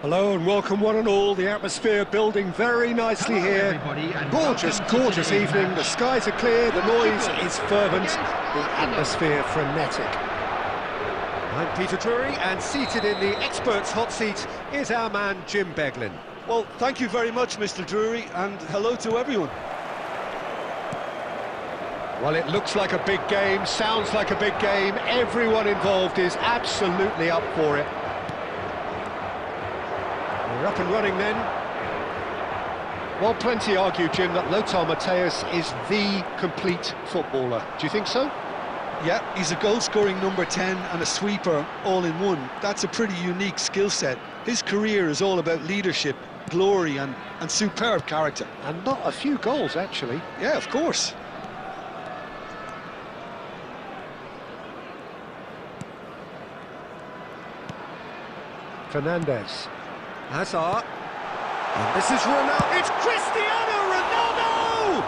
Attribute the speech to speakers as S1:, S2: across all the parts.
S1: Hello and welcome one and all. The atmosphere building very nicely here. Gorgeous, gorgeous evening. The skies are clear, the noise is fervent, the atmosphere frenetic. I'm Peter Drury, and seated in the experts' hot seat is our man Jim Beglin.
S2: Well, thank you very much, Mr. Drury, and hello to everyone.
S1: Well, it looks like a big game, sounds like a big game. Everyone involved is absolutely up for it. We're up and running then. Well, plenty argue, Jim, that Lothar Matthäus is the complete footballer. Do you think so?
S2: Yeah, he's a goal-scoring number 10 and a sweeper all in one. That's a pretty unique skill set. His career is all about leadership, glory and superb character.
S1: And not a few goals, actually.
S2: Yeah, of course.
S1: Fernandes. Hazard. And this is Ronaldo. It's Cristiano Ronaldo!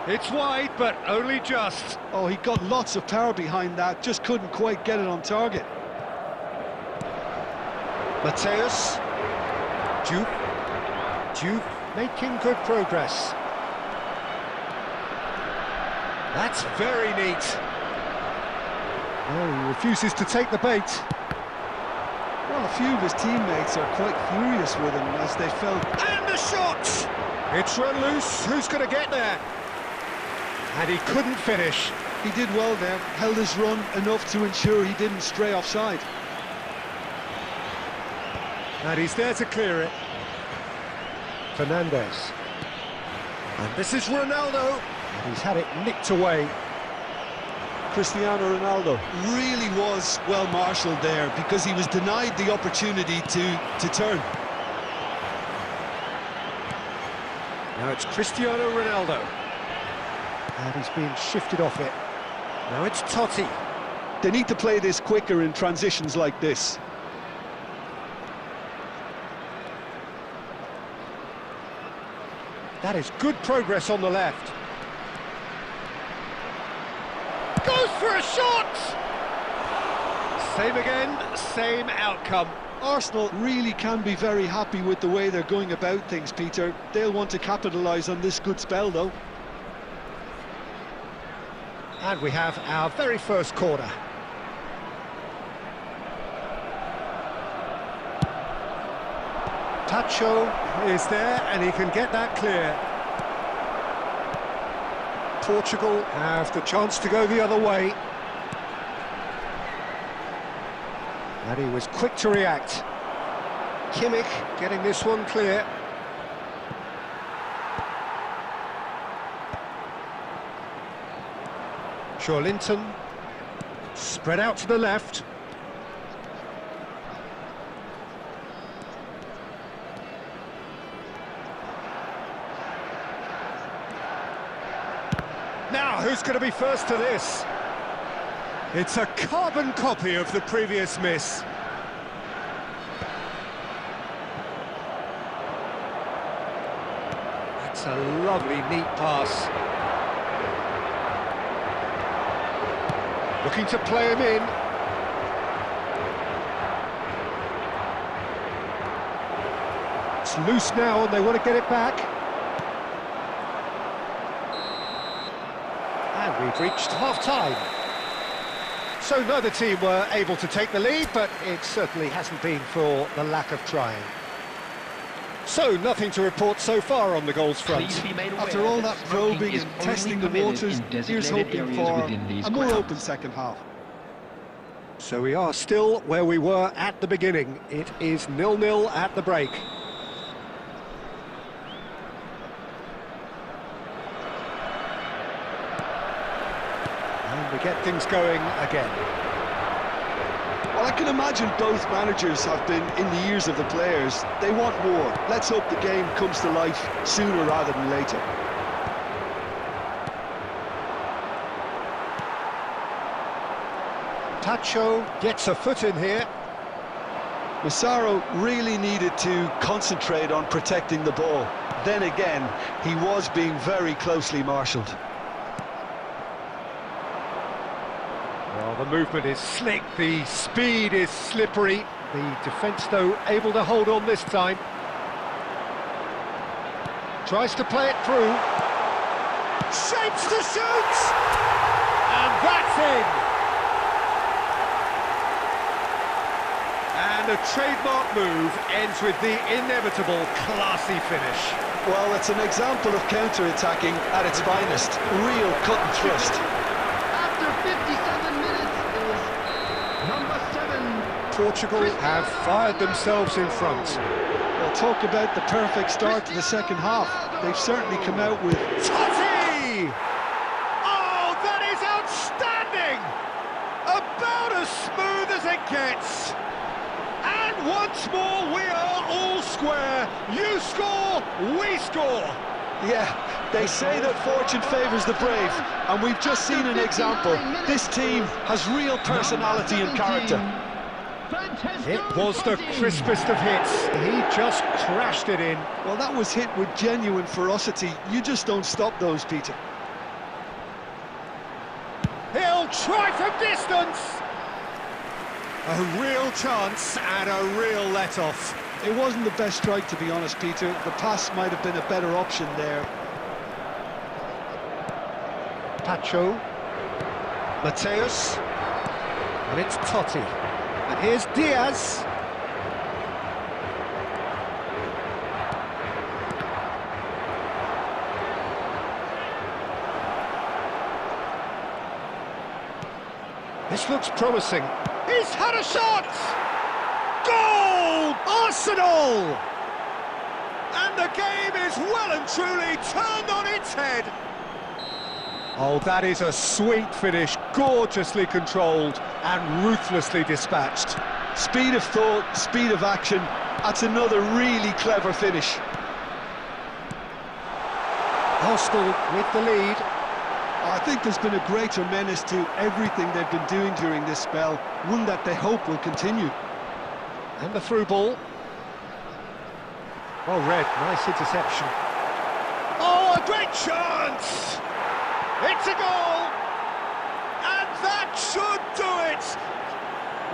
S1: It's wide, but only just.
S2: Oh, he got lots of power behind that, just couldn't quite get it on target.
S1: Matthäus. Juve making good progress. That's very neat. Oh, he refuses to take the bait.
S2: Well, a few of his teammates are quite furious with him as they felt...
S1: And the shot! It's run loose. Who's going to get there? And he couldn't finish.
S2: He did well there, held his run enough to ensure he didn't stray offside.
S1: And he's there to clear it. Fernandes. And this is Ronaldo. And he's had it nicked away.
S2: Cristiano Ronaldo really was well marshalled there because he was denied the opportunity to turn.
S1: Now it's Cristiano Ronaldo. And he's being shifted off it. Now it's Totti.
S2: They need to play this quicker in transitions like this.
S1: That is good progress on the left. Goes for a shot! Same again, same outcome.
S2: Arsenal really can be very happy with the way they're going about things, Peter. They'll want to capitalise on this good spell, though.
S1: And we have our very first corner. Tacho is there, and he can get that clear. Portugal have the chance to go the other way. And he was quick to react. Kimmich getting this one clear. Linton spread out to the left. Now, who's going to be first to this? It's a carbon copy of the previous miss. That's a lovely, neat pass. Looking to play him in. It's loose now and they want to get it back. And we've reached half-time. So neither team were able to take the lead, but it certainly hasn't been for the lack of trying. So nothing to report so far on the goals front.
S2: After all that probing and testing the waters, here's hoping for a more open second half.
S1: So we are still where we were at the beginning. It is 0-0 at the break. And we get things going again.
S2: Well, I can imagine both managers have been in the ears of the players. They want more. Let's hope the game comes to life sooner rather than later.
S1: Tacho gets a foot in here.
S2: Massaro really needed to concentrate on protecting the ball. Then again, he was being very closely marshalled.
S1: Well, the movement is slick, the speed is slippery. The defence, though, able to hold on this time. Tries to play it through. Shapes to shoot! And that's in! And a trademark move ends with the inevitable classy finish.
S2: Well, it's an example of counter-attacking at its finest. Real cut and thrust.
S3: After 57 minutes is number 7.
S1: Portugal have fired themselves in front.
S2: Well, talk about the perfect start to the second half. They've certainly come out with...
S1: Totti! Oh, that is outstanding! About as smooth as it gets. And once more, we are all square. You score, we score.
S2: Yeah, they say that fortune favours the brave, and we've just seen an example. This team has real personality and character.
S1: It was the crispest of hits. He just crashed it in.
S2: Well, that was hit with genuine ferocity. You just don't stop those, Peter.
S1: He'll try from distance. A real chance and a real let-off.
S2: It wasn't the best strike, to be honest, Peter. The pass might have been a better option there.
S1: Tacho. Mateus. And it's Totti. And here's Diaz. This looks promising. He's had a shot! Goal! Arsenal! And the game is well and truly turned on its head. Oh, that is a sweet finish, gorgeously controlled and ruthlessly dispatched.
S2: Speed of thought, speed of action. That's another really clever finish.
S1: Arsenal with the lead.
S2: I think there's been a greater menace to everything they've been doing during this spell, one that they hope will continue.
S1: And the through ball. Well read, nice interception. Oh, a great chance! It's a goal! And that should do it!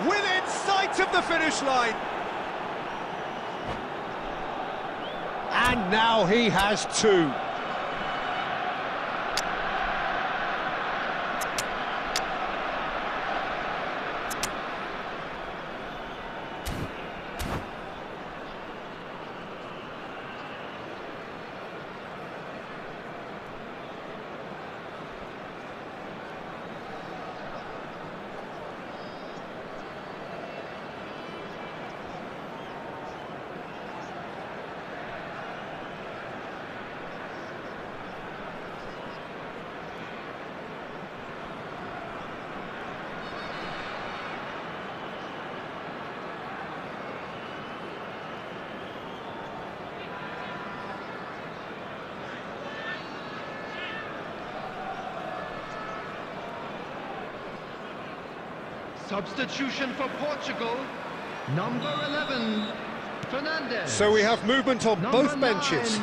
S1: Within sight of the finish line. And now he has two.
S3: Substitution for Portugal. Number 11, Fernandez.
S1: So we have movement on
S3: Number
S1: both benches.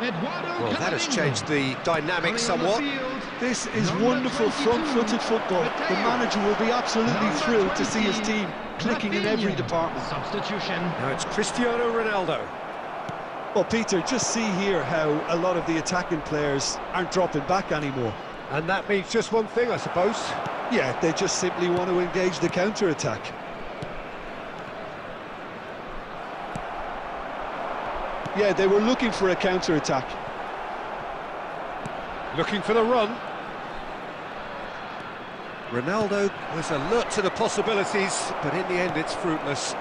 S3: 9, Eduardo
S1: Well, that has
S3: Camavinga.
S1: changed the dynamic
S3: Coming on the
S1: somewhat.
S3: field,
S2: This is
S3: number
S2: wonderful
S3: 22,
S2: front-footed football. The
S3: Mateo.
S2: manager will be absolutely
S3: Number
S2: thrilled to see his
S3: 20,
S2: team clicking in every
S3: Rafinha.
S2: department.
S3: Substitution.
S1: Now it's Cristiano Ronaldo.
S2: Well, Peter, just see here how a lot of the attacking players aren't dropping back anymore.
S1: And that means just one thing, I suppose.
S2: Yeah, they just simply want to engage the counter-attack. Yeah, they were looking for a counter-attack.
S1: Looking for the run. Ronaldo was alert to the possibilities, but in the end it's fruitless.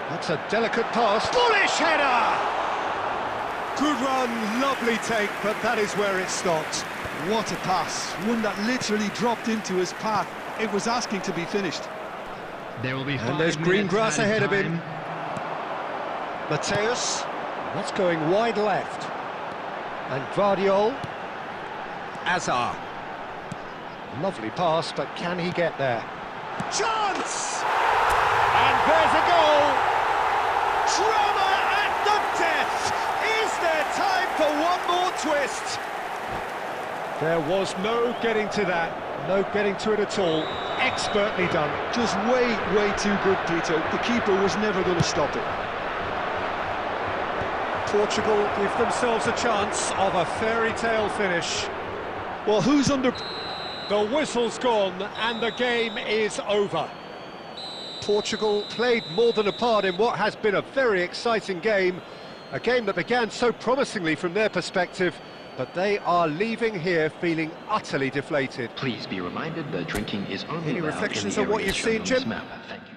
S1: That's a delicate pass. Bullish header! Good run, lovely take, but that is where it stopped.
S2: What a pass. One that literally dropped into his path. It was asking to be finished.
S3: There will be 5
S1: And there's green
S3: minutes
S1: grass
S3: added
S1: ahead of him.
S3: time.
S1: Mateus, that's going wide left. And Guardiol. Azar. Lovely pass, but can he get there? Chance! And there's a goal! Drama at the death! Is there time for one more twist? There was no getting to that, no getting to it at all. Expertly done.
S2: Just way too good, Peter. The keeper was never going to stop it.
S1: Portugal give themselves a chance of a fairy tale finish.
S2: Well, who's under...
S1: The whistle's gone and the game is over. Portugal played more than a part in what has been a very exciting game. A game that began so promisingly from their perspective, but they are leaving here feeling utterly deflated.
S4: Please be reminded that drinking is only
S1: Any
S4: allowed
S1: reflections
S4: in
S1: on
S4: the
S1: what
S4: areas
S1: you've
S4: shown
S1: seen,
S4: on this
S1: Jim?
S4: map. Thank you.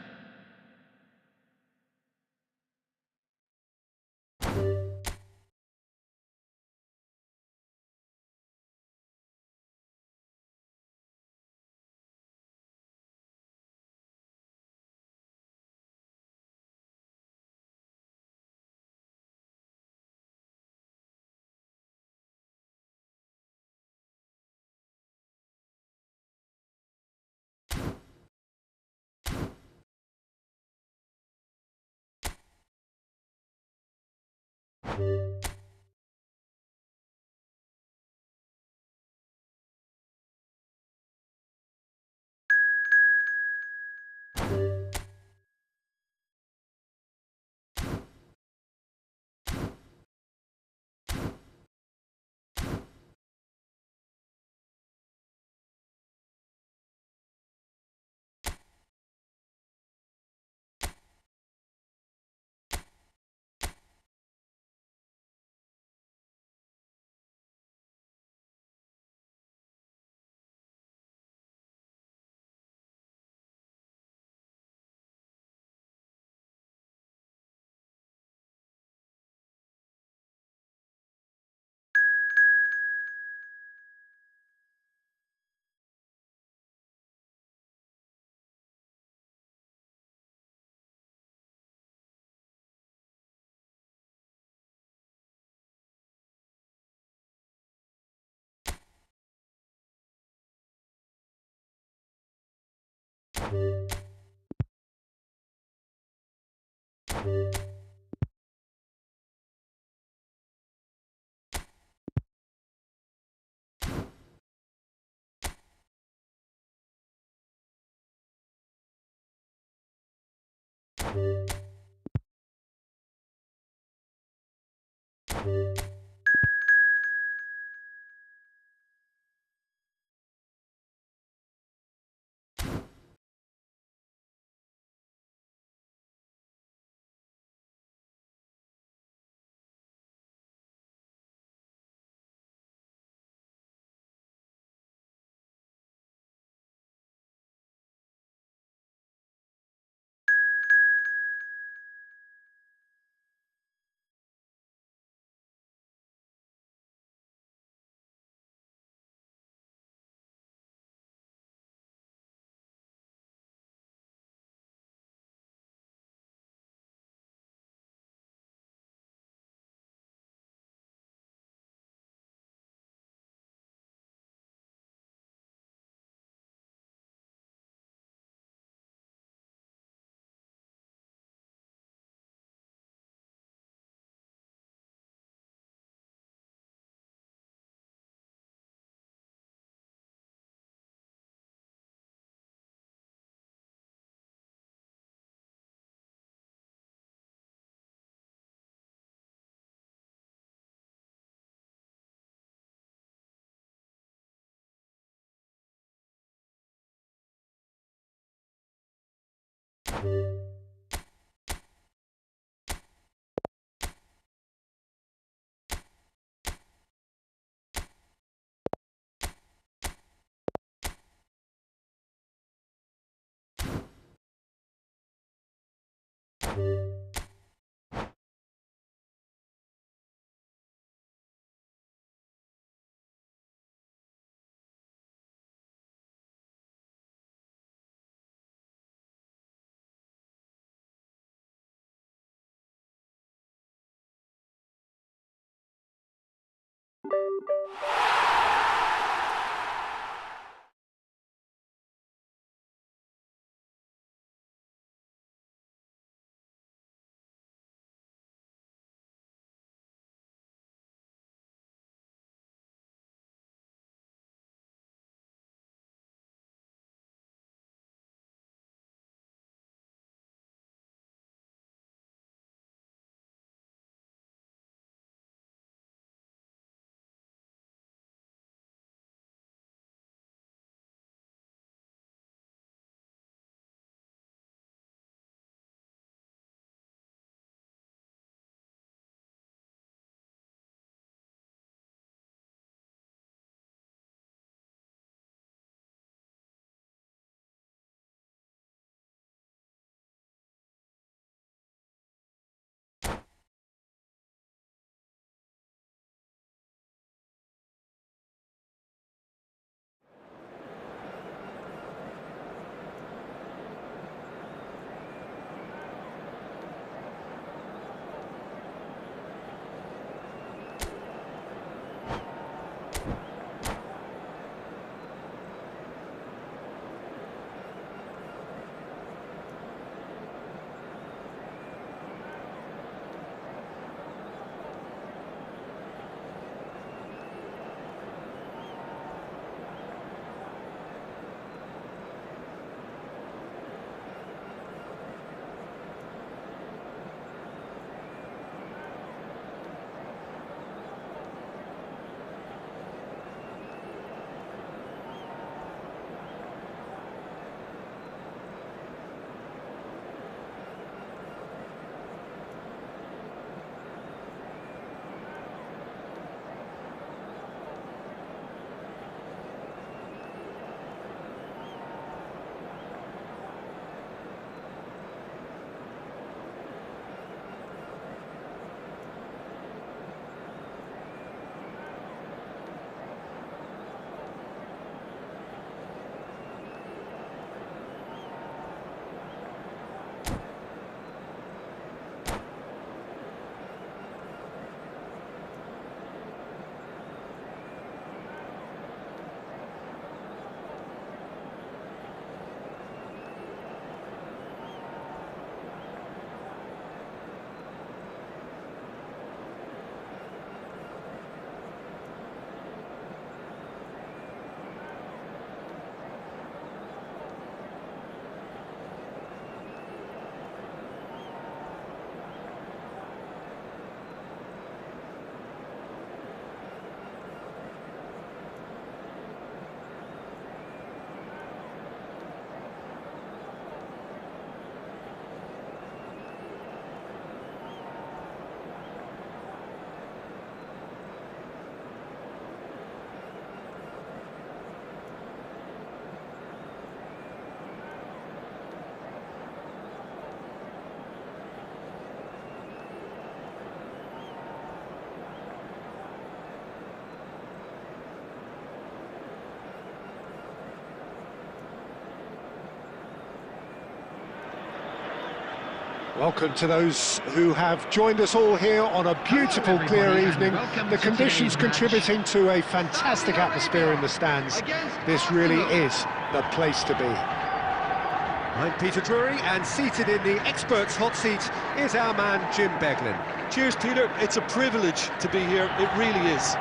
S1: Welcome to those who have joined us all here on a beautiful, clear evening. The conditions contributing to a fantastic atmosphere in the stands. This really is the place to be. I'm Peter Drury, and seated in the experts' hot seat is our man Jim Beglin.
S2: Cheers, Peter. It's a privilege to be here. It really is.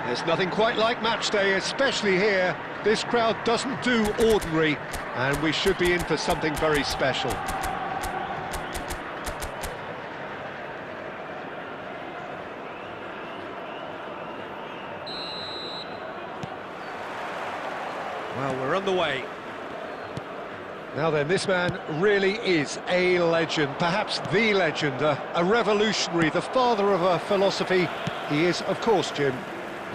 S1: There's nothing quite like match day, especially here. This crowd doesn't do ordinary, and we should be in for something very special. Well, we're on the way. Now then, this man really is a legend, perhaps the legend, a revolutionary, the father of a philosophy. He is, of course, Jim,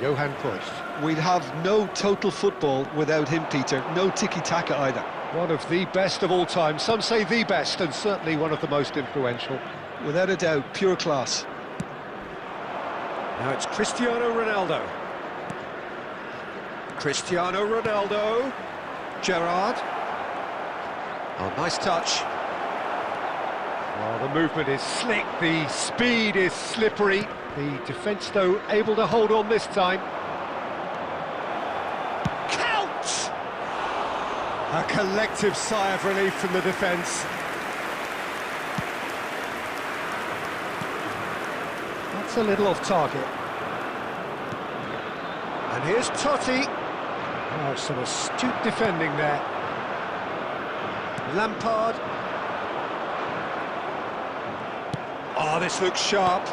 S1: Johan Cruyff.
S2: We'd have no total football without him, Peter. No tiki-taka either.
S1: One of the best of all time. Some say the best, and certainly one of the most influential.
S2: Without a doubt, pure class.
S1: Now it's Cristiano Ronaldo. Cristiano Ronaldo. Gerrard. Oh, nice touch. Well, the movement is slick, the speed is slippery. The defence, though, able to hold on this time. Count! A collective sigh of relief from the defence. That's a little off target. And here's Totti. Oh, some astute defending there. Lampard. Oh, this looks sharp.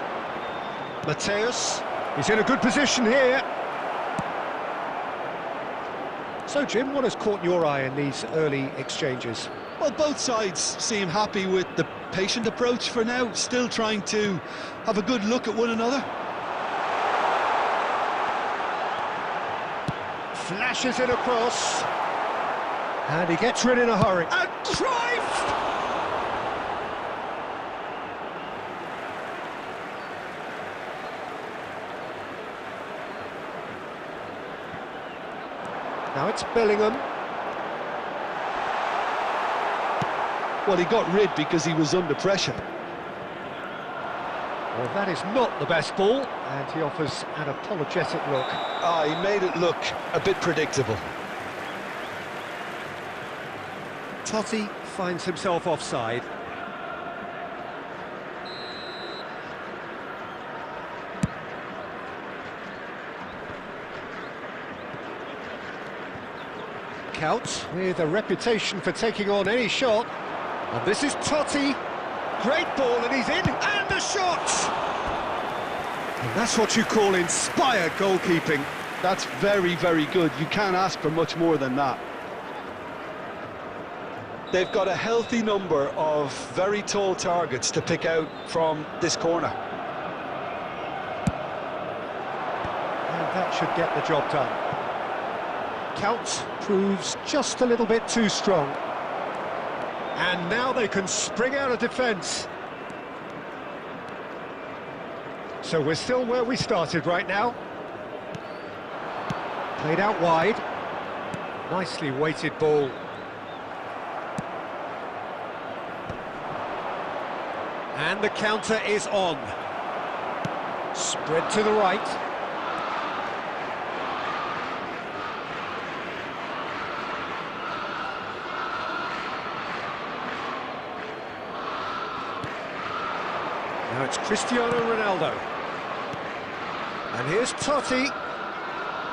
S1: Mateus. He's in a good position here. So, Jim, what has caught your eye in these early exchanges?
S2: Well, both sides seem happy with the patient approach for now, still trying to have a good look at one another.
S1: Flashes it across. And he gets rid in a hurry.
S2: And Cruyff!
S1: Now it's Bellingham.
S2: Well, he got rid because he was under pressure.
S1: Well, that is not the best ball, and he offers an apologetic look.
S2: Ah, he made it look a bit predictable.
S1: Totti finds himself offside. Count with a reputation for taking on any shot. And this is Totti. Great ball, and he's in, and the shot! And that's what you call inspired goalkeeping.
S2: That's very, very good. You can't ask for much more than that. They've got a healthy number of very tall targets to pick out from this corner.
S1: And that should get the job done. Count proves just a little bit too strong. And now they can spring out of defence. So we're still where we started right now. Played out wide. Nicely weighted ball. And the counter is on. Spread to the right. Now it's Cristiano Ronaldo. And here's Totti.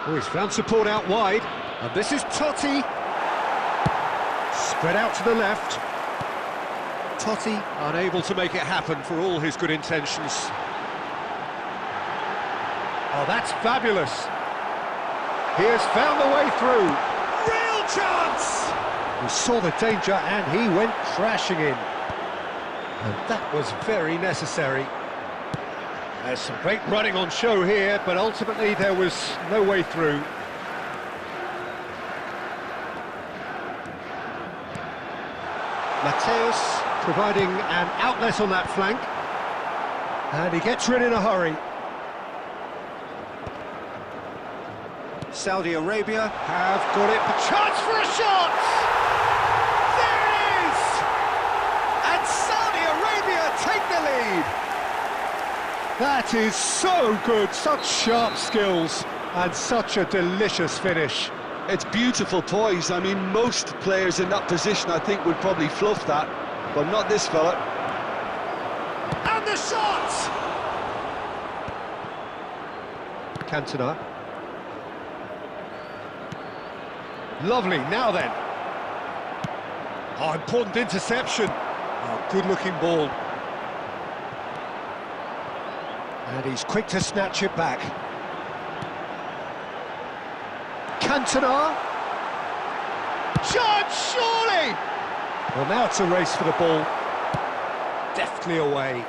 S1: Oh, he's found support out wide. And this is Totti. Spread out to the left. Totti unable to make it happen for all his good intentions. Oh, that's fabulous. He has found the way through. Real chance! He saw the danger and he went crashing in. And that was very necessary. There's some great running on show here, but ultimately there was no way through. Mateus providing an outlet on that flank. And he gets rid in a hurry. Saudi Arabia have got it. A chance for a shot! There it is! And Saudi Arabia take the lead! That is so good, such sharp skills, and such a delicious finish.
S2: It's beautiful poise. I mean, most players in that position, I think, would probably fluff that, but not this fella.
S1: And the shot! Cantona. Lovely, now then. Oh, important interception. Oh, good-looking ball. And he's quick to snatch it back. Cantona. Chance, surely! Well, now it's a race for the ball. Deftly away.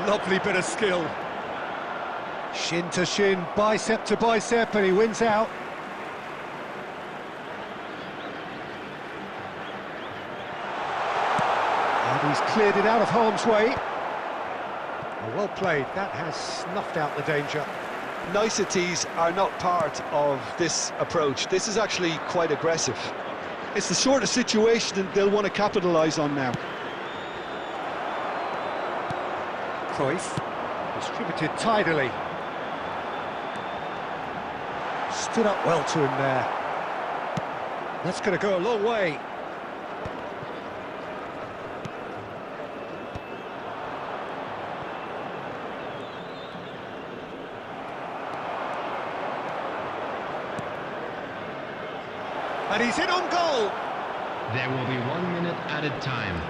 S1: Lovely bit of skill. Shin to shin, bicep to bicep, and he wins out. And he's cleared it out of harm's way. Well played, that has snuffed out the danger.
S2: Niceties are not part of this approach. This is actually quite aggressive. It's the sort of situation that they'll want to capitalise on now.
S1: Cruyff, distributed tidily. Stood up well to him there. That's going to go a long way. And he's in on goal.
S3: There will be 1 minute added time.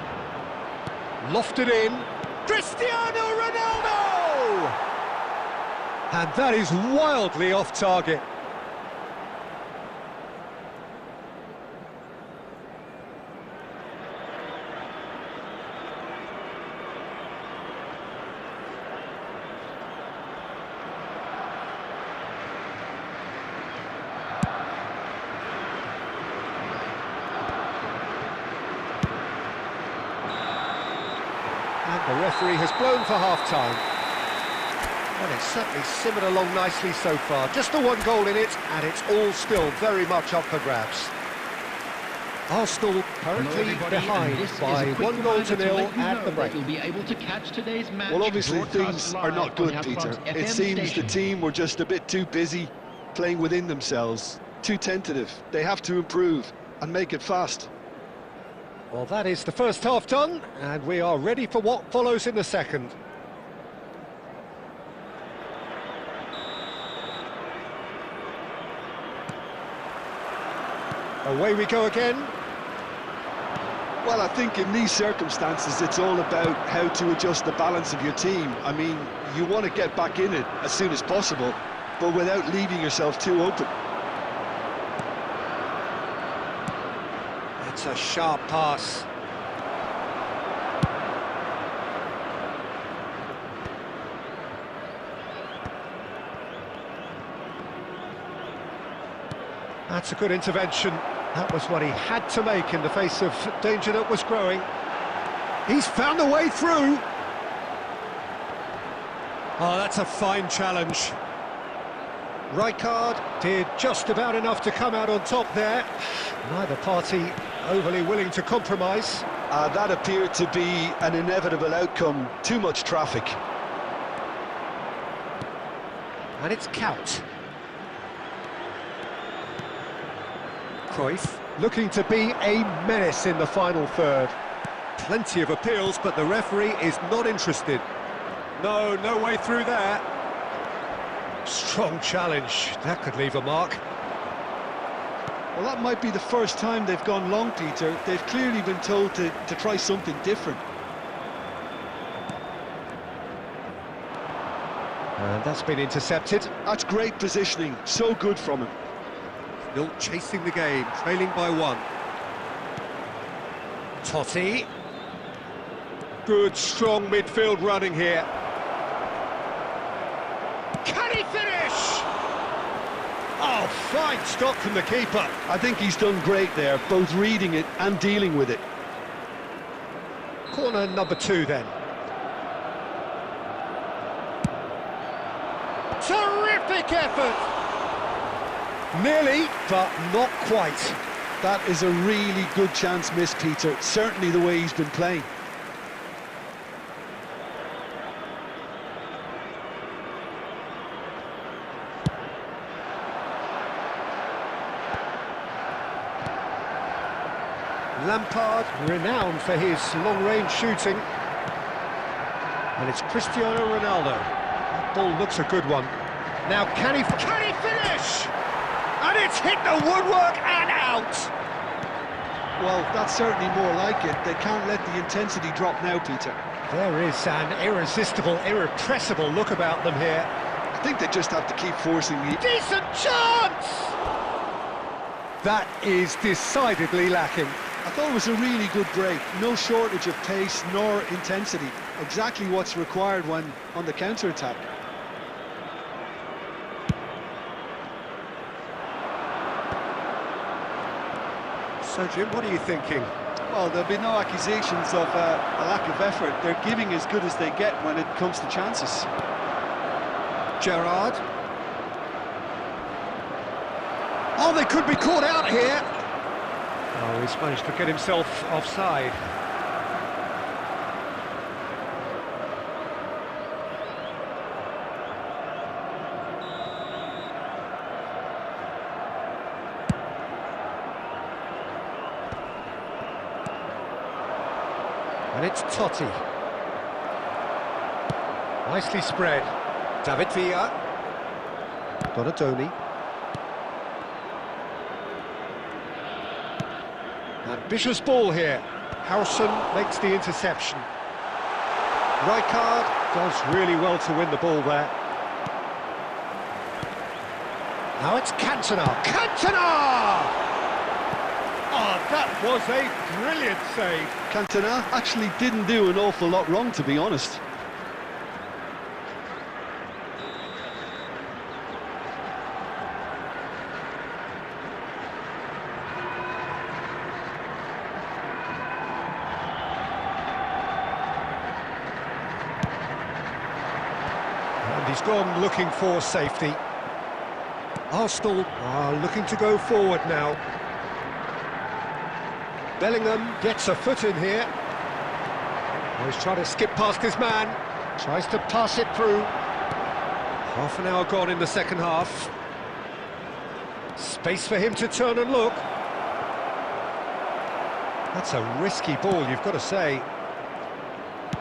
S1: Lofted in. Cristiano Ronaldo! And that is wildly off target. And the referee has blown for half-time. And it's certainly simmered along nicely so far. Just the one goal in it, and it's all still very much up for grabs. Arsenal currently behind by 1-0 at the break.
S3: You'll be able to catch today's match.
S2: Well, obviously things are not good, Peter. It seems the team were just a bit too busy playing within themselves, too tentative. They have to improve and make it fast.
S1: Well, that is the first half done, and we are ready for what follows in the second. Away we go again.
S2: Well, I think in these circumstances, it's all about how to adjust the balance of your team. I mean, you want to get back in it as soon as possible, but without leaving yourself too open.
S1: It's a sharp pass. That's a good intervention. That was what he had to make in the face of danger that was growing. He's found a way through. Oh, that's a fine challenge. Rijkaard did just about enough to come out on top there. Neither party overly willing to compromise.
S2: That appeared to be an inevitable outcome. Too much traffic.
S1: And it's Kaut. Cruyff looking to be a menace in the final third. Plenty of appeals, but the referee is not interested. No way through there. Strong challenge. That could leave a mark.
S2: Well, that might be the first time they've gone long, Peter. They've clearly been told to try something different.
S1: And that's been intercepted.
S2: That's great positioning. So good from him.
S1: Still chasing the game, trailing by 1. Totti. Good, strong midfield running here. Can he finish? Oh, fine stop from the keeper.
S2: I think he's done great there, both reading it and dealing with it.
S1: Corner number 2 then. Terrific effort! Nearly, but not quite.
S2: That is a really good chance missed, Peter. Certainly the way he's been playing.
S1: Lampard, renowned for his long-range shooting. And it's Cristiano Ronaldo. That ball looks a good one. Now, can he finish? And it's hit the woodwork and out!
S2: Well, that's certainly more like it. They can't let the intensity drop now, Peter.
S1: There is an irresistible, irrepressible look about them here.
S2: I think they just have to keep forcing the...
S1: Decent chance! That is decidedly lacking.
S2: I thought it was a really good break. No shortage of pace nor intensity. Exactly what's required when on the counter-attack.
S1: So, Jim, what are you thinking?
S2: Well, there'll be no accusations of a lack of effort. They're giving as good as they get when it comes to chances.
S1: Gerrard. Oh, they could be caught out here. Oh, he's managed to get himself offside. And it's Totti. Nicely spread. David Villa. Donatoni. Ambitious ball here. Howson makes the interception. Rijkaard does really well to win the ball there. Now it's Cantona. Cantona! Oh, that was a brilliant save.
S2: Cantona actually didn't do an awful lot wrong, to be honest.
S1: And he's gone looking for safety. Arsenal are looking to go forward now. Bellingham gets a foot in here. Oh, he's trying to skip past his man. Tries to pass it through. Half an hour gone in the second half. Space for him to turn and look. That's a risky ball, you've got to say.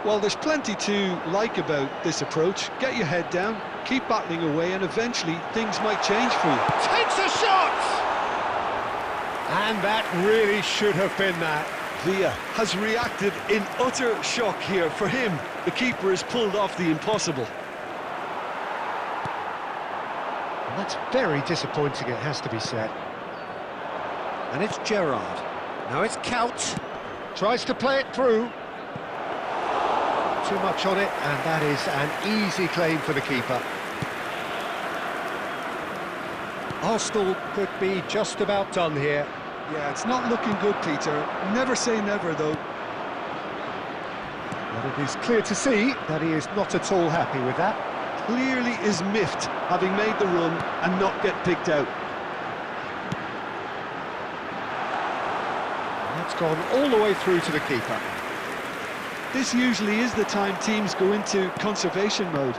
S2: Well, there's plenty to like about this approach. Get your head down, keep battling away, and eventually things might change for you.
S1: Takes a shot! And that really should have been that.
S2: Villa has reacted in utter shock here. For him, the keeper has pulled off the impossible.
S1: And that's very disappointing, it has to be said. And it's Gerrard. Now it's Couch. Tries to play it through. Too much on it, and that is an easy claim for the keeper. Arsenal could be just about done here.
S2: Yeah, it's not looking good, Peter. Never say never, though.
S1: But it is clear to see that he is not at all happy with that.
S2: Clearly is miffed, having made the run and not get picked out.
S1: And that's gone all the way through to the keeper.
S2: This usually is the time teams go into conservation mode.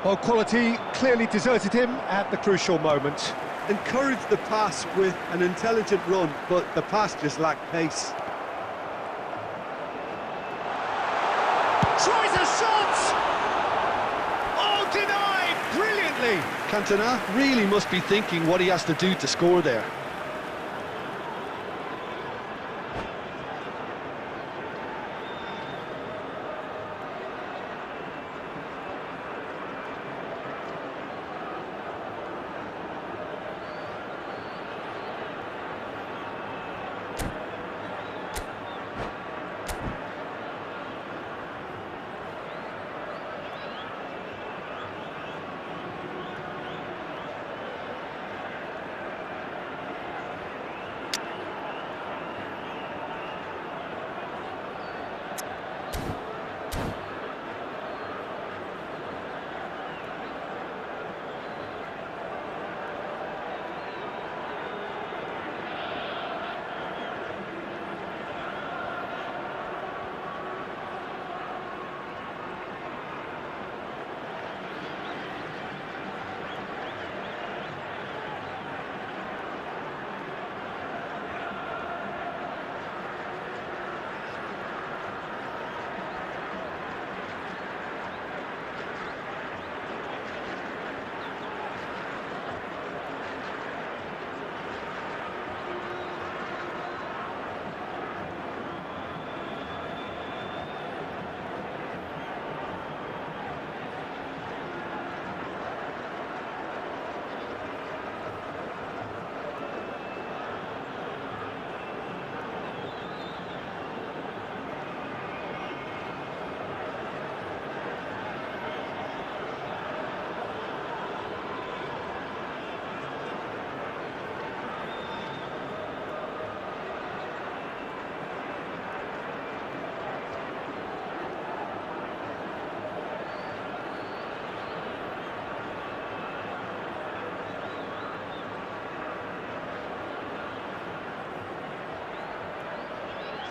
S1: Well, quality clearly deserted him at the crucial moment.
S2: Encouraged the pass with an intelligent run, but the pass just lacked pace.
S1: Tries a shot! Oh, denied brilliantly!
S2: Cantona really must be thinking what he has to do to score there.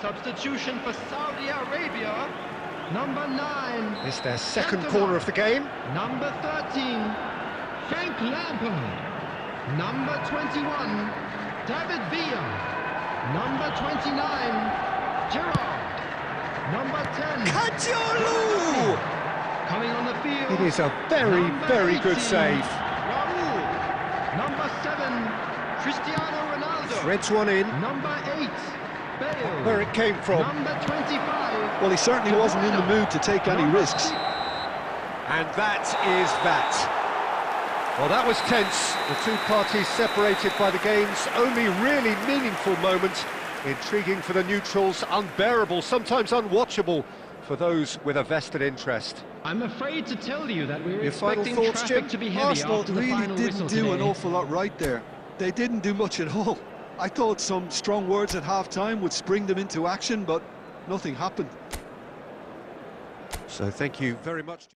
S3: Substitution for Saudi Arabia. Number 9.
S1: It's their second corner of the game.
S3: Number 13. Frank Lampard. Number 21. David Villa. Number 29. Gerrard. Number 10.
S1: Kajolu!
S3: Coming on the field.
S1: It is a very, very good
S3: 18,
S1: save.
S3: Raul. Number 7. Cristiano Ronaldo.
S1: Threads one in.
S3: Number 8. Bale.
S1: Where it came from.
S3: Number 25.
S2: Well, he certainly wasn't in the mood to take any risks.
S1: And that is that. Well, that was tense. The two parties separated by the game's only really meaningful moment. Intriguing for the neutrals, unbearable, sometimes unwatchable for those with a vested interest.
S3: I'm afraid to tell you that we're
S1: Your final
S3: expecting
S1: thoughts,
S3: traffic
S1: Jim?
S3: to be heavy
S2: Arsenal
S3: after the
S2: really
S3: final
S2: didn't
S3: whistle
S2: do an
S3: today.
S2: awful lot right there. They didn't do much at all. I thought some strong words at half-time would spring them into action, but nothing happened.
S1: So thank you very much.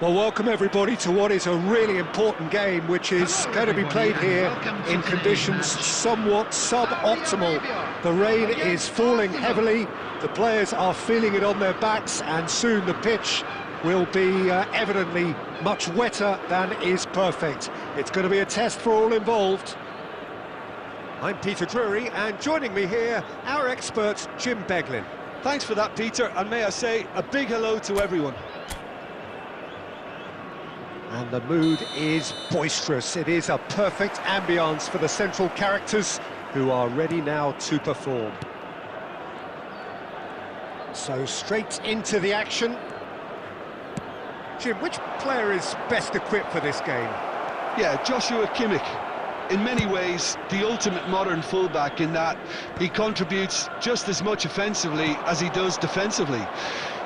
S1: Well, welcome everybody to what is a really important game, which is going to be played here in conditions somewhat suboptimal. The rain is falling heavily, the players are feeling it on their backs, and soon the pitch will be evidently much wetter than is perfect. It's going to be a test for all involved. I'm Peter Drury, and joining me here, our expert Jim Beglin.
S2: Thanks for that, Peter, and may I say a big hello to everyone.
S1: And the mood is boisterous. It is a perfect ambience for the central characters who are ready now to perform. So straight into the action. Jim, which player is best equipped for this game?
S2: Yeah, Joshua Kimmich. In many ways, the ultimate modern fullback in that he contributes just as much offensively as he does defensively.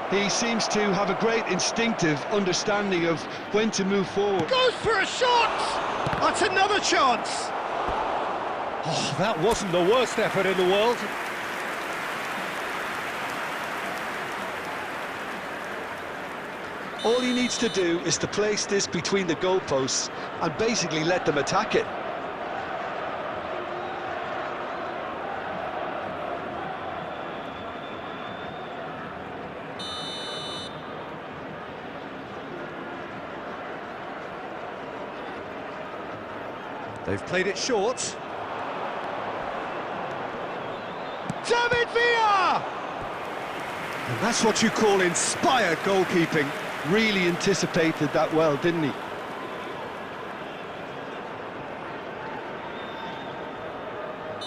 S2: He seems to have a great instinctive understanding of when to move forward.
S1: Goes for a shot! That's another chance! Oh, that wasn't the worst effort in the world.
S2: All he needs to do is to place this between the goalposts and basically let them attack it.
S1: They've played it short. David Villa! And that's what you call inspired goalkeeping.
S2: Really anticipated that well, didn't he?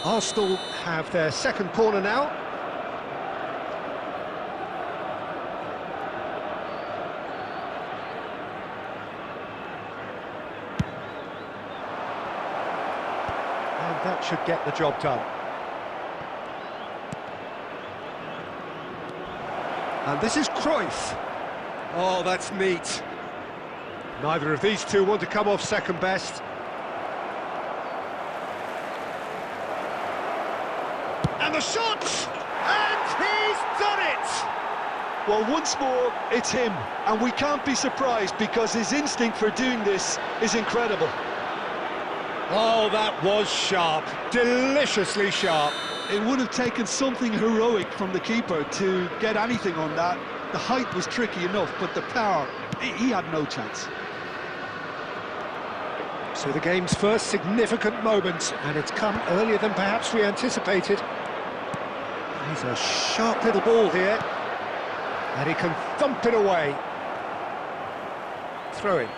S1: Arsenal have their second corner now. That should get the job done. And this is Cruyff. Oh, that's neat. Neither of these two want to come off second best. And the shot! And he's done it!
S2: Well, once more, it's him. And we can't be surprised because his instinct for doing this is incredible.
S1: Oh, that was sharp, deliciously sharp.
S2: It would have taken something heroic from the keeper to get anything on that. The height was tricky enough, but the power, he had no chance.
S1: So the game's first significant moment, and it's come earlier than perhaps we anticipated. He's a sharp little ball here, and he can thump it away. Throw it.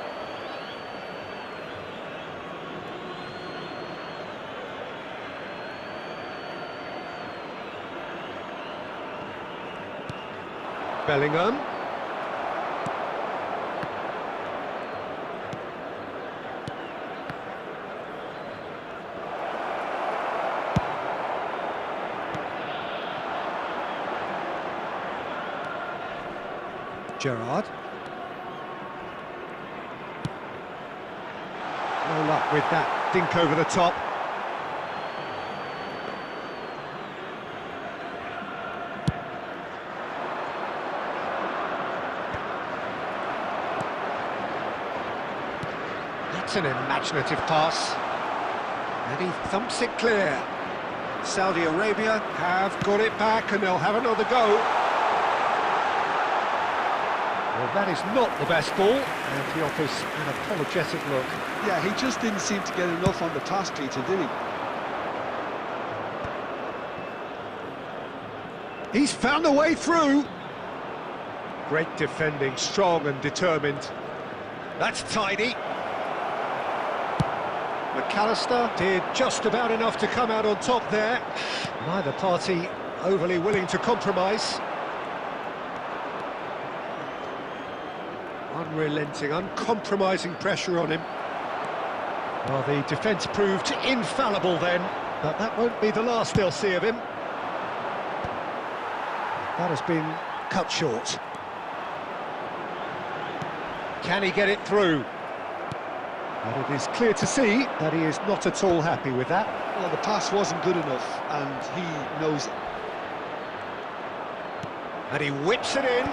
S1: Bellingham. Gerrard. No luck with that dink over the top. That's an imaginative pass, and he thumps it clear. Saudi Arabia have got it back, and they'll have another go. Well, that is not the best ball, and he offers an apologetic look.
S2: Yeah, he just didn't seem to get enough on the pass, Peter, did he?
S1: He's found a way through. Great defending, strong and determined. That's tidy. McAllister did just about enough to come out on top there. Neither party overly willing to compromise. Unrelenting, uncompromising pressure on him. Well, the defence proved infallible then, but that won't be the last they'll see of him. That has been cut short. Can he get it through? But it is clear to see that he is not at all happy with that.
S2: Well, the pass wasn't good enough, and he knows it.
S1: And he whips it in.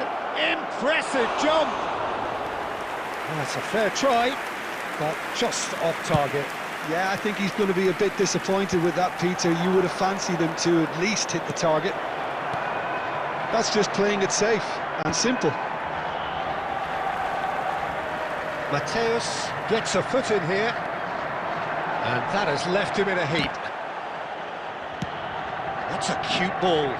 S1: Impressive jump! That's a fair try, but just off target.
S2: Yeah, I think he's going to be a bit disappointed with that, Peter. You would have fancied him to at least hit the target. That's just playing it safe and simple.
S1: Mateus gets a foot in here, and that has left him in a heap. That's a cute ball.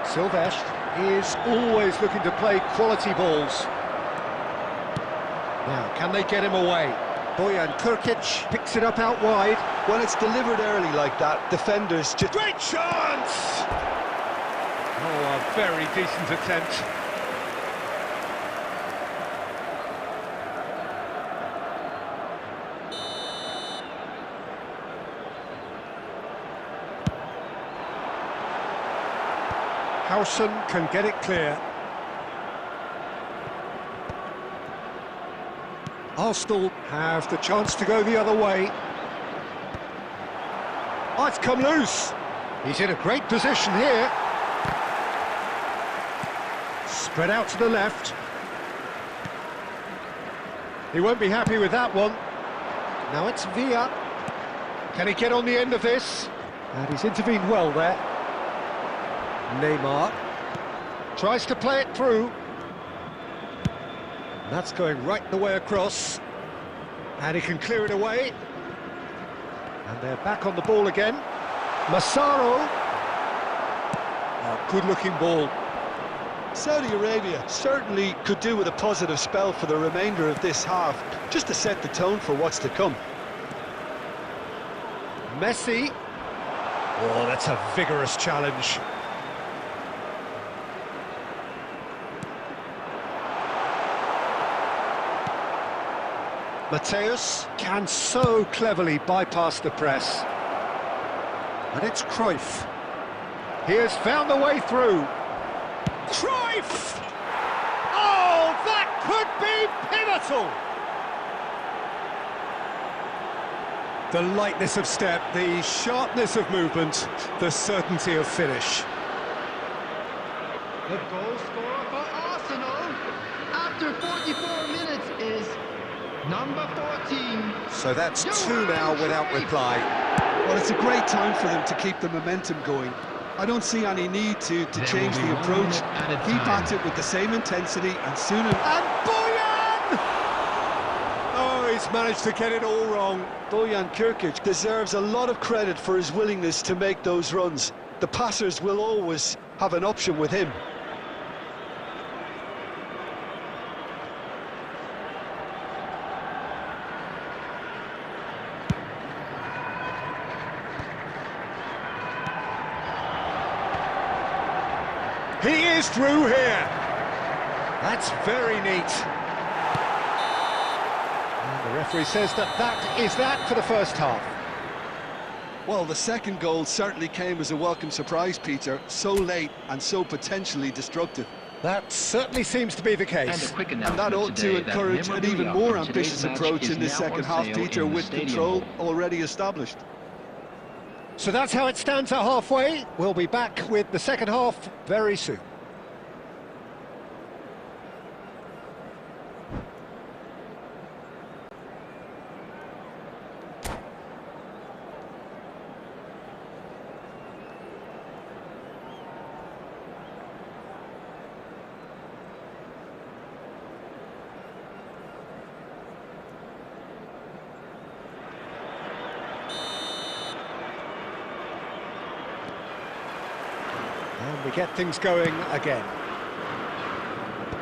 S1: Silvestre is always looking to play quality balls. Now, can they get him away? Bojan Krkic picks it up out wide.
S2: When it's delivered early like that, defenders just...
S1: Great chance! Oh, a very decent attempt. Howson can get it clear. Arsenal have the chance to go the other way. Oh, it's come loose. He's in a great position here. Spread out to the left. He won't be happy with that one. Now it's Villa. Can he get on the end of this? And he's intervened well there. Neymar tries to play it through. That's going right the way across. And he can clear it away. And they're back on the ball again. Massaro. Oh, good-looking ball.
S2: Saudi Arabia certainly could do with a positive spell for the remainder of this half, just to set the tone for what's to come.
S1: Messi. Oh, that's a vigorous challenge. Mateus can so cleverly bypass the press. And it's Cruyff. He has found the way through. Cruyff! Oh, that could be pivotal! The lightness of step, the sharpness of movement, the certainty of finish.
S3: The goal scorer for Arsenal after 44 minutes is number 14.
S1: So that's two now without reply.
S2: Well, it's a great time for them to keep the momentum going. I don't see any need to change the approach. Keep at it with the same intensity and soon...
S1: And Bojan! Oh, he's managed to get it all wrong.
S2: Bojan Krkic deserves a lot of credit for his willingness to make those runs. The passers will always have an option with him.
S1: He is through here. That's very neat. And the referee says that is that for the first half.
S2: Well, the second goal certainly came as a welcome surprise, Peter. So late and so potentially destructive.
S1: That certainly seems to be the case.
S2: And that ought to encourage an even more ambitious approach in this second half, Peter, with control already established.
S1: So that's how it stands at halfway. We'll be back with the second half very soon. And we get things going again.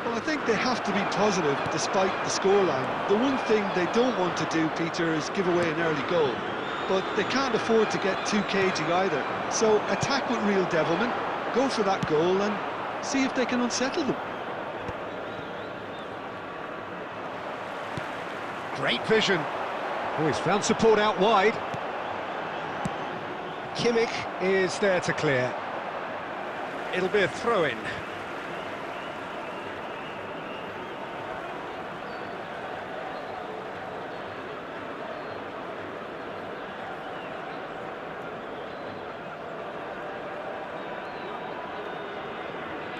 S2: Well, I think they have to be positive despite the scoreline. The one thing they don't want to do, Peter, is give away an early goal. But they can't afford to get too cagey either. So attack with real devilment, go for that goal and see if they can unsettle them.
S1: Great vision. Oh, he's found support out wide. Kimmich is there to clear. It'll be a throw-in.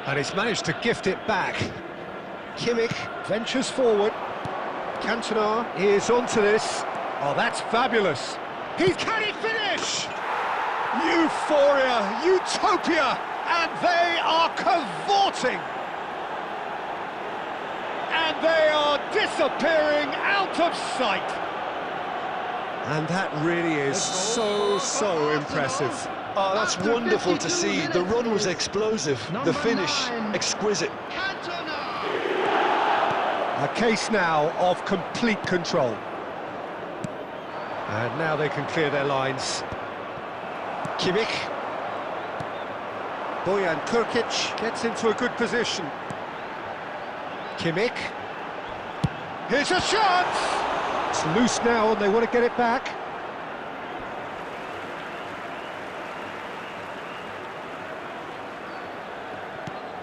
S1: And he's managed to gift it back. Kimmich ventures forward. Cantona is onto this. Oh, that's fabulous. Can he finish? Euphoria, utopia, and they are cavorting. And they are disappearing out of sight. And that really is so impressive.
S2: Oh, that's wonderful to see. The run was explosive, the finish exquisite.
S1: A case now of complete control. And now they can clear their lines. Kimmich. Bojan Kurkic gets into a good position. Kimmich. Here's a shot! It's loose now and they want to get it back.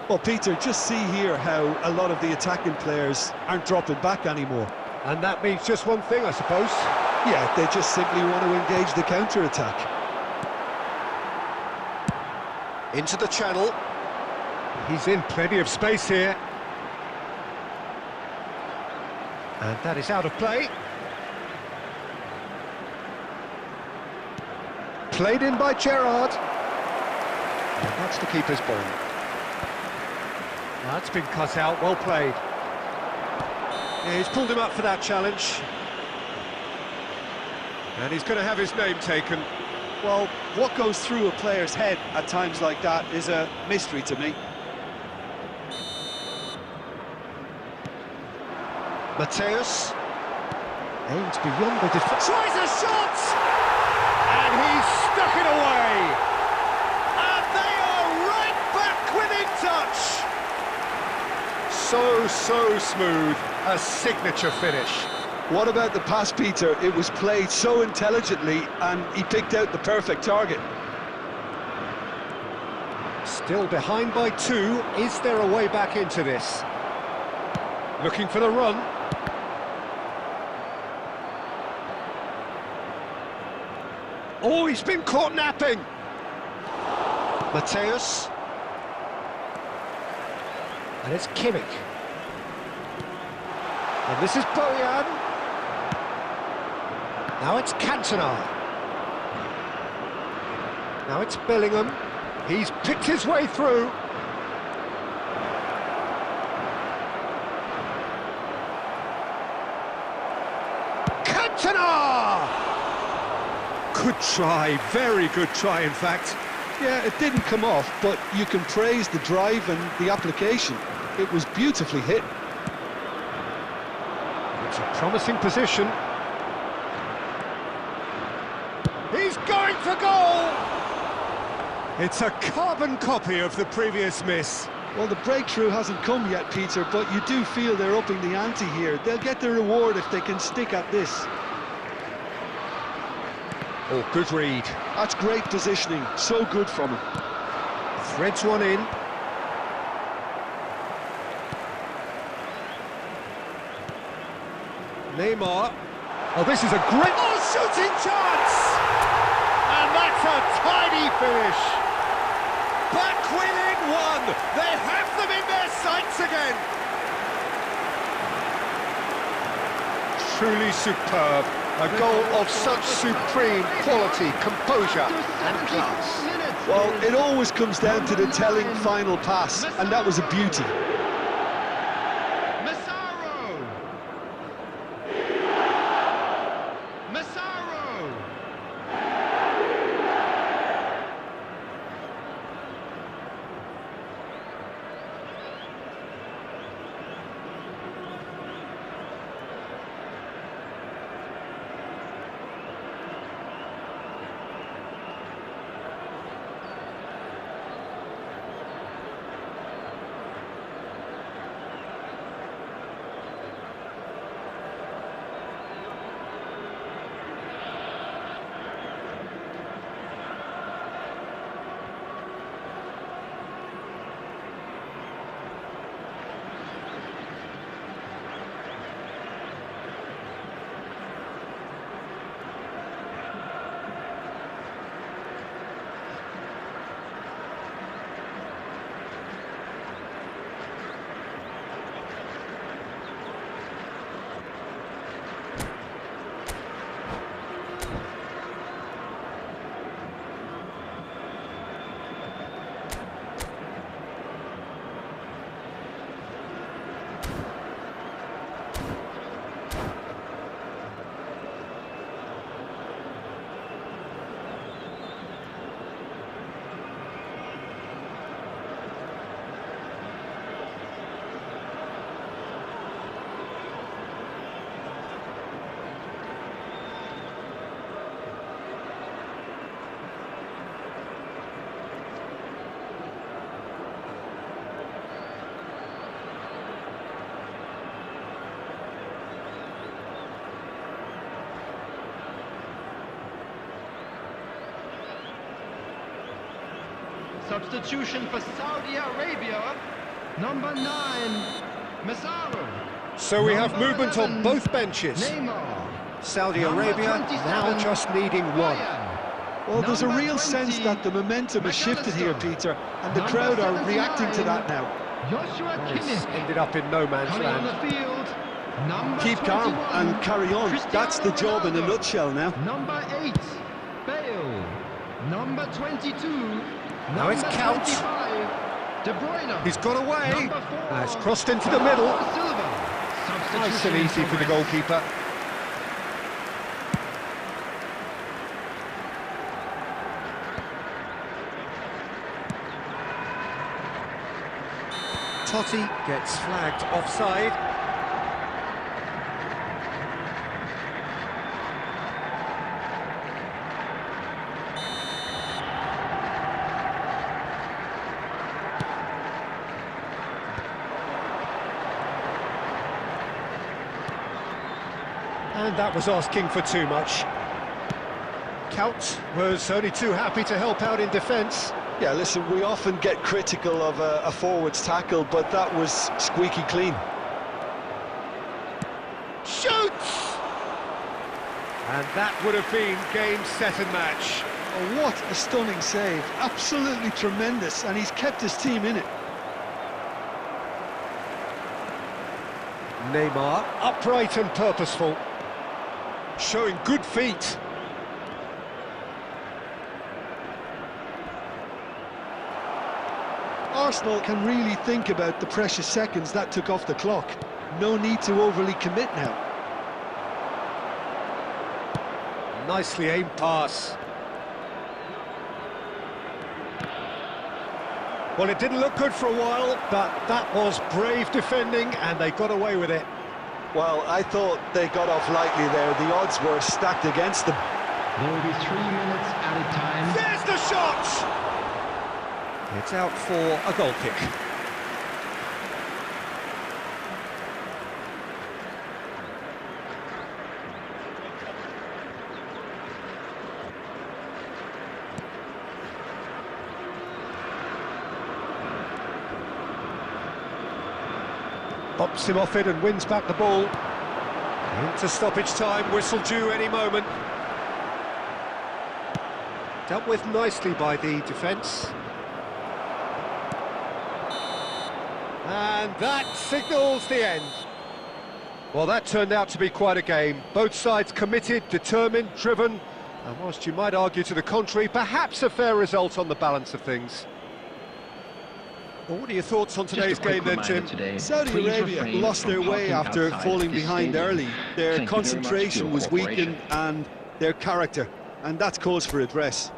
S2: Well, Peter, just see here how a lot of the attacking players aren't dropping back anymore.
S1: And that means just one thing, I suppose.
S2: Yeah, they just simply want to engage the counter-attack.
S1: Into the channel. He's in plenty of space here. And that is out of play. Played in by Gerrard. And that's the keeper's ball. That's been cut out, well played. Yeah, he's pulled him up for that challenge. And he's going to have his name taken.
S2: Well, what goes through a player's head at times like that is a mystery to me.
S1: Mateus aims beyond the defence. Tries a shot! And he's stuck it away! And they are right back within touch! So smooth, a signature finish.
S2: What about the pass, Peter? It was played so intelligently and he picked out the perfect target.
S1: Still behind by 2. Is there a way back into this? Looking for the run. Oh, he's been caught napping. Mateus. And it's Kimmich. And this is Bojan. Now it's Cantona. Now it's Bellingham. He's picked his way through. Cantona! Good try, very good try in fact.
S2: Yeah, it didn't come off, but you can praise the drive and the application. It was beautifully hit.
S1: It's a promising position. He's going for goal! It's a carbon copy of the previous miss.
S2: Well, the breakthrough hasn't come yet, Peter, but you do feel they're upping the ante here. They'll get the reward if they can stick at this.
S1: Oh, good read.
S2: That's great positioning, so good from him.
S1: Threads one in. Neymar. Oh, this is a great... Oh, shooting chance! And that's a tidy finish. Back within 1. They have them in their sights again. Truly superb. A goal of such supreme quality, composure and class.
S2: Well, it always comes down to the telling final pass, and that was a beauty.
S3: Substitution for Saudi Arabia, number 9, Masaru.
S1: So we have
S3: Number
S1: movement
S3: 11,
S1: on both benches.
S3: Neymar.
S1: Saudi
S3: Number
S1: Arabia
S3: 27,
S1: now just needing one.
S3: Ryan.
S2: Well, there's a
S3: Number
S2: real
S3: 20,
S2: sense that the momentum has shifted here,
S3: McAllister.
S2: Peter, and the
S3: Number
S2: crowd are
S3: 79,
S2: reacting to that now.
S3: Joshua
S1: It's
S3: Kimmich.
S1: ended up in no man's
S3: Coming on
S1: land.
S3: the field, number
S2: Keep calm
S3: 21,
S2: and carry on. That's the
S3: Cristiano
S2: job in a
S3: Ronaldo.
S2: nutshell now.
S3: Number 8, Bale. Number 22,
S1: Now it's
S3: number
S1: Count.
S3: 25, De Bruyne.
S1: He's got away.
S3: Number 4,
S1: It's crossed into the middle.
S3: Silva.
S1: Nice and
S3: Substitution
S1: easy for the
S3: progress.
S1: goalkeeper. Totti gets flagged offside. And that was asking for too much. Count was only too happy to help out in defence.
S2: Yeah, listen, we often get critical of a forward's tackle, but that was squeaky clean.
S1: Shoots! And that would have been game, set and match.
S2: Oh, what a stunning save. Absolutely tremendous, and he's kept his team in it.
S1: Neymar, upright and purposeful, showing good feet.
S2: Arsenal can really think about the precious seconds that took off the clock. No need to overly commit now.
S1: Nicely aimed pass. Well, it didn't look good for a while, but that was brave defending, and they got away with it.
S2: Well, I thought they got off lightly there. The odds were stacked against them.
S3: There will be 3 minutes added time.
S1: There's the shot! It's out for a goal kick. Bops him off it and wins back the ball. Into stoppage time, whistle due any moment. Dealt with nicely by the defence. And that signals the end. Well, that turned out to be quite a game. Both sides committed, determined, driven, and whilst you might argue to the contrary, perhaps a fair result on the balance of things. Well, what are your thoughts on today's game then, Tim?
S2: Saudi Arabia lost their way after falling behind early. Their concentration was weakened and their character, and that's cause for address.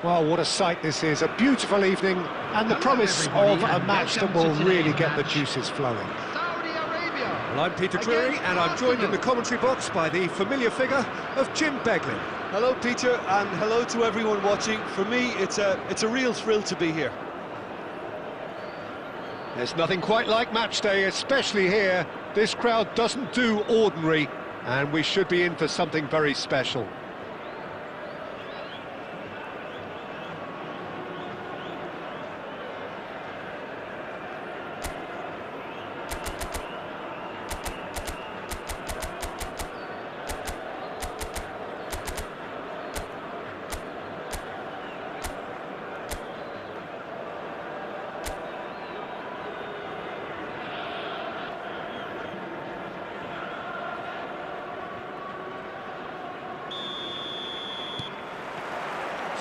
S1: Well, what a sight this is, a beautiful evening, and the promise of a match that will really get the juices flowing.
S3: Saudi Arabia.
S1: Well, I'm Peter Drury, and I'm joined in the commentary box by the familiar figure of Jim Beglin.
S2: Hello, Peter, and hello to everyone watching. For me, it's a real thrill to be here.
S1: There's nothing quite like match day, especially here. This crowd doesn't do ordinary, and we should be in for something very special.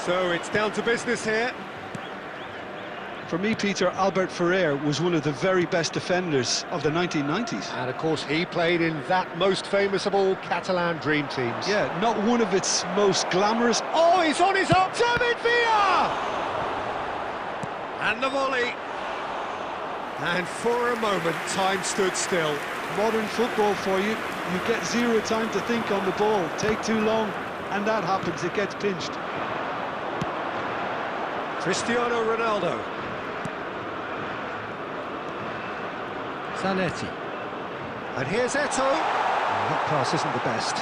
S1: So it's down to business here.
S2: For me, Peter, Albert Ferrer was one of the very best defenders of the 1990s.
S1: And of course he played in that most famous of all Catalan dream teams.
S2: Yeah, not one of its most glamorous.
S1: Oh, he's on his own! David Villa! And the volley. And for a moment, time stood still.
S2: Modern football for you. You get zero time to think on the ball. Take too long, and that happens. It gets pinched.
S1: Cristiano Ronaldo. Zanetti. And here's Eto'o. Oh, that pass isn't the best.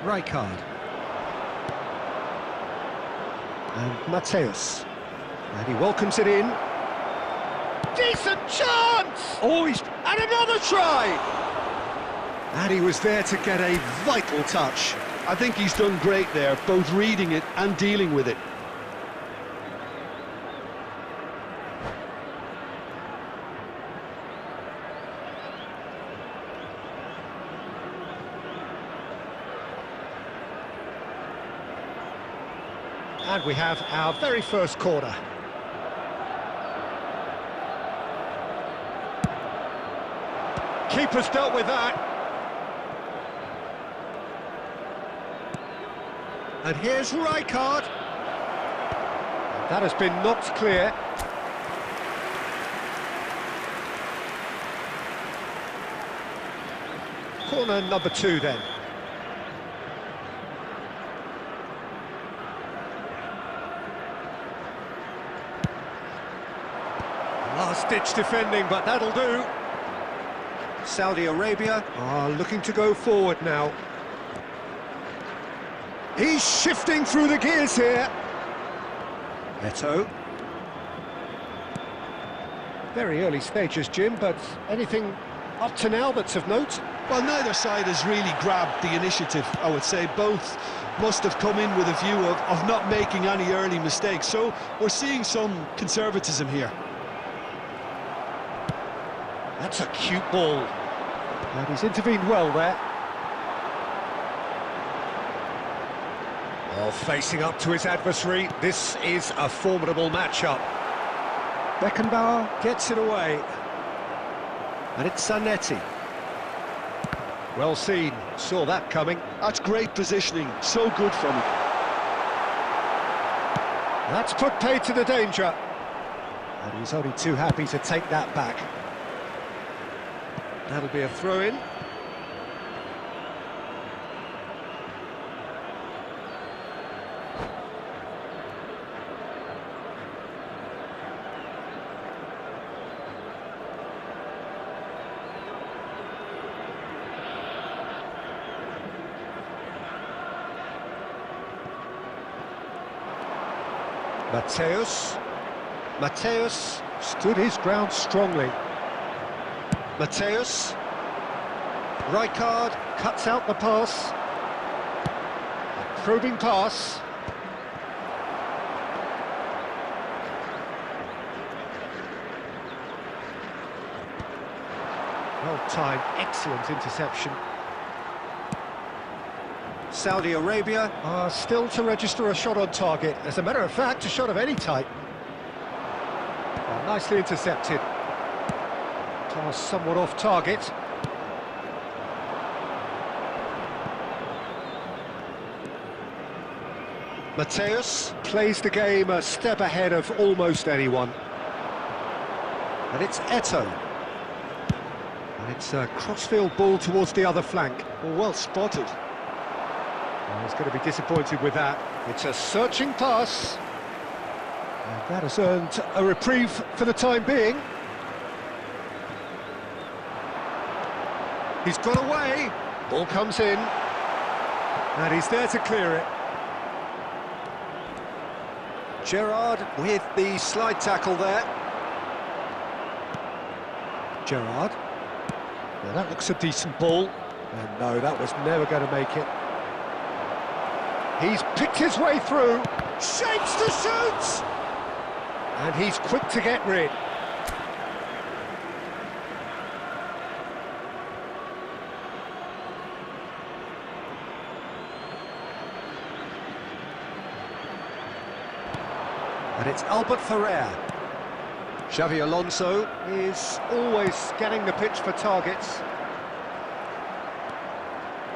S1: Rijkaard. And Mateus. And he welcomes it in. Decent chance! Oh, and another try! And he was there to get a vital touch.
S2: I think he's done great there, both reading it and dealing with it.
S1: And we have our very first corner. Keeper's dealt with that. And here's Rijkaard. That has been knocked clear. Corner number 2 then. Last-ditch defending, but that'll do. Saudi Arabia are looking to go forward now. He's shifting through the gears here. Eto'o. Very early stages, Jim, but anything up to now that's of note?
S2: Well, neither side has really grabbed the initiative, I would say. Both must have come in with a view of not making any early mistakes. So we're seeing some conservatism here.
S1: That's a cute ball. And he's intervened well there. Oh, facing up to his adversary, this is a formidable matchup. Beckenbauer gets it away. And it's Zanetti. Well seen, saw that coming.
S2: That's great positioning, so good from him.
S1: That's put paid to the danger. And he's only too happy to take that back. That'll be a throw-in. Mateus stood his ground strongly. Mateus. Rijkaard cuts out the pass. Probing pass. Well timed, excellent interception. Saudi Arabia are still to register a shot on target. As a matter of fact, a shot of any type. Oh, nicely intercepted. Pass somewhat off target. Mateus plays the game a step ahead of almost anyone. And it's Eto. And it's a crossfield ball towards the other flank.
S2: Well spotted.
S1: Well, he's going to be disappointed with that. It's a searching pass. And that has earned a reprieve for the time being. He's got away. Ball comes in. And he's there to clear it. Gerrard with the slide tackle there. Gerrard. Well, that looks a decent ball. And no, that was never going to make it. He's picked his way through. Shapes to shoot! And he's quick to get rid. And it's Albert Ferrer. Xavi Alonso is always scanning the pitch for targets.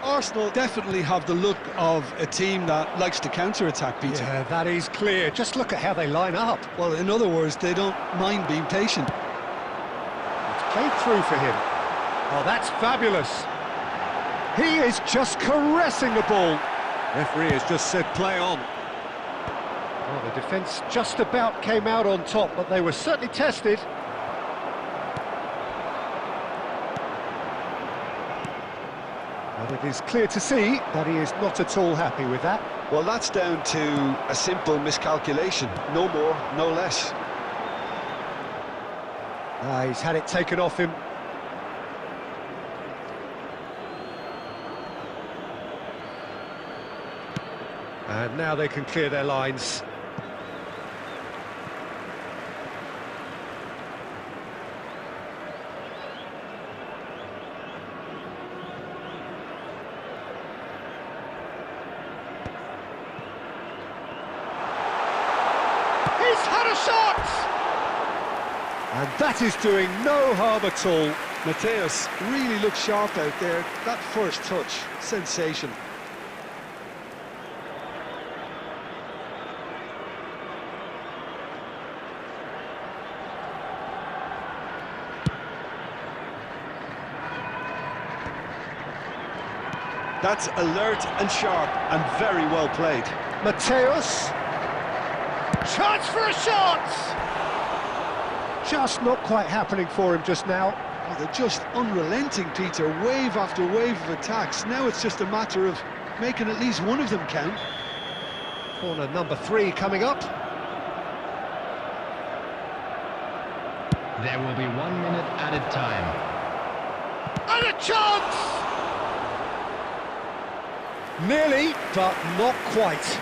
S2: Arsenal definitely have the look of a team that likes to counter-attack, Peter.
S1: Yeah, that is clear. Just look at how they line up.
S2: Well, in other words, they don't mind being patient.
S1: It's played through for him. Oh, that's fabulous. He is just caressing the ball. Referee has just said play on. Well, the defence just about came out on top, but they were certainly tested. And it is clear to see that he is not at all happy with that.
S2: Well, that's down to a simple miscalculation. No more, no less.
S1: He's had it taken off him. And now they can clear their lines. He's had a shot! And that is doing no harm at all.
S2: Mateus really looks sharp out there. That first touch, sensation. That's alert and sharp and very well played.
S1: Mateus. Chance for a shot! Just not quite happening for him just now.
S2: Oh, they're just unrelenting, Peter. Wave after wave of attacks. Now it's just a matter of making at least one of them count.
S1: Corner number 3 coming up.
S3: There will be 1 minute added time.
S1: And a chance! Nearly, but not quite.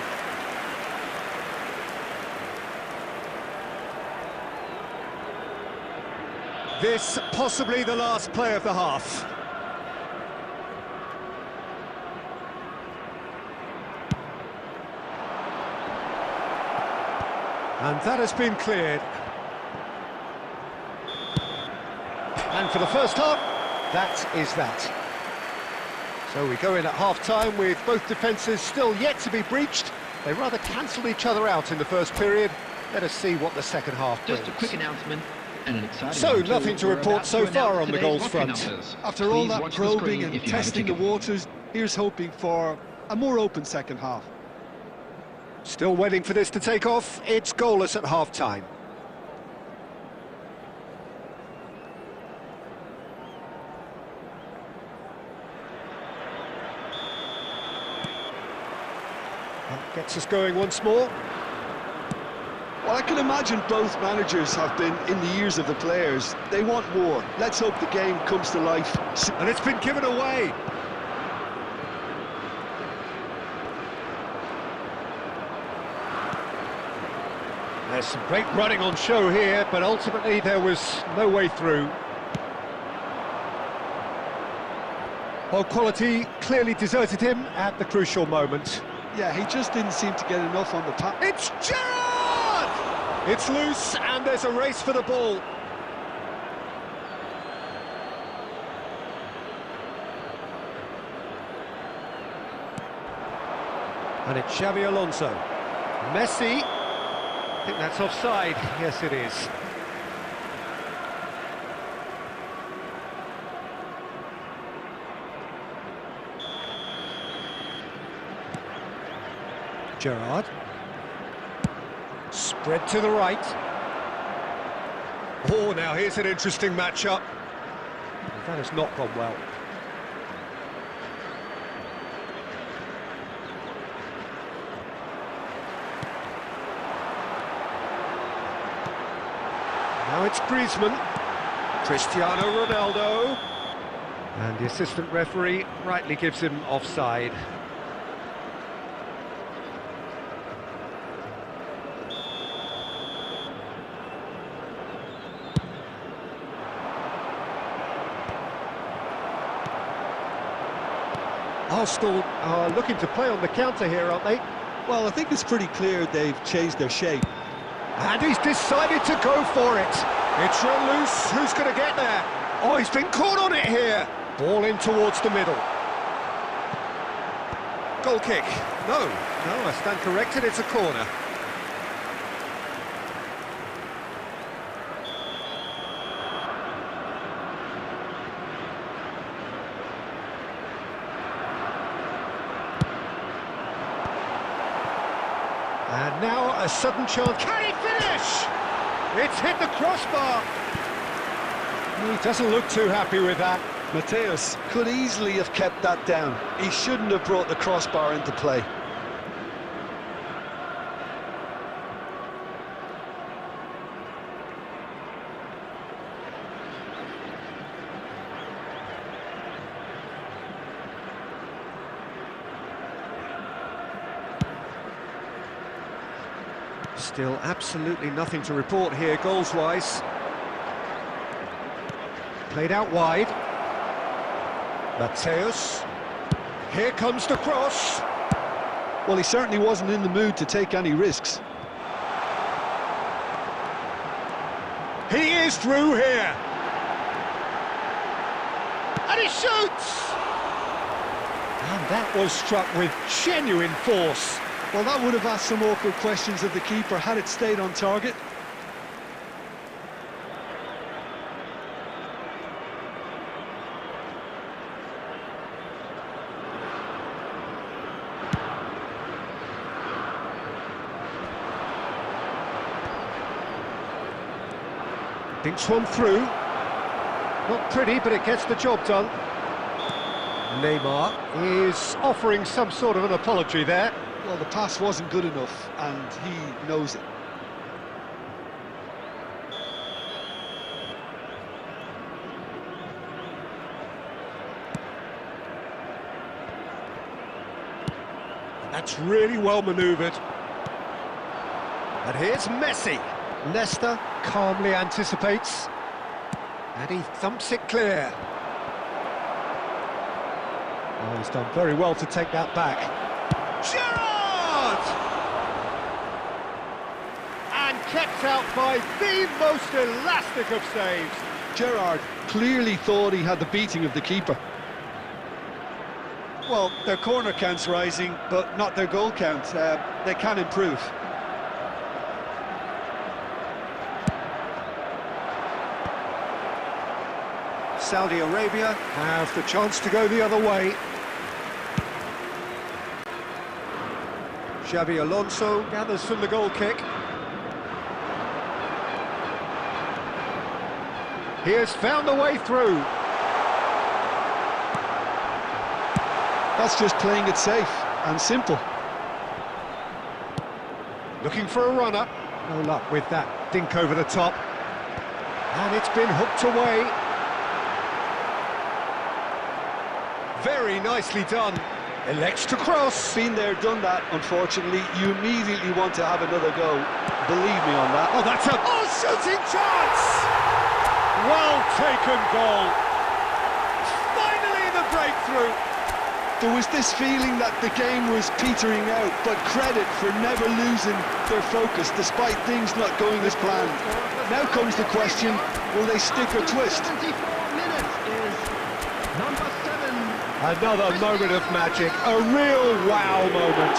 S1: This possibly the last play of the half. And that has been cleared. And for the first half, that is that. So we go in at half-time with both defences still yet to be breached. They rather cancelled each other out in the first period. Let us see what the second half brings.
S3: Just a quick announcement. And an exciting
S1: So,
S3: one too.
S1: nothing to
S3: We're
S1: report
S3: about
S1: so
S3: to
S1: far
S3: announce
S1: on the
S3: today's
S1: goals
S3: watch
S1: front.
S3: numbers.
S2: After all
S3: Please
S2: that
S3: watch the
S2: probing
S3: screen
S2: and
S3: if you have a
S2: testing the
S3: ticket.
S2: waters, here's hoping for a more open second half.
S1: Still waiting for this to take off. It's goalless at half-time. That gets us going once more.
S2: Well, I can imagine both managers have been in the ears of the players. They want more. Let's hope the game comes to life.
S1: And it's been given away. There's some great running on show here, but ultimately there was no way through. Well, quality clearly deserted him at the crucial moment.
S2: Yeah, he just didn't seem to get enough on the pass.
S1: It's Gerrard! It's loose, and there's a race for the ball. And it's Xavi Alonso. Messi. I think that's offside. Yes, it is. Gerrard. Spread to the right. Oh, now here's an interesting matchup. That has not gone well. Now it's Griezmann. Cristiano Ronaldo. And the assistant referee rightly gives him offside. Arsenal are looking to play on the counter here, aren't they?
S2: Well, I think it's pretty clear they've changed their shape.
S1: And he's decided to go for it. It's run loose. Who's going to get there? Oh, he's been caught on it here. Ball in towards the middle. Goal kick. No, I stand corrected. It's a corner. And now a sudden chance. Can he finish? It's hit the crossbar. He doesn't look too happy with that.
S2: Mateus could easily have kept that down. He shouldn't have brought the crossbar into play.
S1: Still absolutely nothing to report here, goals-wise. Played out wide. Mateus. Here comes the cross.
S2: Well, he certainly wasn't in the mood to take any risks.
S1: He is through here. And he shoots! And that was struck with genuine force.
S2: Well, that would have asked some awkward questions of the keeper had it stayed on target.
S1: Dinks one through. Not pretty, but it gets the job done. Neymar is offering some sort of an apology there.
S2: Well, the pass wasn't good enough, and he knows it.
S1: That's really well manoeuvred. And here's Messi. Leicester calmly anticipates. And he thumps it clear. Oh, he's done very well to take that back. Gerrard! And kept out by the most elastic of saves.
S2: Gerrard clearly thought he had the beating of the keeper. Well, their corner count's rising, but not their goal count. They can improve.
S1: Saudi Arabia have the chance to go the other way. Xabi Alonso gathers from the goal kick. He has found a way through.
S2: That's just playing it safe and simple.
S1: Looking for a runner. No luck with that dink over the top. And it's been hooked away. Very nicely done. Elects to cross.
S2: Been there, done that, unfortunately. You immediately want to have another go. Believe me on that.
S1: Oh, that's a shooting chance! Well taken goal. Finally the breakthrough.
S2: There was this feeling that the game was petering out, but credit for never losing their focus despite things not going as planned. Now comes the question, will they stick or twist?
S3: 24 minutes is number 7.
S1: Another moment of magic, a real wow moment.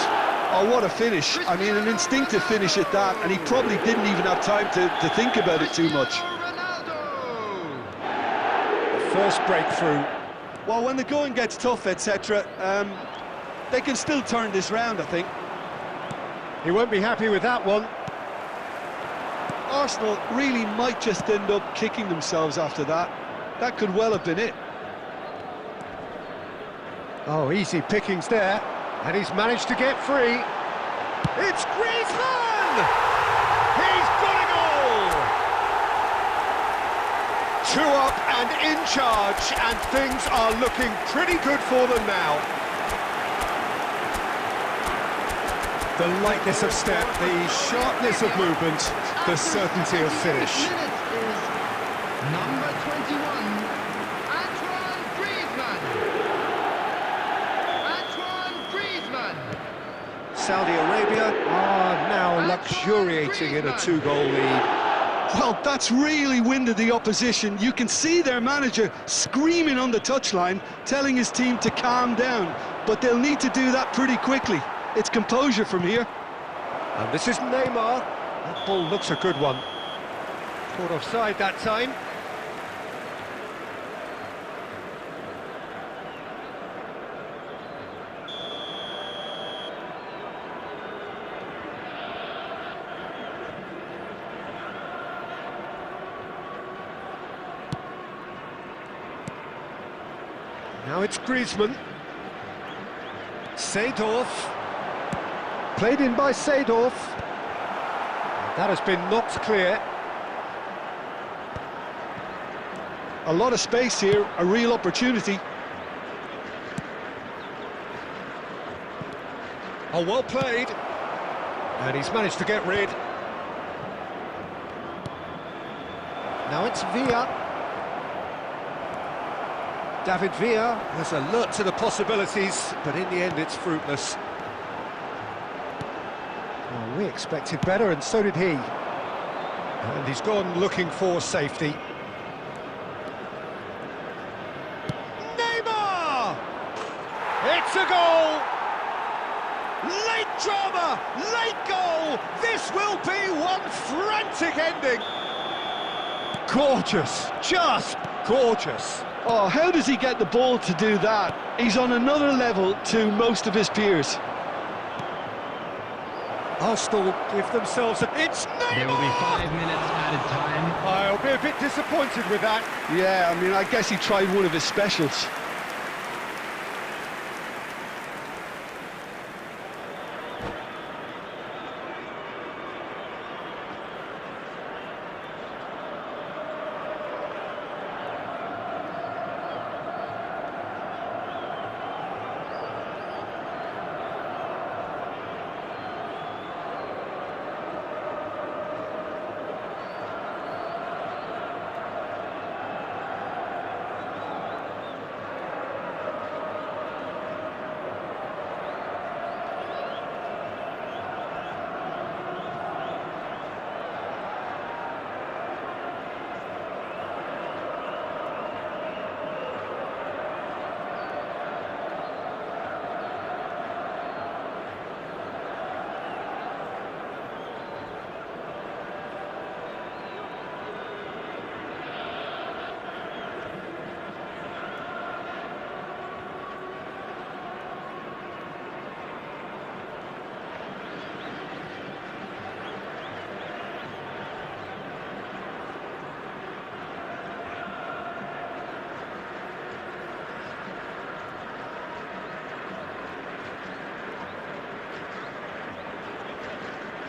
S2: Oh, what a finish. I mean, an instinctive finish at that, and he probably didn't even have time to think about it too much.
S1: First breakthrough.
S2: Well, when the going gets tough, etc., they can still turn this round, I think.
S1: He won't be happy with that one.
S2: Arsenal really might just end up kicking themselves after that. That could well have been it.
S1: Oh, easy pickings there. And he's managed to get free. It's Griezmann! He's got a goal! 2 up and in charge, and things are looking pretty good for them now. The lightness of step, the sharpness of movement, the certainty of finish.
S3: Number 21, Antoine Griezmann.
S1: Saudi Arabia are now luxuriating in a 2-goal lead.
S2: Well, that's really winded the opposition. You can see their manager screaming on the touchline, telling his team to calm down, but they'll need to do that pretty quickly. It's composure from here.
S1: And this is Neymar. That ball looks a good one. Caught offside that time. Now it's Griezmann. Seedorf. Played in by Seedorf. That has been knocked clear.
S2: A lot of space here, a real opportunity.
S1: Oh, well played. And he's managed to get rid. Now it's Villa. David Villa was alert to the possibilities, but in the end it's fruitless. Well, we expected better, and so did he. And he's gone looking for safety. Neymar! It's a goal! Late drama, late goal! This will be one frantic ending! Gorgeous, just gorgeous.
S2: Oh, how does he get the ball to do that? He's on another level to most of his peers.
S1: Arsenal give themselves a... It's Neymar!
S3: There will be 5 minutes added time.
S1: I'll be a bit disappointed with that.
S2: Yeah, I mean, I guess he tried one of his specials.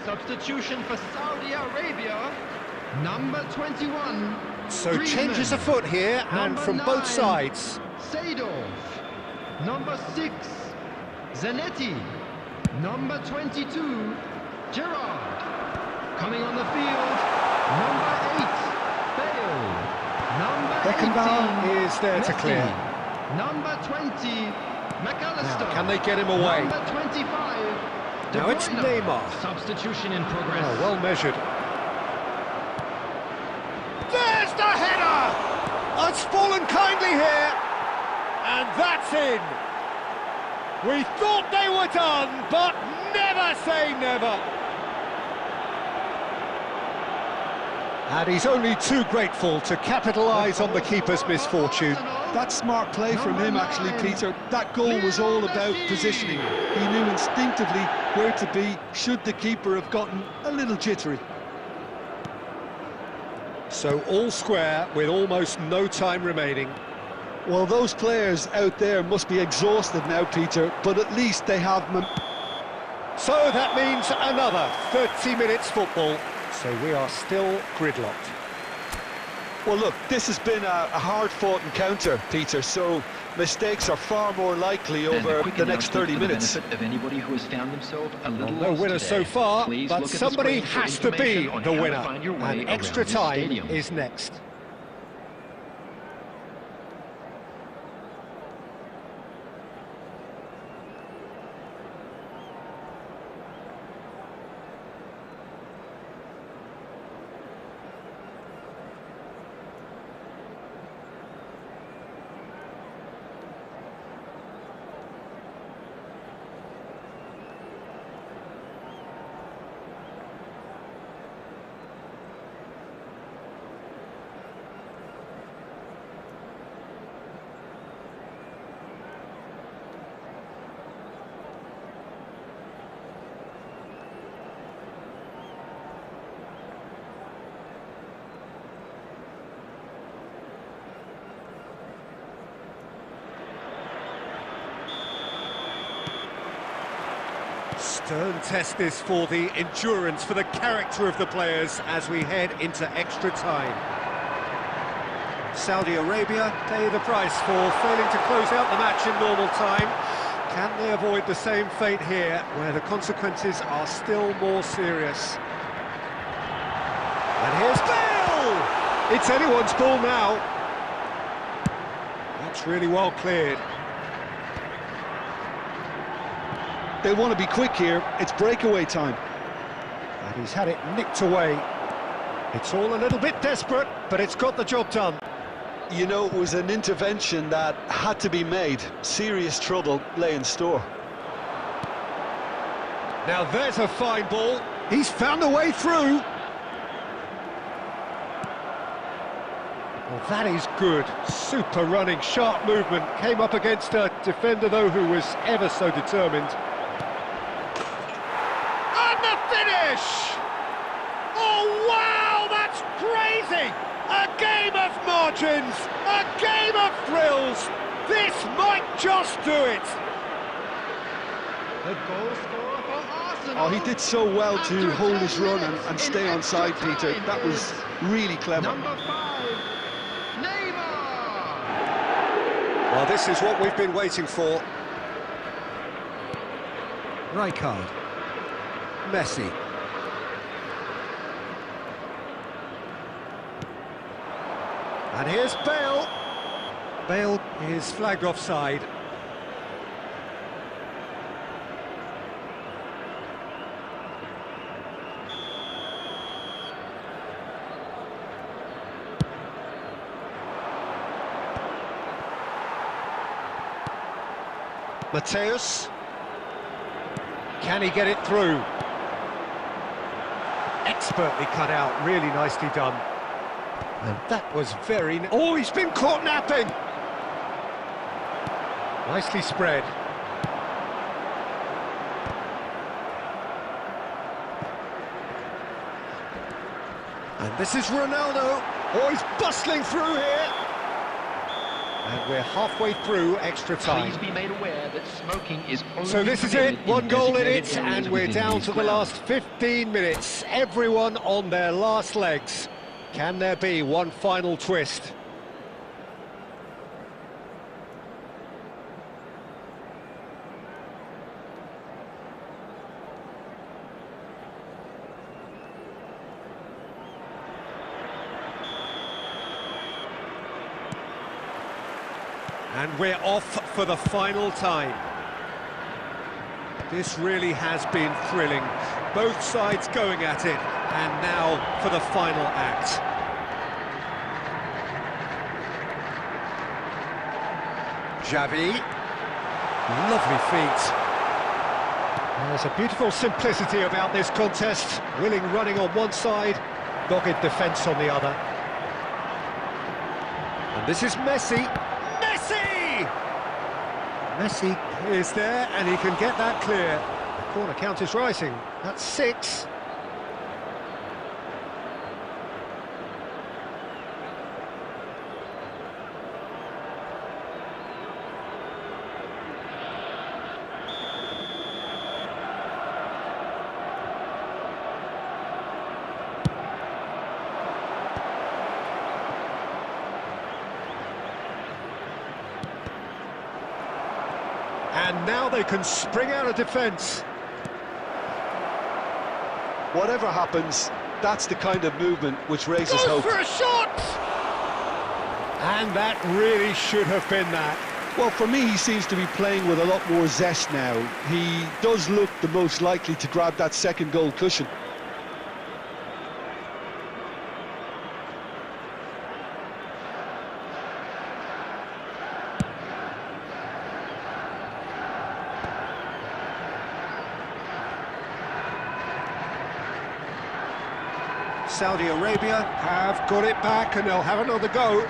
S3: Substitution for Saudi Arabia, number 21.
S1: So
S3: Griezmann.
S1: changes afoot here, and
S3: Number
S1: from
S3: 9,
S1: both sides.
S3: Seedorf. Number 6, Zanetti. Number 22, Gerrard. Coming on the field, number 8, Bale. Number
S1: Beckenbauer
S3: 18,
S1: is there to
S3: Messi.
S1: clear.
S3: Number 20, McAllister.
S1: Now, can they get him away?
S3: Number 25, De
S1: Now it's
S3: Bruyne.
S1: Neymar.
S3: Substitution in progress.
S1: Oh, well measured. There's the header! It's fallen kindly here, and that's in. We thought they were done, but never say never. And he's only too grateful to capitalise on the keeper's misfortune.
S2: That's smart play from him, actually, Peter. That goal was all about positioning. He knew instinctively where to be should the keeper have gotten a little jittery.
S1: So all square with almost no time remaining.
S2: Well, those players out there must be exhausted now, Peter, but at least they have...
S1: So that means another 30 minutes football. So we are still gridlocked.
S2: Well, look, this has been a hard-fought encounter, Peter, so mistakes are far more likely over the next 30 minutes.
S4: Of anybody who has found themselves a little
S1: No winner so far,
S4: Please
S1: but
S4: look at the
S1: somebody
S4: screen for
S1: has to be
S4: information on
S1: the
S4: how to
S1: winner.
S4: find your way
S1: And extra
S4: around this
S1: time
S4: stadium.
S1: is next. Stern test this for the endurance, for the character of the players as we head into extra time. Saudi Arabia pay the price for failing to close out the match in normal time. Can they avoid the same fate here, where the consequences are still more serious? And here's Bale! It's anyone's ball now. That's really well cleared.
S2: They want to be quick here. It's breakaway time.
S1: And he's had it nicked away. It's all a little bit desperate, but it's got the job done.
S2: You know, it was an intervention that had to be made. Serious trouble lay in store.
S1: Now there's a fine ball. He's found a way through. Well, that is good. Super running, sharp movement. Came up against a defender, though, who was ever so determined. And the finish! Oh, wow, that's crazy! A game of margins, a game of thrills. This might just do it.
S3: The goal scorer for Arsenal.
S2: Oh, he did so well to hold his run and stay on side, Peter. That was really clever.
S3: Number 5, Neymar.
S1: Well, this is what we've been waiting for. Rijkaard. Messi. And here's Bale. Bale is flagged offside. Mateus. Can he get it through? Expertly cut out, really nicely done. And that was very... Oh, he's been caught napping! Nicely spread. And this is Ronaldo. Oh, he's bustling through here. And we're halfway through extra time.
S4: Please be made aware that smoking is only
S1: So this is it,
S4: permitted
S1: one goal in
S4: designated
S1: it,
S4: areas
S1: and we're
S4: within
S1: down
S4: these
S1: to the
S4: grounds.
S1: last 15 minutes. Everyone on their last legs. Can there be one final twist? And we're off for the final time. This really has been thrilling. Both sides going at it, and now for the final act. Xavi. Lovely feet. There's a beautiful simplicity about this contest. Willing running on one side, dogged defence on the other. And this is Messi. Messi! Messi is there, and he can get that clear. The corner count is rising. That's 6. And now they can spring out of defence.
S2: Whatever happens, that's the kind of movement which raises hope.
S1: For a shot! And that really should have been that.
S2: Well, for me, he seems to be playing with a lot more zest now. He does look the most likely to grab that second goal cushion.
S1: Saudi Arabia have got it back and they'll have another go.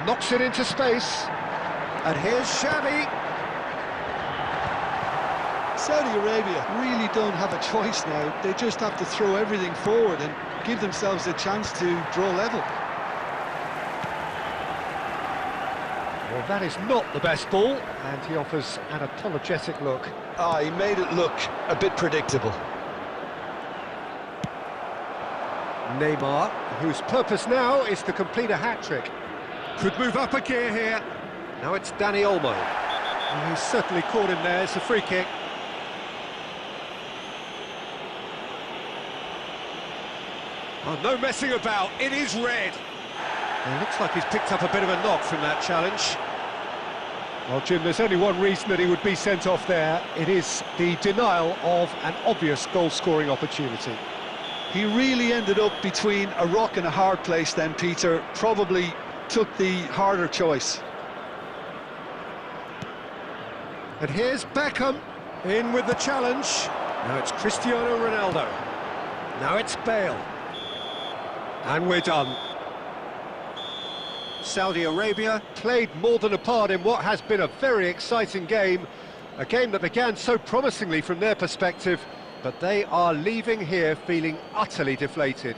S1: Knocks it into space. And here's Xavi.
S2: Saudi Arabia really don't have a choice now. They just have to throw everything forward and give themselves a chance to draw level.
S1: Well, that is not the best ball, and he offers an apologetic look.
S2: He made it look a bit predictable.
S1: Neymar, whose purpose now is to complete a hat-trick. Could move up a gear here. Now it's Dani Olmo. And he's certainly caught him there. It's a free kick. Oh, no messing about. It is red. It looks like he's picked up a bit of a knock from that challenge. Well, Jim, there's only one reason that he would be sent off there. It is the denial of an obvious goal-scoring opportunity.
S2: He really ended up between a rock and a hard place then, Peter. Probably took the harder choice.
S1: And here's Beckham, in with the challenge. Now it's Cristiano Ronaldo. Now it's Bale. And we're done. Saudi Arabia played more than a part in what has been a very exciting game. A game that began so promisingly from their perspective, but they are leaving here feeling utterly deflated.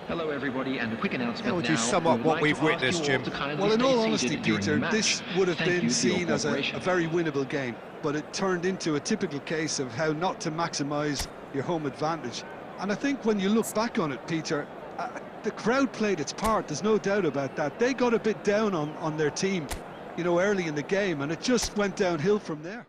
S4: Hello, everybody, and a quick announcement.
S1: How would you sum up what we've witnessed, Jim?
S2: Well, in all honesty, Peter, this would have been seen as a very winnable game, but it turned into a typical case of how not to maximise your home advantage. And I think when you look back on it, Peter, the crowd played its part, there's no doubt about that. They got a bit down on their team, you know, early in the game, and it just went downhill from there.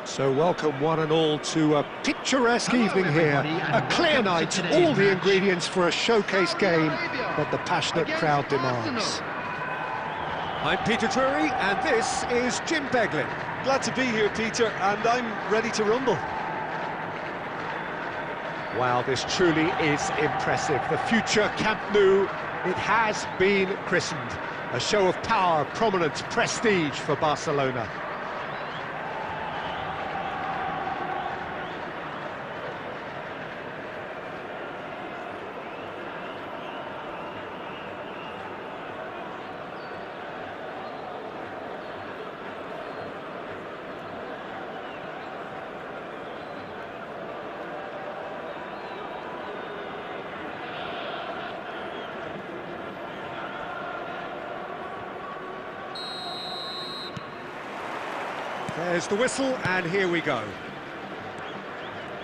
S1: So welcome one and all to a picturesque evening here. A clear night, all the ingredients for a showcase game that the passionate crowd demands. I'm Peter Drury and this is Jim Beglin.
S2: Glad to be here, Peter, and I'm ready to rumble.
S1: Wow, this truly is impressive. The future Camp Nou, it has been christened. A show of power, prominence, prestige for Barcelona. There's the whistle, and here we go.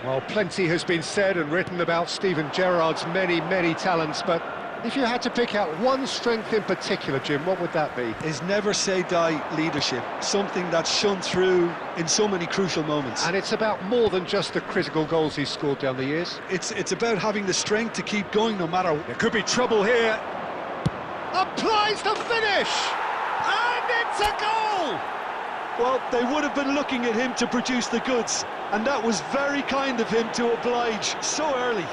S1: Well, plenty has been said and written about Steven Gerrard's many, many talents, but if you had to pick out one strength in particular, Jim, what would that be?
S2: His never-say-die leadership, something that's shone through in so many crucial moments.
S1: And it's about more than just the critical goals he's scored down the years.
S2: It's about having the strength to keep going no matter...
S1: There could be trouble here. Applies the finish! And it's a goal!
S2: Well, they would have been looking at him to produce the goods, and that was very kind of him to oblige so early.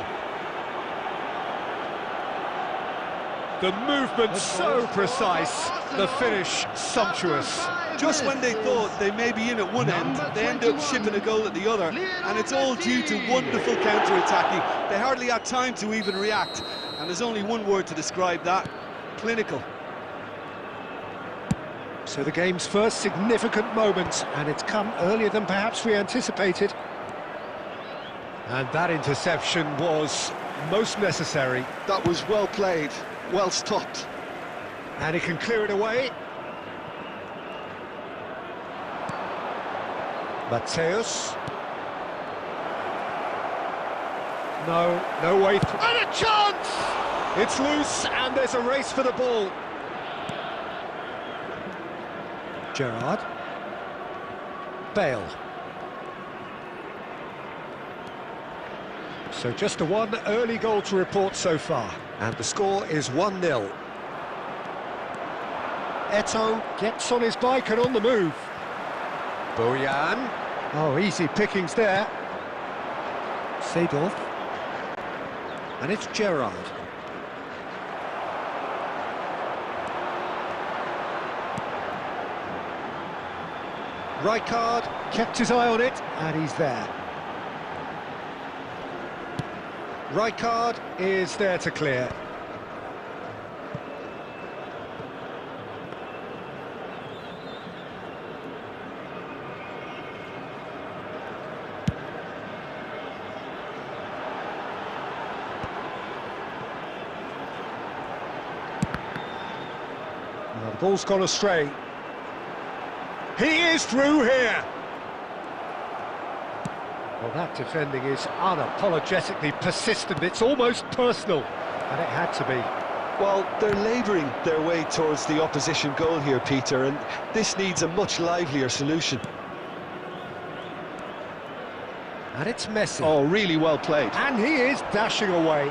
S1: The movement so precise, the finish sumptuous.
S2: Just when they thought they may be in at one end, they end up shipping a goal at the other, and it's all due to wonderful counter-attacking. They hardly had time to even react, and there's only one word to describe that: clinical.
S1: So the game's first significant moment, and it's come earlier than perhaps we anticipated. And that interception was most necessary.
S2: That was well played, well stopped.
S1: And he can clear it away. Mateus. No way. And a chance! It's loose, and there's a race for the ball. Gerrard. Bale. So just the one early goal to report so far, and the score is 1-0. Eto'o gets on his bike and on the move. Bojan. Oh, easy pickings there. Seedorf. And it's Gerrard. Rijkaard kept his eye on it, and he's there. Rijkaard is there to clear. Well, the ball's gone astray. He is through here! Well, that defending is unapologetically persistent. It's almost personal, and it had to be.
S2: Well, they're labouring their way towards the opposition goal here, Peter, and this needs a much livelier solution.
S1: And it's Messi.
S2: Oh, really well played.
S1: And he is dashing away.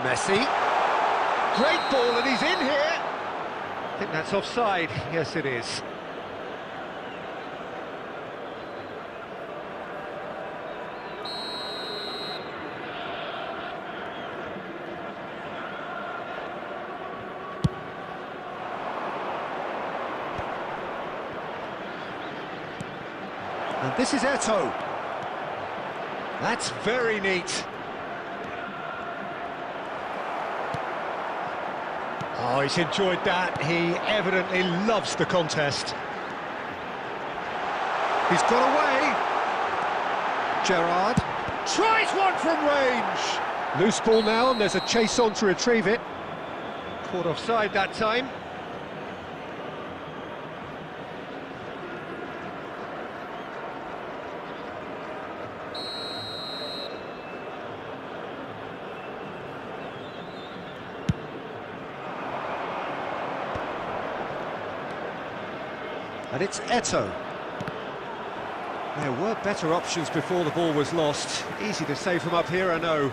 S1: Messi. Great ball, and he's in here! I think that's offside. Yes, it is. And this is Eto'o. That's very neat. Oh, he's enjoyed that. He evidently loves the contest. He's got away. Gerrard tries one from range. Loose ball now, and there's a chase on to retrieve it. Caught offside that time. And it's Eto'o. There were better options before the ball was lost. Easy to say from up here, I know.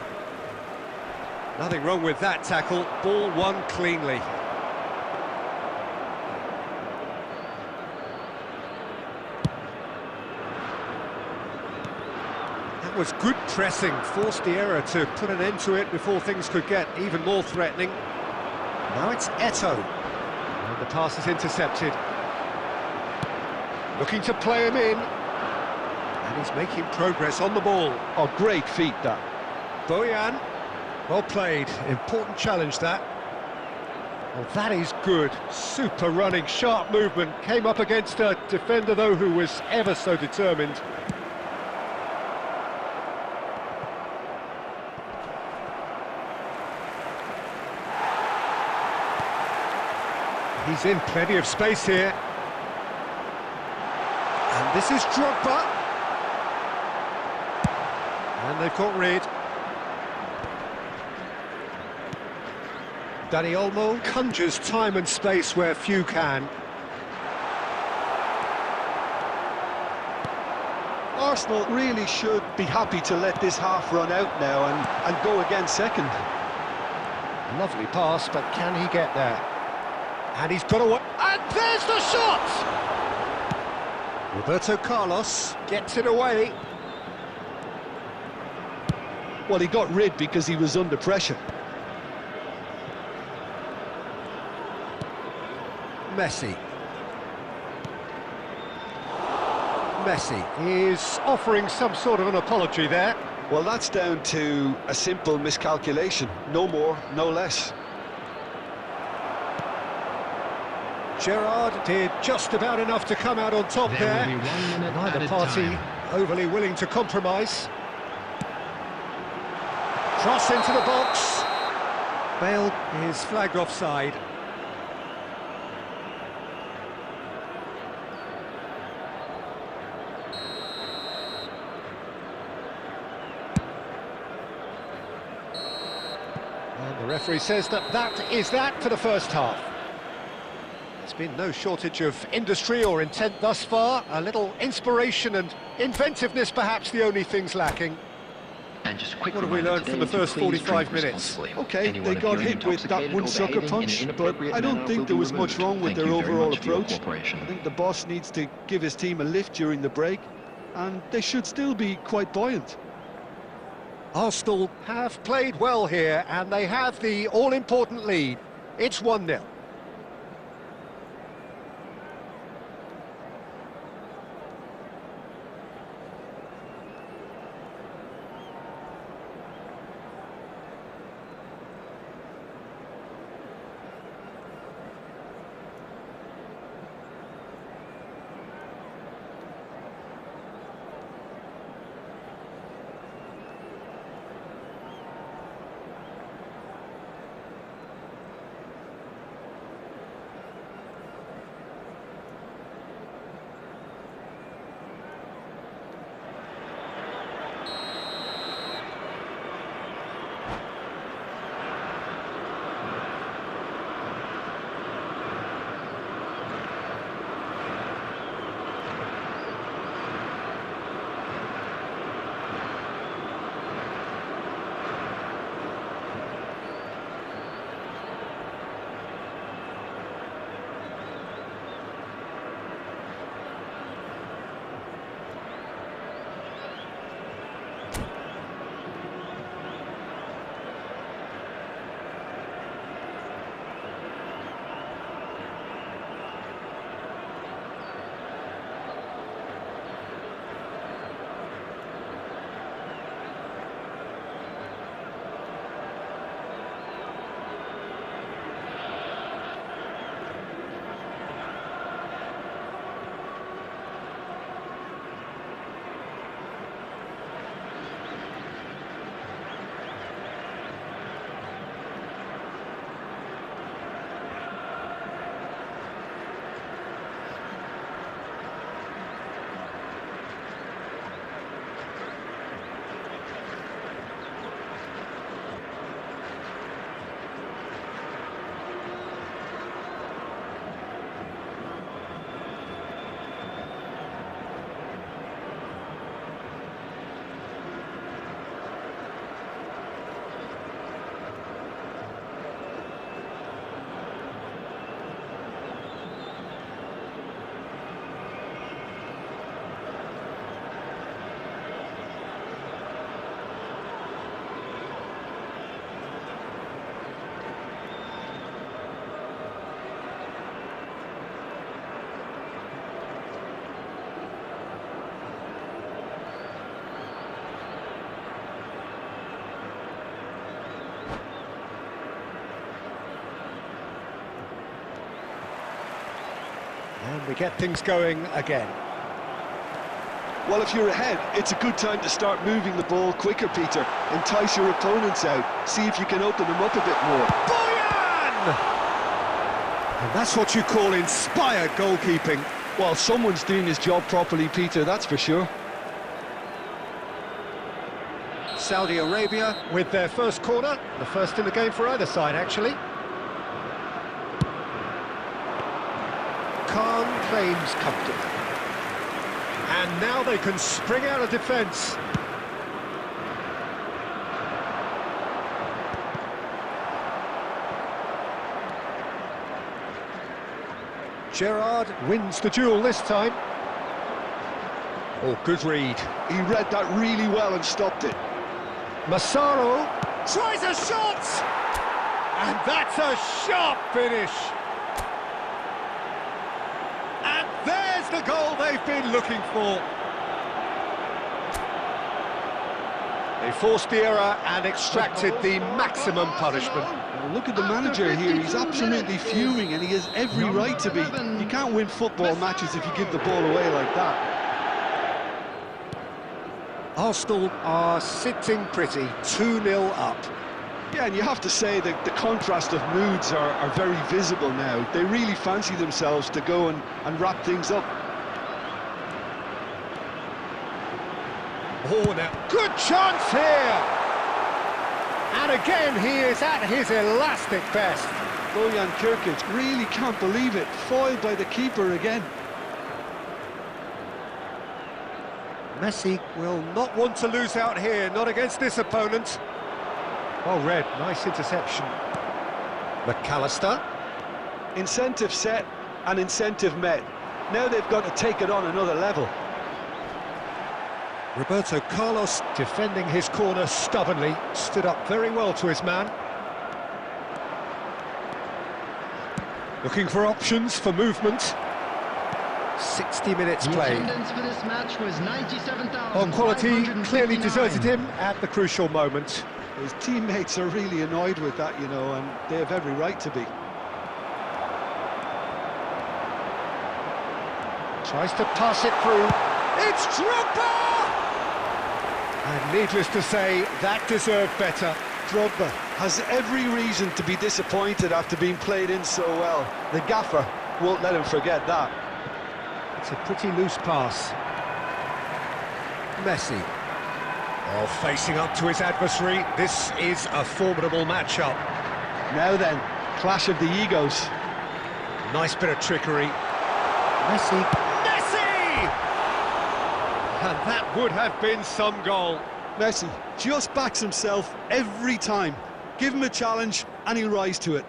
S1: Nothing wrong with that tackle. Ball won cleanly. That was good pressing. Forced the error to put an end to it before things could get even more threatening. Now it's Eto'o. And the pass is intercepted. Looking to play him in. And he's making progress on the ball.
S2: Oh, great feat, that.
S1: Bojan, well played. Important challenge, that. Well, that is good. Super running, sharp movement. Came up against a defender, though, who was ever so determined. He's in plenty of space here. And this is Drogba. And they've got rid. Dani Olmo conjures time and space where few can.
S2: Arsenal really should be happy to let this half run out now and go again second.
S1: Lovely pass, but can he get there? And he's got away. And there's the shot! Roberto Carlos gets it away.
S2: Well, he got rid because he was under pressure.
S1: Messi. Messi is offering some sort of an apology there.
S2: Well, that's down to a simple miscalculation. No more, no less.
S1: Gerrard did just about enough to come out on top there.
S3: Will be 1 minute
S1: Neither
S3: at a
S1: party
S3: time.
S1: overly willing to compromise. Cross into the box. Bale is flagged offside. And the referee says that is that for the first half. There's been no shortage of industry or intent thus far. A little inspiration and inventiveness, perhaps the only things lacking.
S4: And just a quick
S1: What have we
S4: reminder
S1: learned from
S4: today
S1: the
S4: to
S1: first
S4: please
S1: 45
S4: drink
S1: minutes?
S4: responsibly.
S2: Okay,
S4: Anyone
S2: they got
S4: appearing
S2: hit with that
S4: intoxicated
S2: one
S4: or
S2: sucker
S4: behaving in
S2: punch,
S4: an
S2: but
S4: inappropriate
S2: I don't
S4: manner
S2: think
S4: will
S2: there
S4: be
S2: was much
S4: removed.
S2: wrong with
S4: Thank
S2: their
S4: you very
S2: overall
S4: much for your
S2: approach.
S4: cooperation.
S2: I think the boss needs to give his team a lift during the break, and they should still be quite buoyant.
S1: Arsenal have played well here, and they have the all-important lead. It's 1-0. get things going again.
S2: Well, if you're ahead, it's a good time to start moving the ball quicker, Peter. Entice your opponents out. See if you can open them up a bit more.
S1: Boyan! And that's what you call inspired goalkeeping.
S2: Well, someone's doing his job properly, Peter, that's for sure.
S1: Saudi Arabia with their first corner. The first in the game for either side, actually. Khan claims comfortably. And now they can spring out of defence. Gerrard wins the duel this time. Oh, good read.
S2: He read that really well and stopped it.
S1: Massaro tries a shot! And that's a sharp finish. And there's the goal they've been looking for. They forced the error and extracted the maximum punishment.
S2: Well, look at the manager here, he's absolutely fuming and he has every right to be. You can't win football matches if you give the ball away like that.
S1: Arsenal are sitting pretty, 2-0 up.
S2: Yeah, and you have to say that the contrast of moods are very visible now. They really fancy themselves to go and wrap things up.
S1: Oh, now, good chance here! And again, he is at his elastic best.
S2: Bojan Kirkic really can't believe it, foiled by the keeper again.
S1: Messi will not want to lose out here, not against this opponent. Oh, Red, nice interception. McAllister.
S2: Incentive set and incentive met. Now they've got to take it on another level.
S1: Roberto Carlos defending his corner stubbornly, stood up very well to his man. Looking for options for movement. 60 minutes played.
S3: Attendance for this match was 97,000.
S1: On quality, clearly deserted him at the crucial moment.
S2: His teammates are really annoyed with that, you know, and they have every right to be.
S1: Tries to pass it through. It's Drogba! And needless to say, that deserved better.
S2: Drogba has every reason to be disappointed after being played in so well. The gaffer won't let him forget that.
S1: It's a pretty loose pass. Messi. Oh, facing up to his adversary. This is a formidable matchup.
S2: Now then, clash of the egos.
S1: Nice bit of trickery. Messi. Messi! And that would have been some goal.
S2: Messi just backs himself every time. Give him a challenge and he'll rise to it.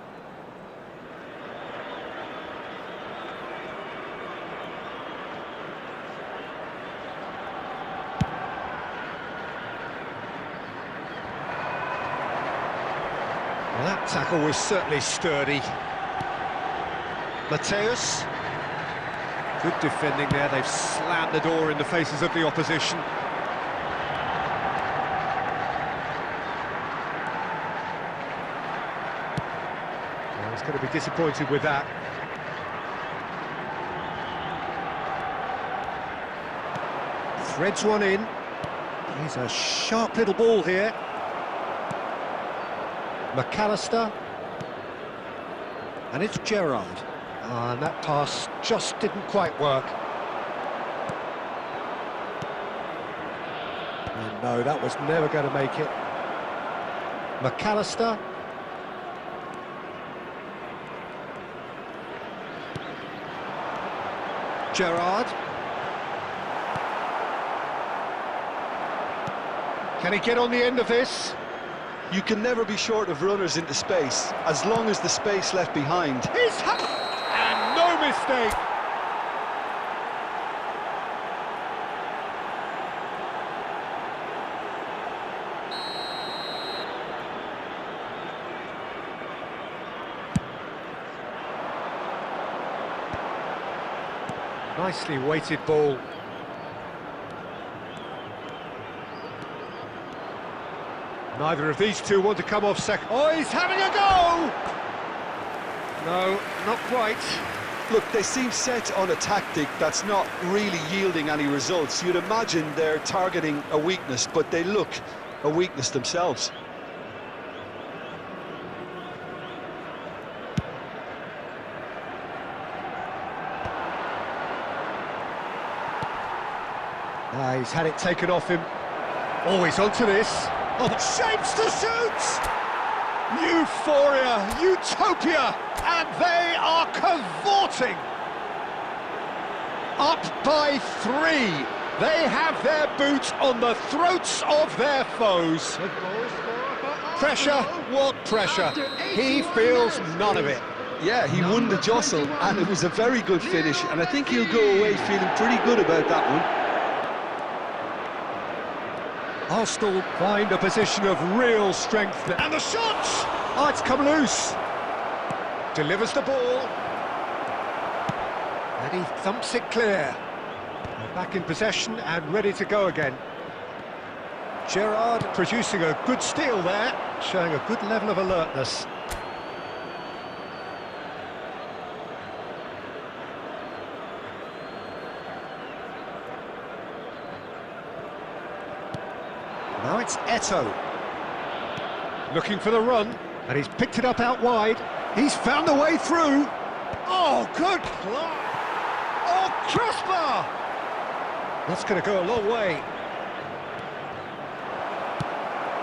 S1: Well, that tackle was certainly sturdy. Mateus. Good defending there. They've slammed the door in the faces of the opposition. Well, he's going to be disappointed with that. Threads one in. He's a sharp little ball here. McAllister, and it's Gerrard, and that pass just didn't quite work. And no, that was never going to make it. McAllister. Gerrard. Can he get on the end of this?
S2: You can never be short of runners into space, as long as the space left behind.
S1: And no mistake! Nicely weighted ball. Neither of these two want to come off second. Oh, he's having a go! No, not quite.
S2: Look, they seem set on a tactic that's not really yielding any results. You'd imagine they're targeting a weakness, but they look a weakness themselves.
S1: He's had it taken off him. Oh, he's onto this. Oh, shapes to shoot! Euphoria, utopia, and they are cavorting. Up by 3. They have their boots on the throats of their foes.
S3: The goal scorer for
S1: Pressure,
S3: Arsenal.
S1: what pressure?
S3: After
S1: He
S3: 81
S1: feels
S3: minutes
S1: none of
S3: is
S1: it.
S2: Yeah, he won the jostle, and it was a very good finish, and I think he'll go away feeling pretty good about that one.
S1: Arsenal find a position of real strength. And the shot! Oh, it's come loose. Delivers the ball. And he thumps it clear. They're back in possession and ready to go again. Gerrard producing a good steal there, showing a good level of alertness. Now it's Eto'o. Looking for the run, and he's picked it up out wide. He's found the way through. Oh, good play. Oh, crossbar! That's going to go a long way.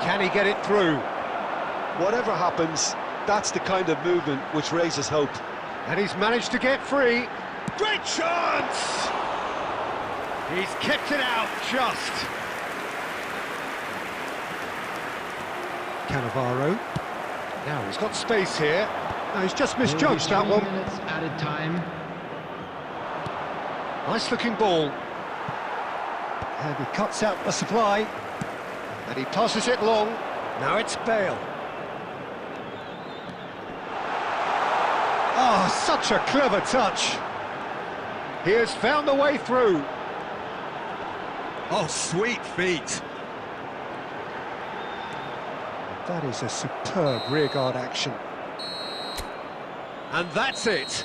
S1: Can he get it through?
S2: Whatever happens, that's the kind of movement which raises hope.
S1: And he's managed to get free. Great chance! He's kept it out just. Cannavaro. Now he's got space here. No, he's just misjudged that one.
S3: 3 minutes added time.
S1: Nice looking ball. And he cuts out the supply. And he passes it long. Now it's Bale. Oh, such a clever touch. He has found the way through. Oh, sweet feet. That is a superb rearguard action. And that's it.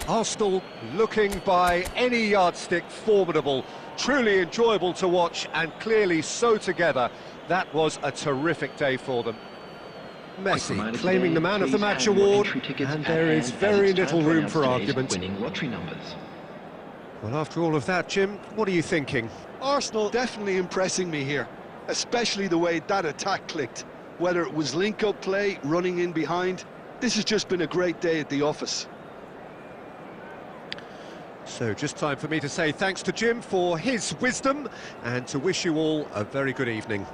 S1: Arsenal looking by any yardstick formidable, truly enjoyable to watch and clearly so together. That was a terrific day for them. Messi claiming the Man of the Match award, and there is very little room for argument.
S4: Winning lottery numbers.
S1: Well, after all of that, Jim, what are you thinking?
S2: Arsenal definitely impressing me here, especially the way that attack clicked. Whether it was link-up play, running in behind, this has just been a great day at the office.
S1: So just time for me to say thanks to Jim for his wisdom and to wish you all a very good evening.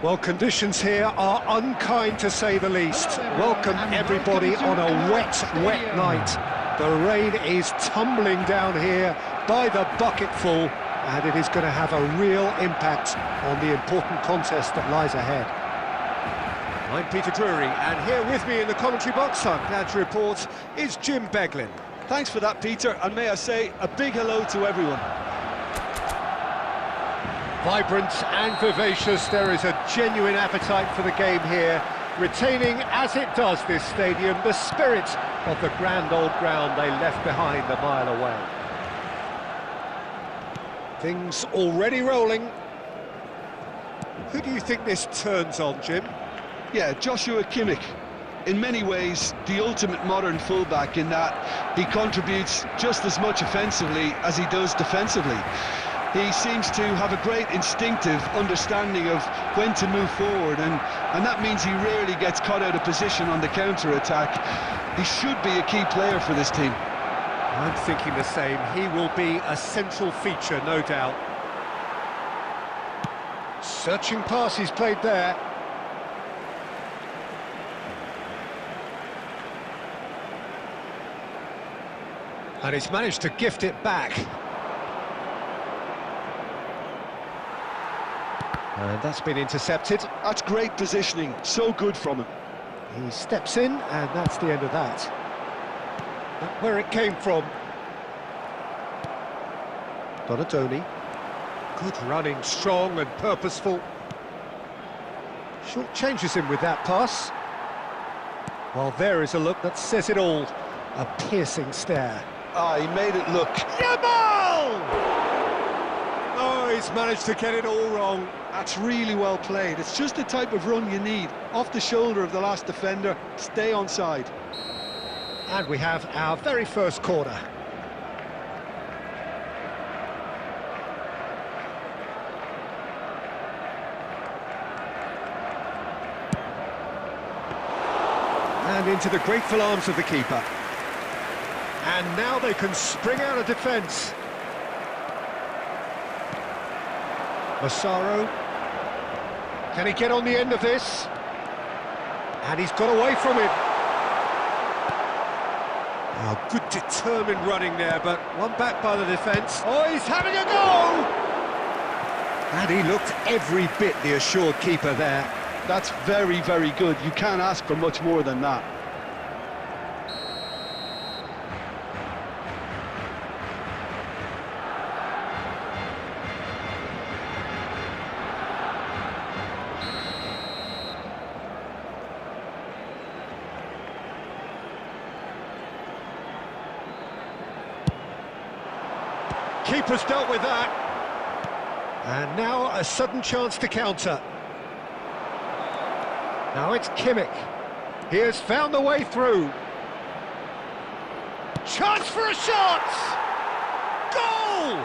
S1: Well, conditions here are unkind to say the least. Welcome everybody on a wet, wet night. The rain is tumbling down here by the bucketful, and it is going to have a real impact on the important contest that lies ahead. I'm Peter Drury, and here with me in the commentary box, I'm glad to report, is Jim Beglin.
S2: Thanks for that, Peter, and may I say a big hello to everyone.
S1: Vibrant and vivacious, there is a genuine appetite for the game here, retaining, as it does this stadium, the spirit of the grand old ground they left behind a mile away. Things already rolling. Who do you think this turns on, Jim?
S2: Yeah, Joshua Kimmich. In many ways, the ultimate modern fullback in that he contributes just as much offensively as he does defensively. He seems to have a great instinctive understanding of when to move forward, and that means he rarely gets caught out of position on the counter-attack. He should be a key player for this team.
S1: I'm thinking the same. He will be a central feature, no doubt. Searching pass he's played there. And he's managed to gift it back. And that's been intercepted.
S2: That's great positioning, so good from him.
S1: He steps in, and that's the end of that. Not where it came from. Donatoni. Good running, strong and purposeful. Short changes him with that pass. Well, there is a look that says it all. A piercing stare.
S2: Ah, he made it look.
S1: Yamal! Oh, he's managed to get it all wrong.
S2: That's really well played. It's just the type of run you need. Off the shoulder of the last defender, stay onside.
S1: And we have our very first corner. And into the grateful arms of the keeper. And now they can spring out of defence. Massaro. Can he get on the end of this? And he's got away from him. Oh, good determined running there, but one back by the defence. Oh, he's having a go! And he looked every bit the assured keeper there.
S2: That's very, very good. You can't ask for much more than that.
S1: Keeper's dealt with that. And now a sudden chance to counter. Now it's Kimmich. He has found the way through. Chance for a shot! Goal!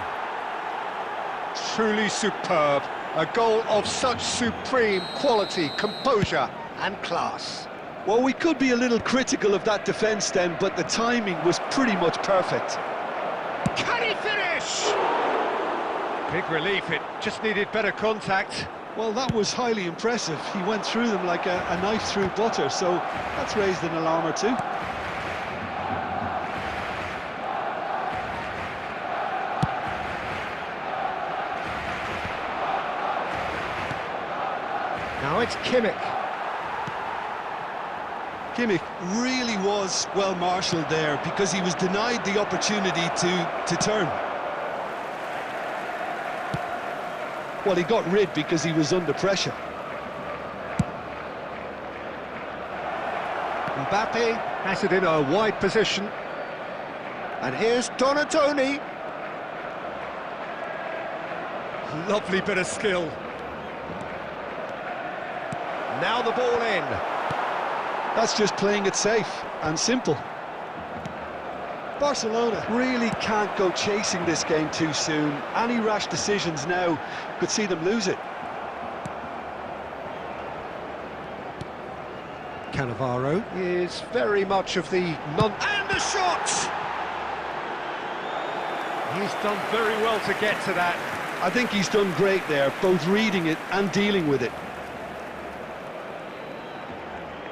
S1: Truly superb. A goal of such supreme quality, composure and class.
S2: Well, we could be a little critical of that defence then, but the timing was pretty much perfect.
S1: Can he finish? Big relief, it just needed better contact.
S2: Well, that was highly impressive. He went through them like a knife through butter, so that's raised an alarm or two.
S1: Now it's Kimmich.
S2: Kimmich really was well marshalled there because he was denied the opportunity to turn. Well, he got rid because he was under pressure.
S1: Mbappe has it in a wide position. And here's Donatoni. Lovely bit of skill. Now the ball in.
S2: That's just playing it safe and simple. Barcelona really can't go chasing this game too soon. Any rash decisions now could see them lose it.
S1: Cannavaro is very much of the And the shot! He's done very well to get to that.
S2: I think he's done great there, both reading it and dealing with it.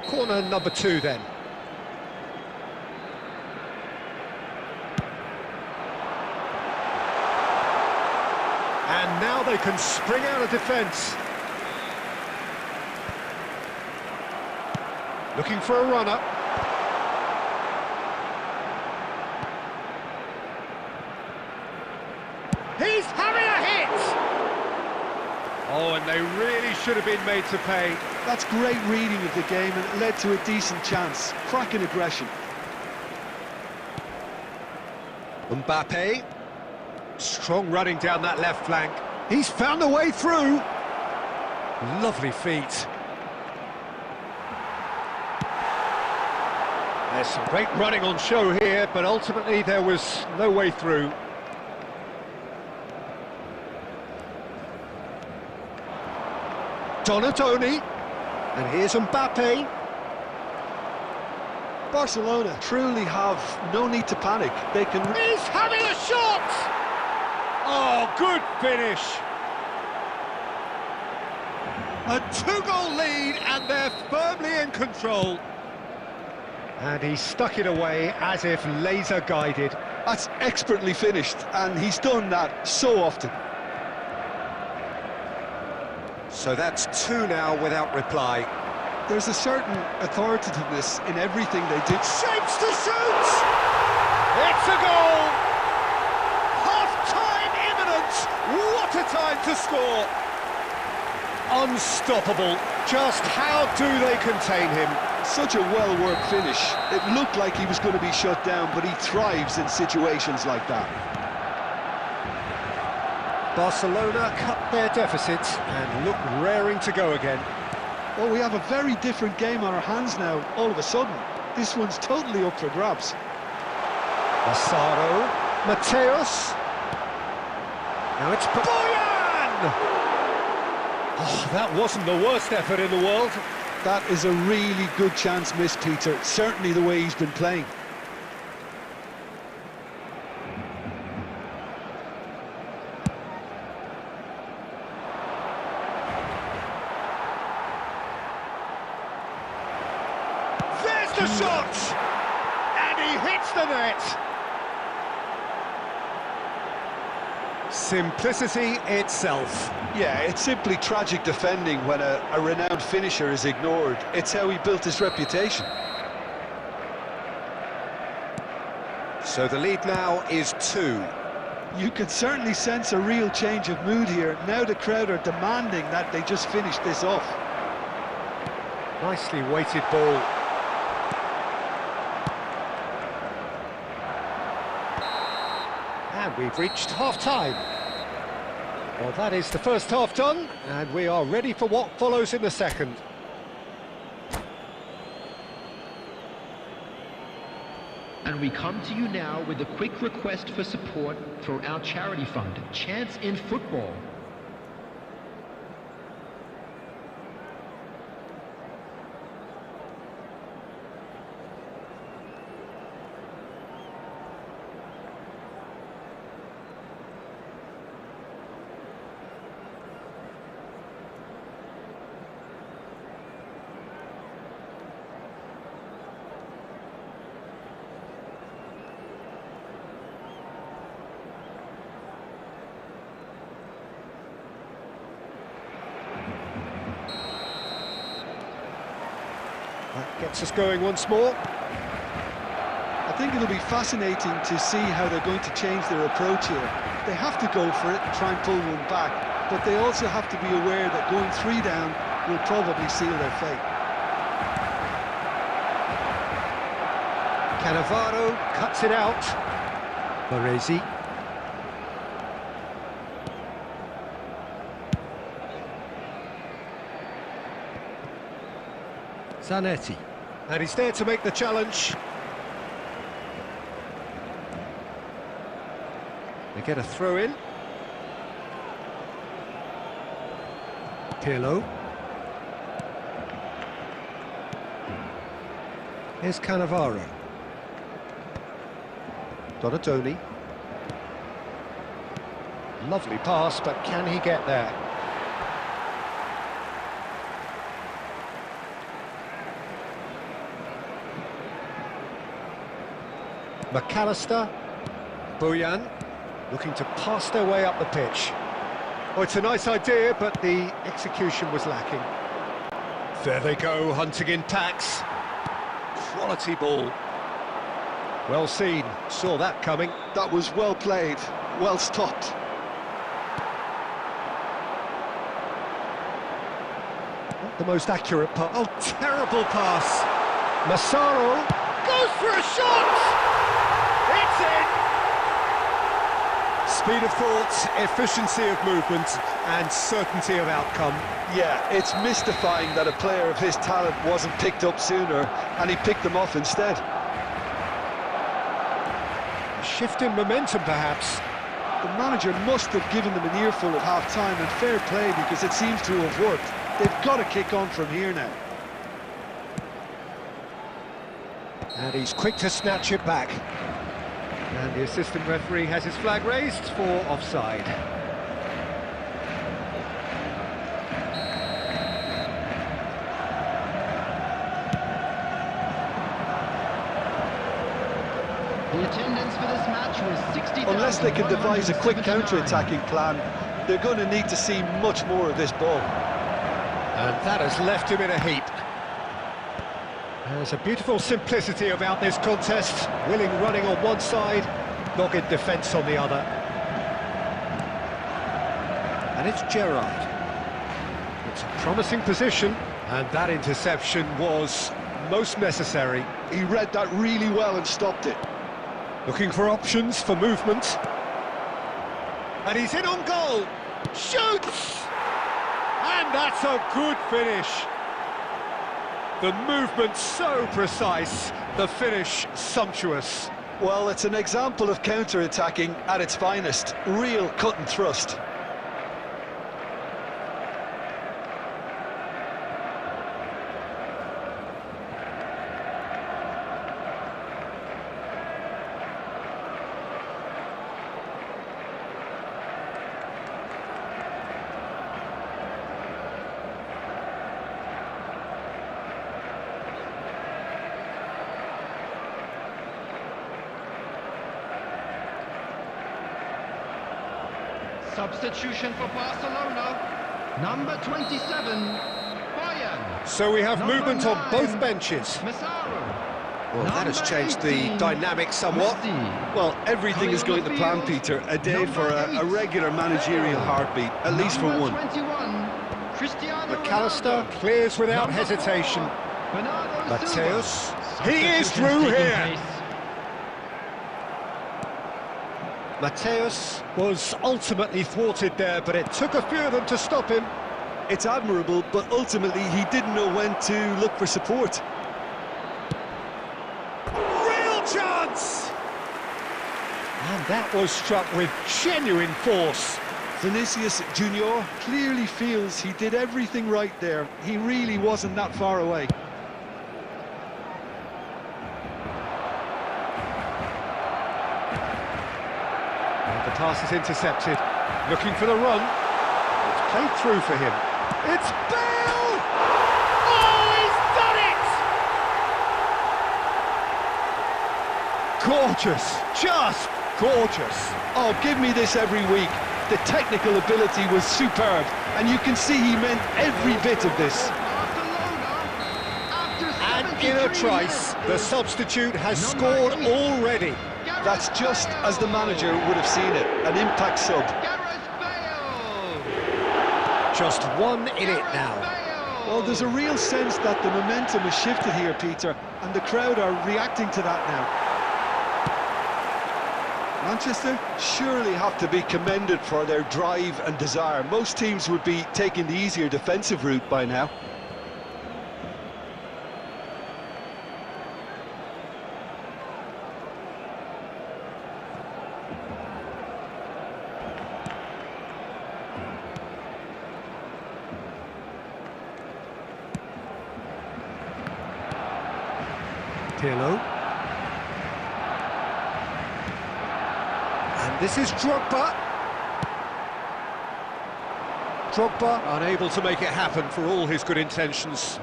S1: Corner number 2 then. And now they can spring out of defence. Looking for a runner. He's having a hit! Oh, and they really should have been made to pay.
S2: That's great reading of the game, and it led to a decent chance. Cracking aggression.
S1: Mbappe. Strong running down that left flank. He's found a way through. Lovely feet. There's some great running on show here, but ultimately there was no way through. Donatoni, and here's Mbappe.
S2: Barcelona truly have no need to panic. They can...
S1: He's having a shot! Oh, good finish. A two-goal lead, and they're firmly in control. And he stuck it away as if laser-guided.
S2: That's expertly finished, and he's done that so often.
S1: So that's two now without reply.
S2: There's a certain authoritativeness in everything they do.
S1: Shapes to shoot! It's a goal! Half-time imminent! What a time to score! Unstoppable. Just how do they contain him?
S2: Such a well-worked finish. It looked like he was going to be shut down, but he thrives in situations like that.
S1: Barcelona cut their deficit and look raring to go again.
S2: Well, we have a very different game on our hands now, all of a sudden. This one's totally up for grabs.
S1: Massaro, Mateos. Now it's Boyan! Oh, that wasn't the worst effort in the world.
S2: That is a really good chance missed, Peter. Certainly the way he's been playing.
S1: There's the shot! And he hits the net! Simplicity itself.
S2: Yeah, it's simply tragic defending when a renowned finisher is ignored. It's how he built his reputation.
S1: So the lead now is 2.
S2: You can certainly sense a real change of mood here. Now the crowd are demanding that they just finish this off.
S1: Nicely weighted ball. And we've reached half-time. Well, that is the first half done, and we are ready for what follows in the second.
S4: And we come to you now with a quick request for support for our charity fund, Chance in Football.
S1: That gets us going once more.
S2: I think it'll be fascinating to see how they're going to change their approach here. They have to go for it and try and pull one back, but they also have to be aware that going 3 down will probably seal their fate.
S1: Cannavaro cuts it out. Baresi. Zanetti. And he's there to make the challenge. They get a throw in. Pirlo. Here's Cannavaro. Donatoni. Lovely pass, but can he get there? McAllister. Boyan. Looking to pass their way up the pitch. Oh, it's a nice idea, but the execution was lacking. There they go, hunting in packs. quality ball. Well seen, saw that coming.
S2: That was well played, well stopped.
S1: Not the most accurate pass. Oh, terrible pass. Massaro goes for a shot! It's in! Speed of thought, efficiency of movement, and certainty of outcome.
S2: Yeah, it's mystifying that a player of his talent wasn't picked up sooner, and he picked them off instead.
S1: A shift in momentum, perhaps.
S2: The manager must have given them an earful at half-time, and fair play, because it seems to have worked. They've got to kick on from here now.
S1: And he's quick to snatch it back. And the assistant referee has his flag raised for offside.
S3: The attendance for this match was 60,000.
S2: Unless they can devise a quick counter-attacking plan, they're going to need to see much more of this ball.
S1: And that has left him in a heap. There's a beautiful simplicity about this contest. Willing running on one side, dogged defence on the other. And it's Gerrard. It's a promising position, and that interception was most necessary.
S2: He read that really well and stopped it.
S1: Looking for options for movement. And he's in on goal. Shoots! And that's a good finish. The movement so precise, the finish sumptuous.
S2: Well, it's an example of counter-attacking at its finest. Real cut and thrust.
S3: Substitution for Barcelona. Number 27, Bayern.
S1: So we have
S3: Number
S1: movement on
S3: 9,
S1: both benches.
S3: Massaro.
S1: Well, that has changed the
S3: 18,
S1: dynamic somewhat.
S3: Messi.
S2: Well, everything is going to plan, Peter. A day for a regular managerial heartbeat, at least for
S3: Number
S2: one.
S3: 21, Cristiano
S1: McAllister
S3: Ronaldo.
S1: clears without
S3: Number
S1: hesitation.
S3: 4, Bernardo
S1: Mateus,
S3: Silva.
S1: he is
S3: Substitutions
S1: through
S3: taking
S1: here.
S3: place.
S1: Mateus was ultimately thwarted there, but it took a few of them to stop him.
S2: It's admirable, but ultimately he didn't know when to look for support.
S1: Real chance! And that was struck with genuine force.
S2: Vinicius Junior clearly feels he did everything right there. He really wasn't that far away.
S1: And the pass is intercepted. Looking for the run. It's played through for him. It's Bale! Oh, he's done it! Gorgeous, just gorgeous.
S2: Oh, give me this every week. The technical ability was superb, and you can see he meant every bit of this.
S1: And in a trice, the substitute has scored already.
S2: That's just as the manager would have seen it, an impact sub.
S1: Just one in it now.
S2: Well, there's a real sense that the momentum has shifted here, Peter, and the crowd are reacting to that now. Manchester surely have to be commended for their drive and desire. Most teams would be taking the easier defensive route by now.
S1: Pirlo. And this is Drogba. Drogba unable to make it happen for all his good intentions.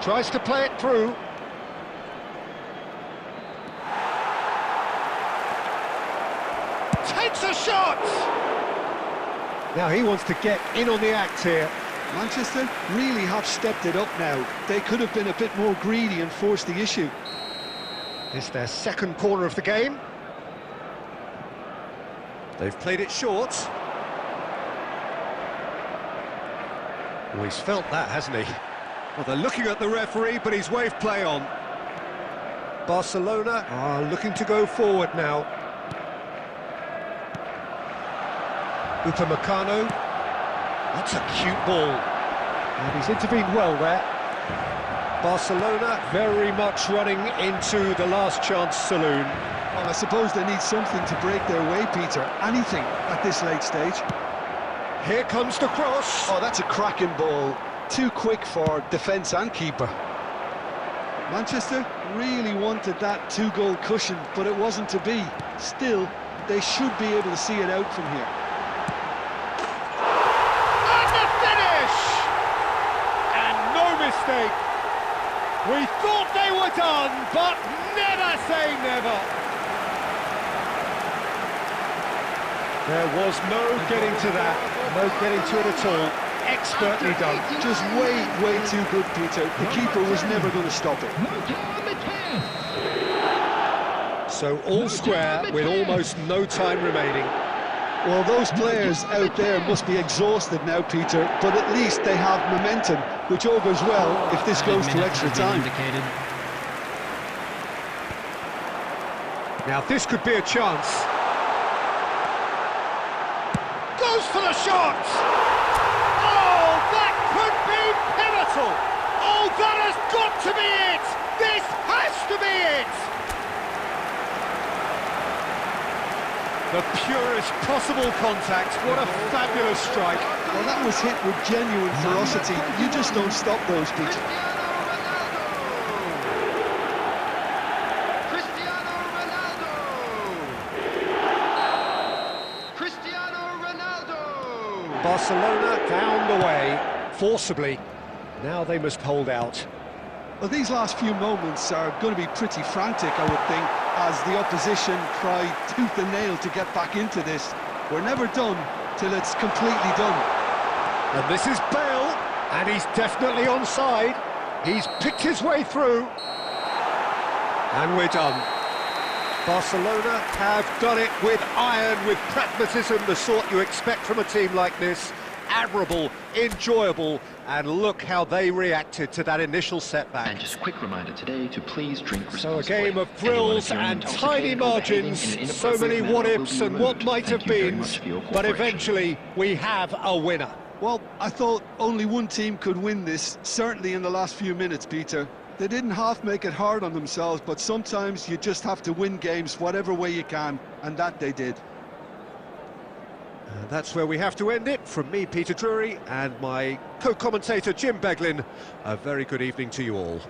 S1: Tries to play it through. Takes a shot! Now he wants to get in on the act here.
S2: Manchester really have stepped it up now. They could have been a bit more greedy and forced the issue.
S1: It's their second corner of the game. They've played it short. Well, he's felt that, hasn't he? Well, they're looking at the referee, but he's waved play on. Barcelona are looking to go forward now. Upamecano. That's a cute ball. And he's intervened well there. Barcelona very much running into the last chance saloon.
S2: Well, I suppose they need something to break their way, Peter. Anything at this late stage.
S1: Here comes the cross.
S2: Oh, that's a cracking ball. Too quick for defence and keeper. Manchester really wanted that two-goal cushion, but it wasn't to be. Still, they should be able to see it out from here.
S1: And the finish! And no mistake. We thought they were done, but never say never. There was no getting to that, no getting to it at all. Expertly done.
S2: Just way too good, Peter. The keeper was never going to stop it.
S1: So all square with almost no time remaining.
S2: Well, those players out there must be exhausted now, Peter, but at least they have momentum, which augurs well if this goes to extra time.
S1: Now this could be a chance. Goes for the shot! Oh, that could be pivotal! Oh, that has got to be it! This has to be it! The purest possible contact. What a fabulous strike.
S2: Well, that was hit with genuine ferocity. You just don't stop those, Peter.
S1: Barcelona found the way, forcibly. Now they must hold out.
S2: Well, these last few moments are going to be pretty frantic, I would think, as the opposition try tooth and nail to get back into this. We're never done till it's completely done.
S1: And this is Bale, and he's definitely onside. He's picked his way through. And we're done. Barcelona have done it with iron, with pragmatism, the sort you expect from a team like this. Admirable, enjoyable, and look how they reacted to that initial setback.
S4: And just a quick reminder today to please drink
S1: So
S4: responsibly.
S1: a game of thrills and tiny margins, so many what-ifs and what might have been, but eventually we have a winner.
S2: Well, I thought only one team could win this, certainly in the last few minutes, Peter. They didn't half make it hard on themselves, but sometimes you just have to win games whatever way you can, and that they did.
S1: And that's where we have to end it. From me, Peter Drury, and my co-commentator, Jim Beglin, a very good evening to you all.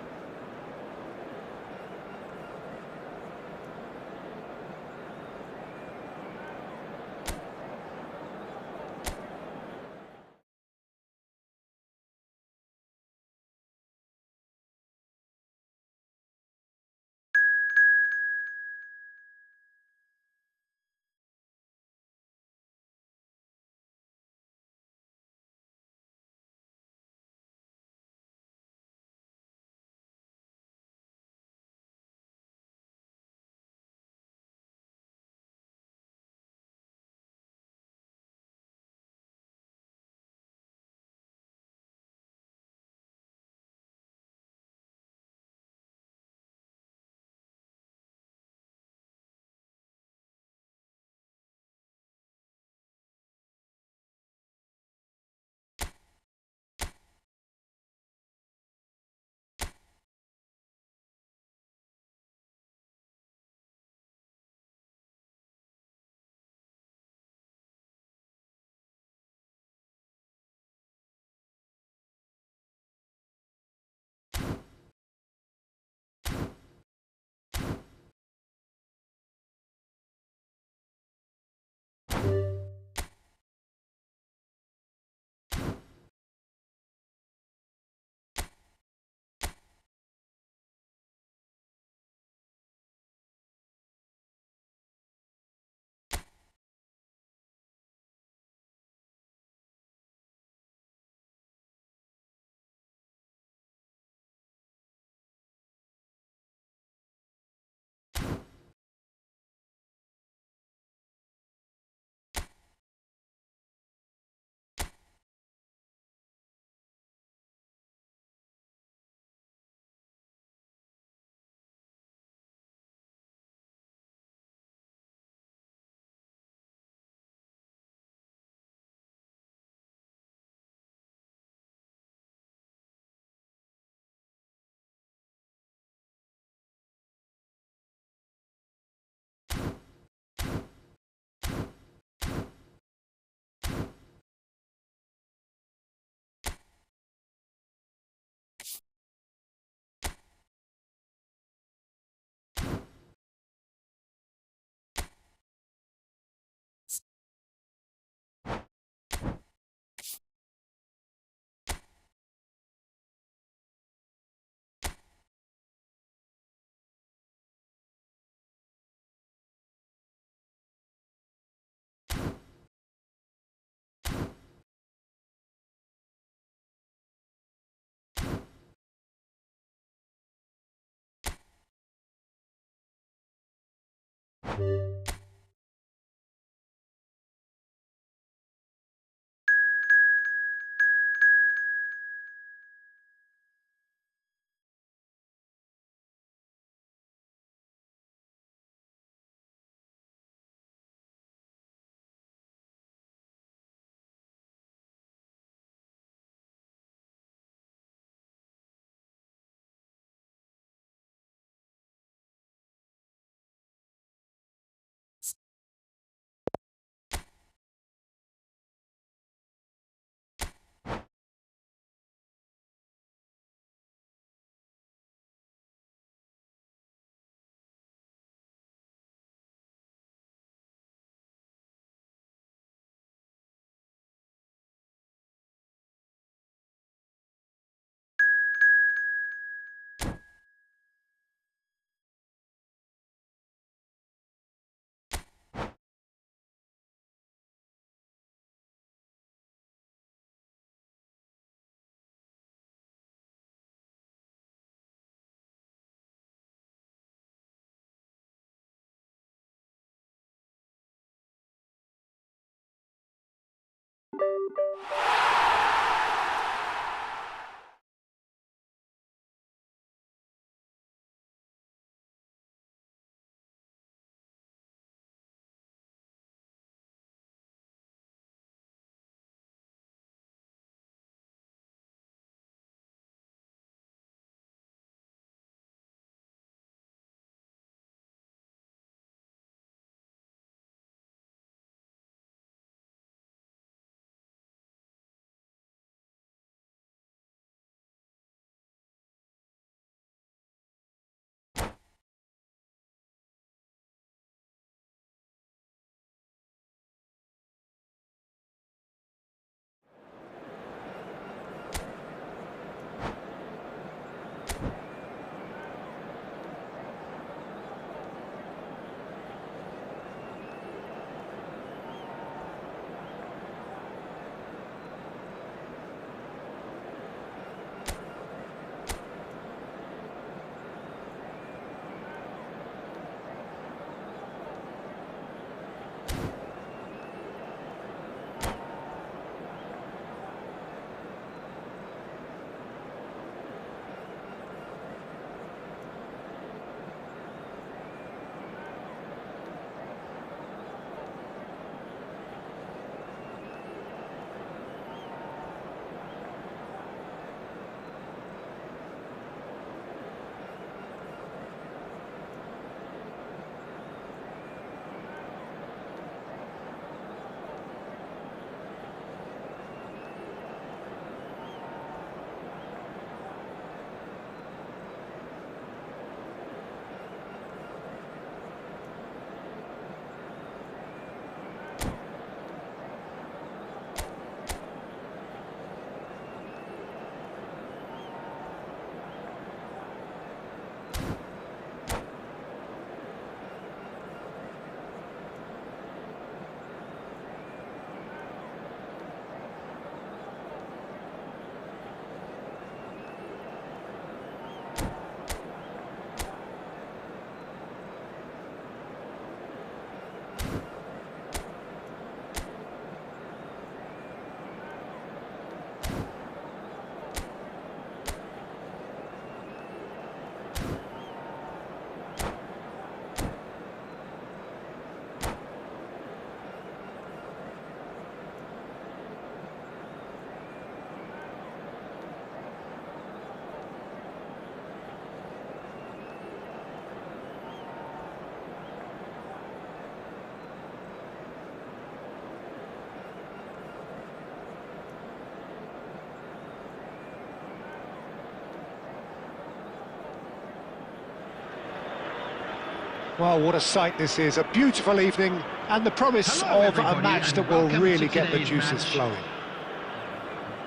S1: Well, what a sight this is. A beautiful evening and the promise of a match that will really get the juices flowing.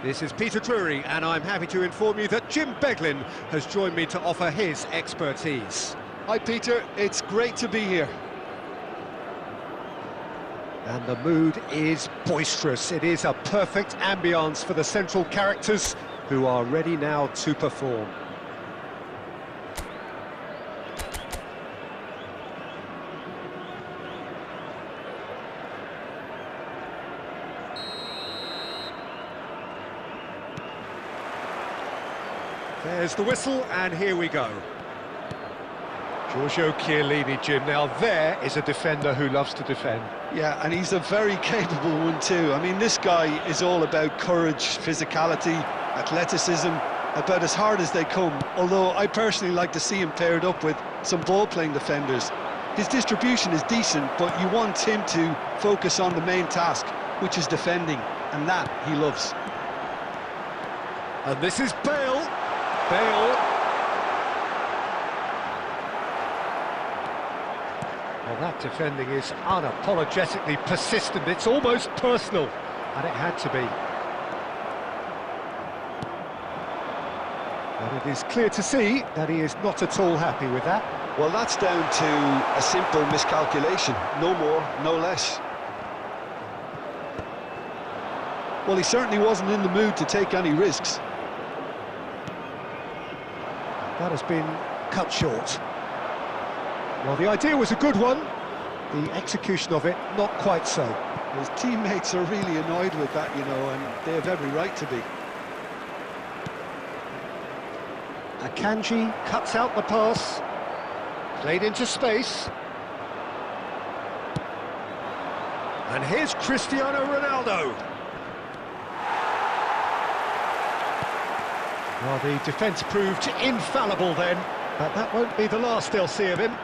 S1: This is Peter Drury, and I'm happy to inform you that Jim Beglin has joined me to offer his expertise.
S2: Hi, Peter. It's great to be here.
S1: And the mood is boisterous. It is a perfect ambience for the central characters who are ready now to perform. There's the whistle, and here we go. Giorgio Chiellini, Jim. Now there is a defender who loves to defend.
S2: Yeah, and he's a very capable one too. I mean, this guy is all about courage, physicality, athleticism, about as hard as they come. Although I personally like to see him paired up with some ball-playing defenders. His distribution is decent, but you want him to focus on the main task, which is defending, and that he loves.
S1: And this is Bale. Bale. Well, that defending is unapologetically persistent. It's almost personal, and it had to be. But it is clear to see that he is not at all happy with that.
S2: Well, that's down to a simple miscalculation. No more, no less. Well, he certainly wasn't in the mood to take any risks.
S1: That has been cut short. Well, the idea was a good one. The execution of it, not quite so.
S2: His teammates are really annoyed with that, you know, and they have every right to be.
S1: Akanji cuts out the pass. Played into space. And here's Cristiano Ronaldo. Well, the defence proved infallible then, but that won't be the last they'll see of him.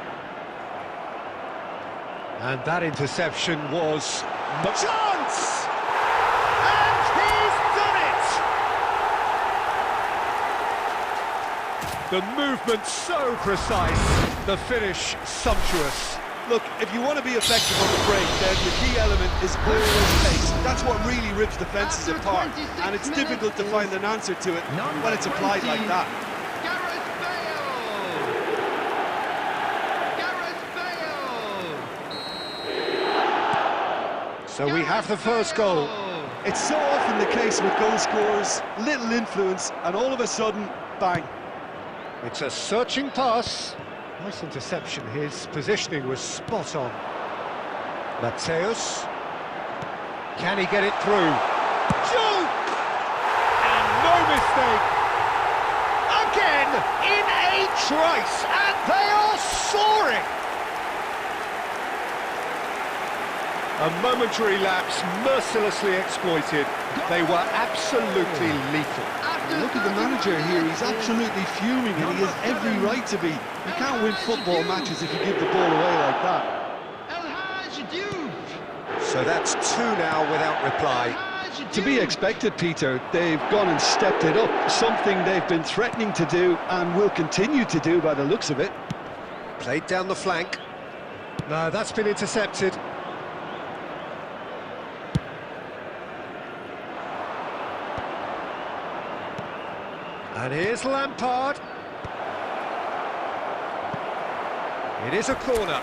S1: And that interception was... Chance! And he's done it! The movement so precise, the finish sumptuous.
S2: Look, if you want to be effective on the break, then the key element is always pace. That's what really rips defences apart, and it's difficult to find an answer to it when it's applied like that.
S1: So we have the first goal.
S2: It's so often the case with goal scorers, little influence, and all of a sudden, bang.
S1: It's a searching pass. Nice interception. His positioning was spot on. Mateus. Can he get it through? Shoot! And no mistake. Again, in a trice, and they are soaring. A momentary lapse, mercilessly exploited. They were absolutely lethal.
S2: Look at the manager here, he's absolutely fuming, and he has every right to be. You can't win football matches if you give the ball away like that.
S1: So that's 2 now without reply.
S2: To be expected, Peter. They've gone and stepped it up, something they've been threatening to do and will continue to do by the looks of it.
S1: Played down the flank. No, that's been intercepted. And here's Lampard. It is a corner.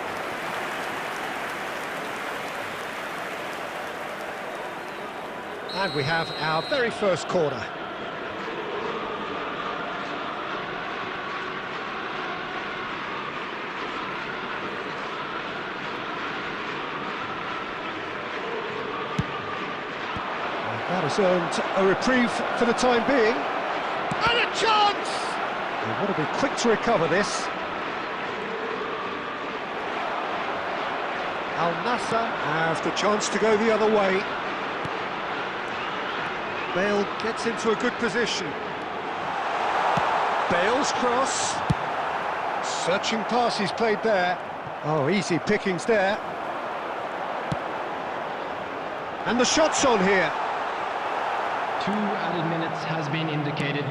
S1: And we have our very first corner. And that has earned a reprieve for the time being. And a chance! They want to be quick to recover this. Al Nassr have the chance to go the other way. Bale gets into a good position. Bale's cross. Searching pass he's played there. Oh, easy pickings there. And the shot's on here.
S4: 2 added minutes has been indicated.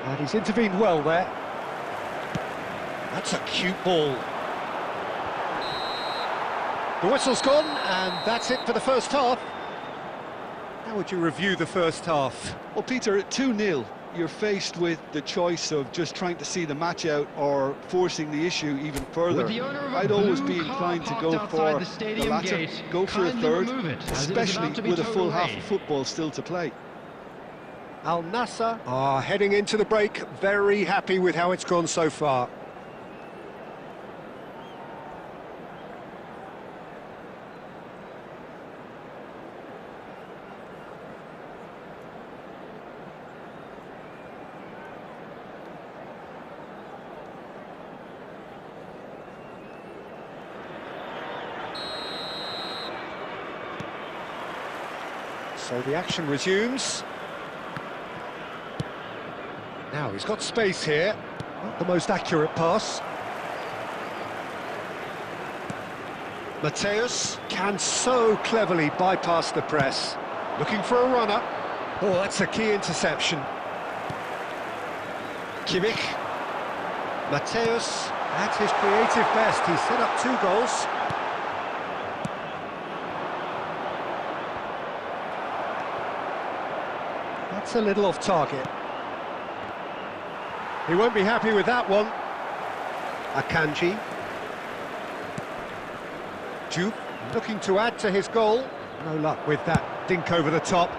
S1: And he's intervened well there. That's a cute ball. The whistle's gone, and that's it for the first half. How would you review the first half?
S2: Well, Peter, at 2-0, you're faced with the choice of just trying to see the match out or forcing the issue even further. I'd always be inclined to go for the latter, go for a third, especially with a full half of football still to play.
S1: Al Nassr are heading into the break, very happy with how it's gone so far. So the action resumes. Now he's got space here. Not the most accurate pass. Mateus can so cleverly bypass the press. Looking for a runner. Oh, that's a key interception. Kimmich. Mateus, at his creative best. He's set up 2 goals. That's a little off target. He won't be happy with that one. Akanji. Jupe looking to add to his goal. No luck with that dink over the top.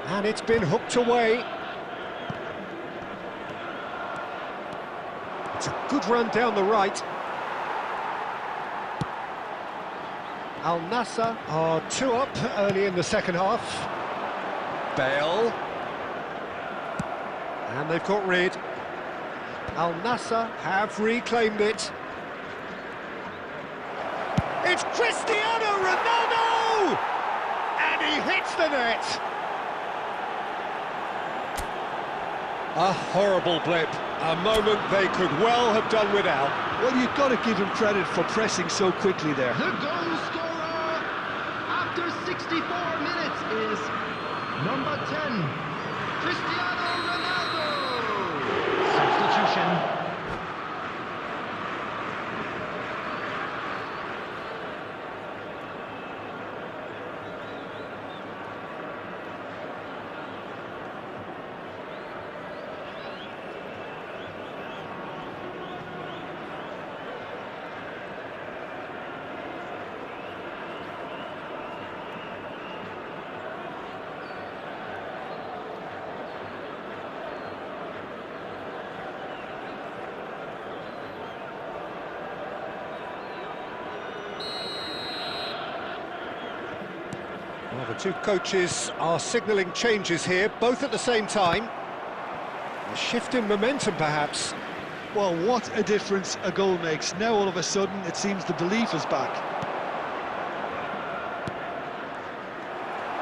S1: And it's been hooked away. It's a good run down the right. Al Nassr are 2 up early in the second half. Bale. And they've got rid. Al Nassr have reclaimed it. It's Cristiano Ronaldo! And he hits the net! A horrible blip. A moment they could well have done without.
S2: Well, you've got to give him credit for pressing so quickly there.
S3: The goal scorer after 64 minutes is number 10, Cristiano Ronaldo. Substitution.
S1: Well, the 2 coaches are signalling changes here, both at the same time. A shift in momentum, perhaps.
S2: Well, what a difference a goal makes. Now, all of a sudden, it seems the belief is back.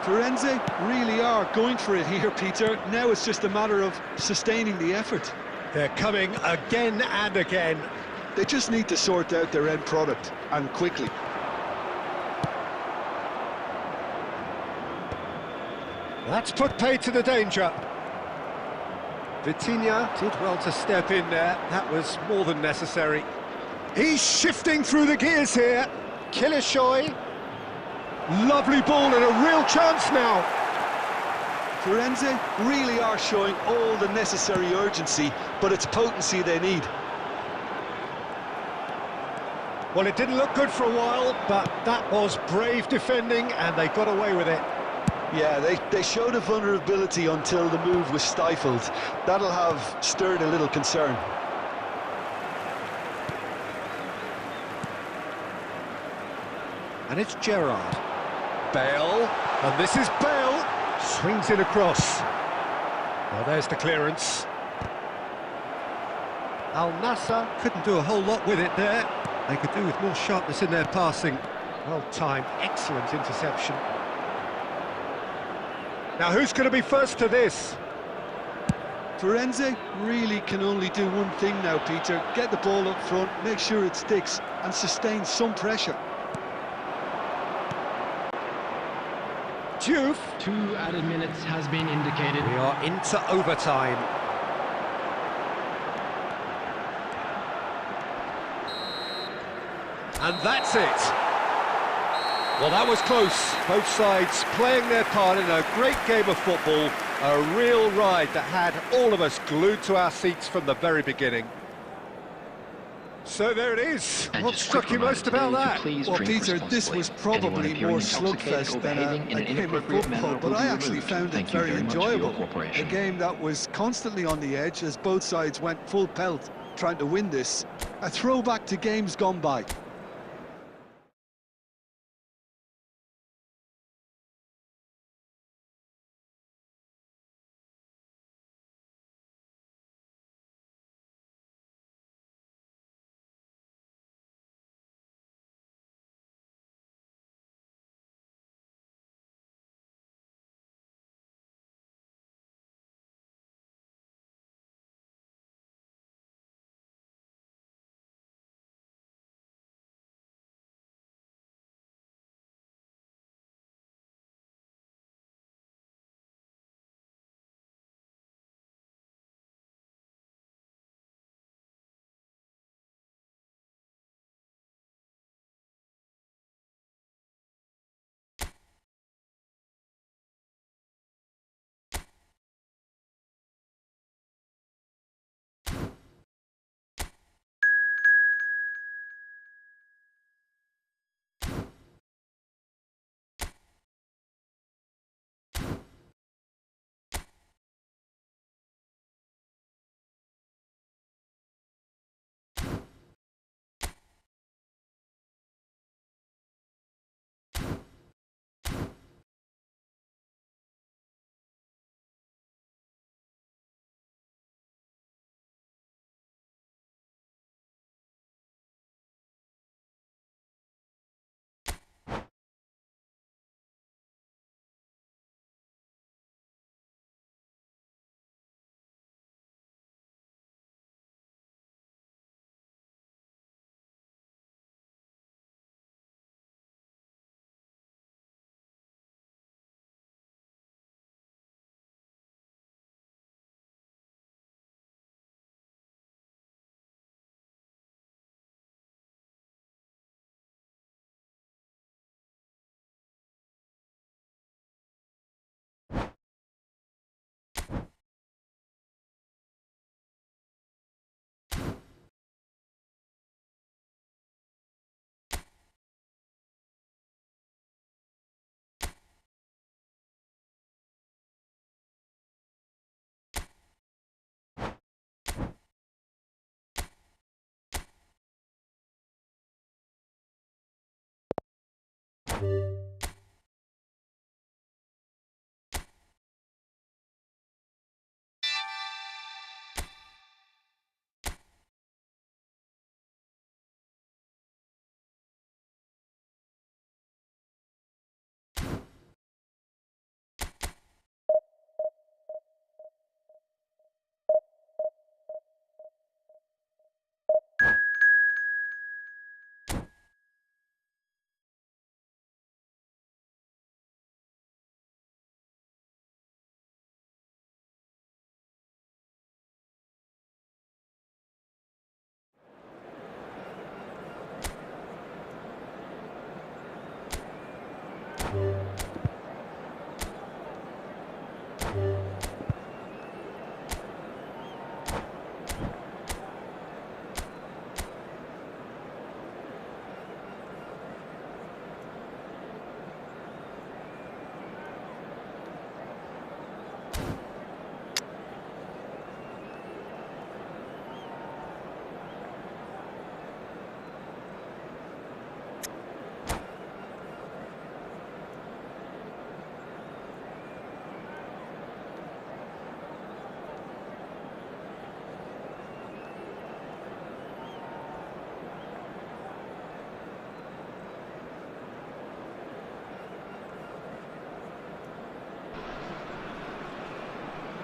S2: Firenze really are going for it here, Peter. Now it's just a matter of sustaining the effort.
S1: They're coming again and again.
S2: They just need to sort out their end product, and quickly.
S1: That's put paid to the danger. Vitinha did well to step in there. That was more than necessary. He's shifting through the gears here. Kilishoy. Lovely ball and a real chance now.
S2: Firenze really are showing all the necessary urgency, but it's potency they need.
S1: Well, it didn't look good for a while, but that was brave defending and they got away with it.
S2: Yeah, they showed a vulnerability until the move was stifled. That'll have stirred a little concern.
S1: And it's Gerrard. Bale, and this is Bale. Swings it across. Well, there's the clearance. Al Nassr couldn't do a whole lot with it there. They could do with more sharpness in their passing. Well timed, excellent interception. Now, who's going to be first to this?
S2: Firenze really can only do one thing now, Peter. Get the ball up front, make sure it sticks, and sustain some pressure.
S1: Juve.
S4: 2 added minutes has been indicated.
S1: We are into overtime. And that's it. Well, that was close. Both sides playing their part in a great game of football. A real ride that had all of us glued to our seats from the very beginning. So there it is.
S4: And
S1: What
S4: just
S1: struck you most about that?
S2: Well, Peter, this was probably more slugfest than a game of football, but I actually found it very enjoyable. A game that was constantly on the edge as both sides went full pelt trying to win this. A throwback to games gone by.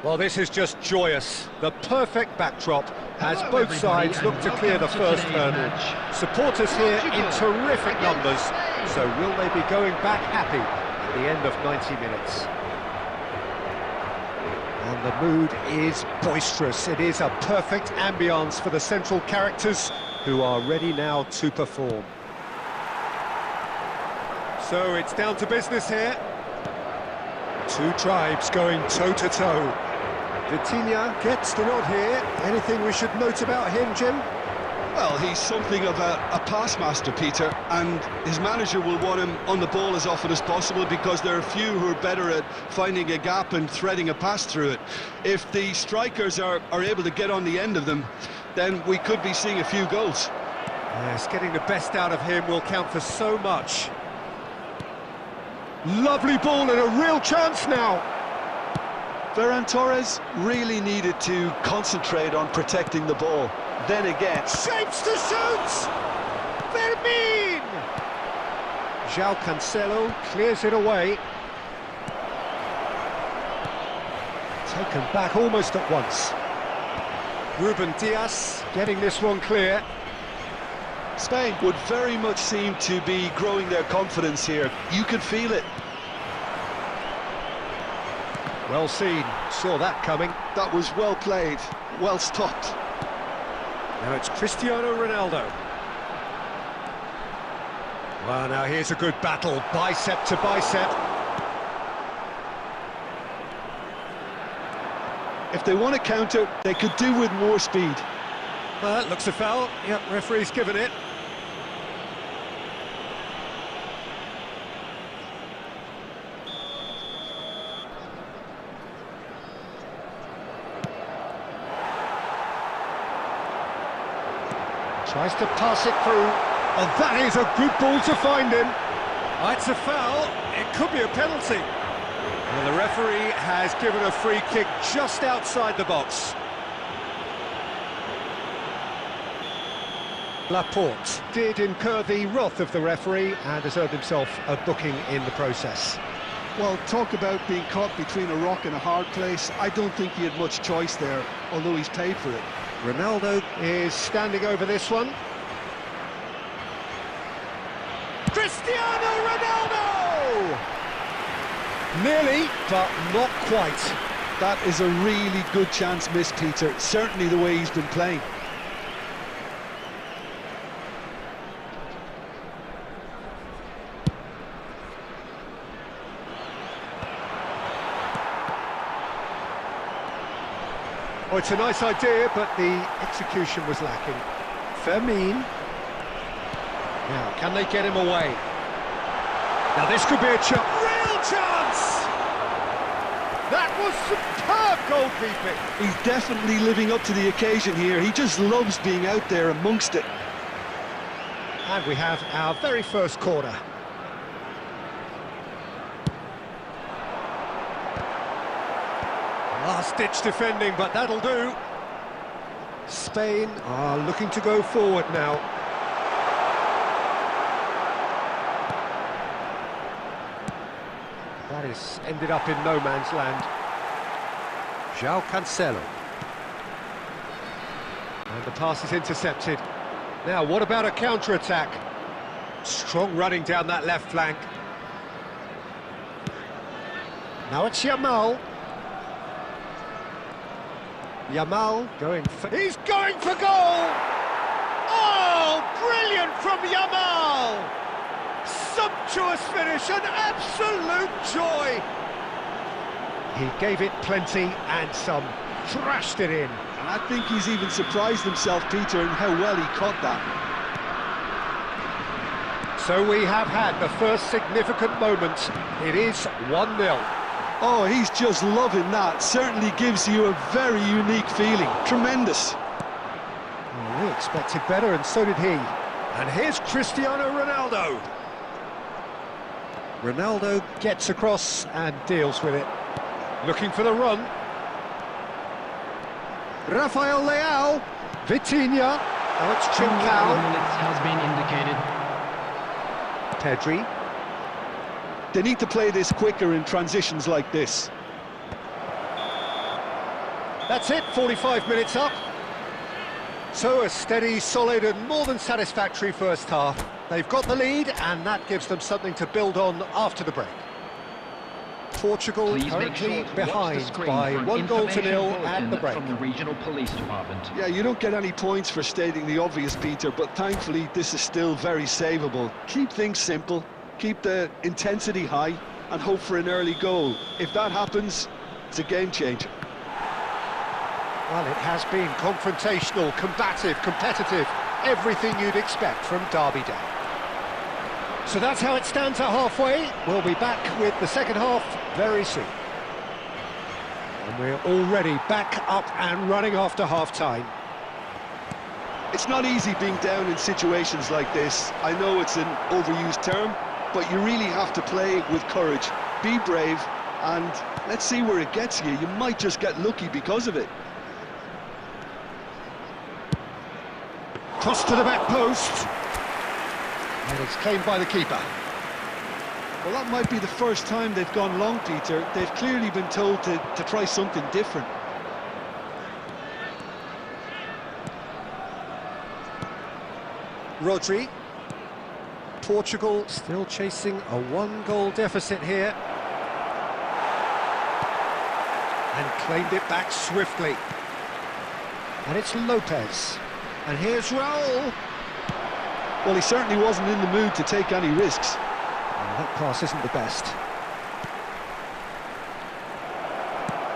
S1: Well, this is just joyous. The perfect backdrop as both sides look to clear the first hurdle. Supporters here in terrific numbers, so will they be going back happy at the end of 90 minutes? And the mood is boisterous. It is a perfect ambience for the central characters who are ready now to perform. So it's down to business here. Two tribes going toe-to-toe. Vitinha gets the nod here. Anything we should note about him, Jim?
S2: Well, he's something of a pass master, Peter, and his manager will want him on the ball as often as possible because there are few who are better at finding a gap and threading a pass through it. If the strikers are able to get on the end of them, then we could be seeing a few goals.
S1: Yes, getting the best out of him will count for so much. Lovely ball and a real chance now.
S2: Ferran Torres really needed to concentrate on protecting the ball. Then again...
S1: Shapes to shoot! Fermin! João Cancelo clears it away. Taken back almost at once. Ruben Dias getting this one clear.
S2: Spain would very much seem to be growing their confidence here. You can feel it.
S1: Well seen, saw that coming.
S2: That was well played, well stopped.
S1: Now it's Cristiano Ronaldo. Well, now here's a good battle, bicep to bicep.
S2: If they want to counter, they could do with more speed.
S1: Well, that looks a foul. Yep, referee's given it. Tries to pass it through. Oh, that is a good ball to find him. It's a foul. It could be a penalty. Well, the referee has given a free kick just outside the box. Laporte did incur the wrath of the referee and has earned himself a booking in the process.
S2: Well, talk about being caught between a rock and a hard place. I don't think he had much choice there, although he's paid for it.
S1: Ronaldo is standing over this one. Cristiano Ronaldo! Nearly, but not quite.
S2: That is a really good chance missed, Peter. Certainly the way he's been playing.
S1: Oh, it's a nice idea, but the execution was lacking. Fermin. Now, can they get him away? Now, this could be a real chance! That was superb goalkeeping!
S2: He's definitely living up to the occasion here. He just loves being out there amongst it.
S1: And we have our very first corner. last-ditch defending, but that'll do. Spain are looking to go forward now. That is ended up in no man's land. João Cancelo. And the pass is intercepted. Now, what about a counter-attack? Strong running down that left flank. Now it's Yamal. Yamal going for... He's going for goal! Oh, brilliant from Yamal! Sumptuous finish, an absolute joy! He gave it plenty and some, thrashed it in.
S2: And I think he's even surprised himself, Peter, in how well he caught that.
S1: So we have had the first significant moment. It is 1-0.
S2: Oh, he's just loving that. Certainly gives you a very unique feeling. Tremendous.
S1: Well, we expected better, and so did he. And here's Cristiano Ronaldo. Ronaldo gets across and deals with it. Looking for the run. Rafael Leao. Vitinha. Now it's Trincao.
S4: Minutes has been indicated.
S1: Pedri.
S2: They need to play this quicker in transitions like this.
S1: That's it, 45 minutes up. So a steady, solid and more than satisfactory first half. They've got the lead and that gives them something to build on after the break. Portugal currently behind by 1-0 at the break.
S4: From the regional police department.
S2: Yeah, you don't get any points for stating the obvious, Peter, but thankfully this is still very savable. Keep things simple, keep the intensity high and hope for an early goal. If that happens, it's a game changer.
S1: Well, it has been confrontational, combative, competitive, everything you'd expect from Derby Day. So that's how it stands at halfway. We'll be back with the second half very soon. And we're already back up and running after half-time.
S2: It's not easy being down in situations like this. I know it's an overused term, but you really have to play with courage. Be brave, and let's see where it gets you. You might just get lucky because of it.
S1: Cross to the back post. And it's claimed by the keeper.
S2: Well, that might be the first time they've gone long, Peter. They've clearly been told to try something different.
S1: Rodri. Portugal still chasing a 1-goal deficit here. And claimed it back swiftly. And it's Lopez. And here's Raul.
S2: Well, he certainly wasn't in the mood to take any risks.
S1: Well, that pass isn't the best.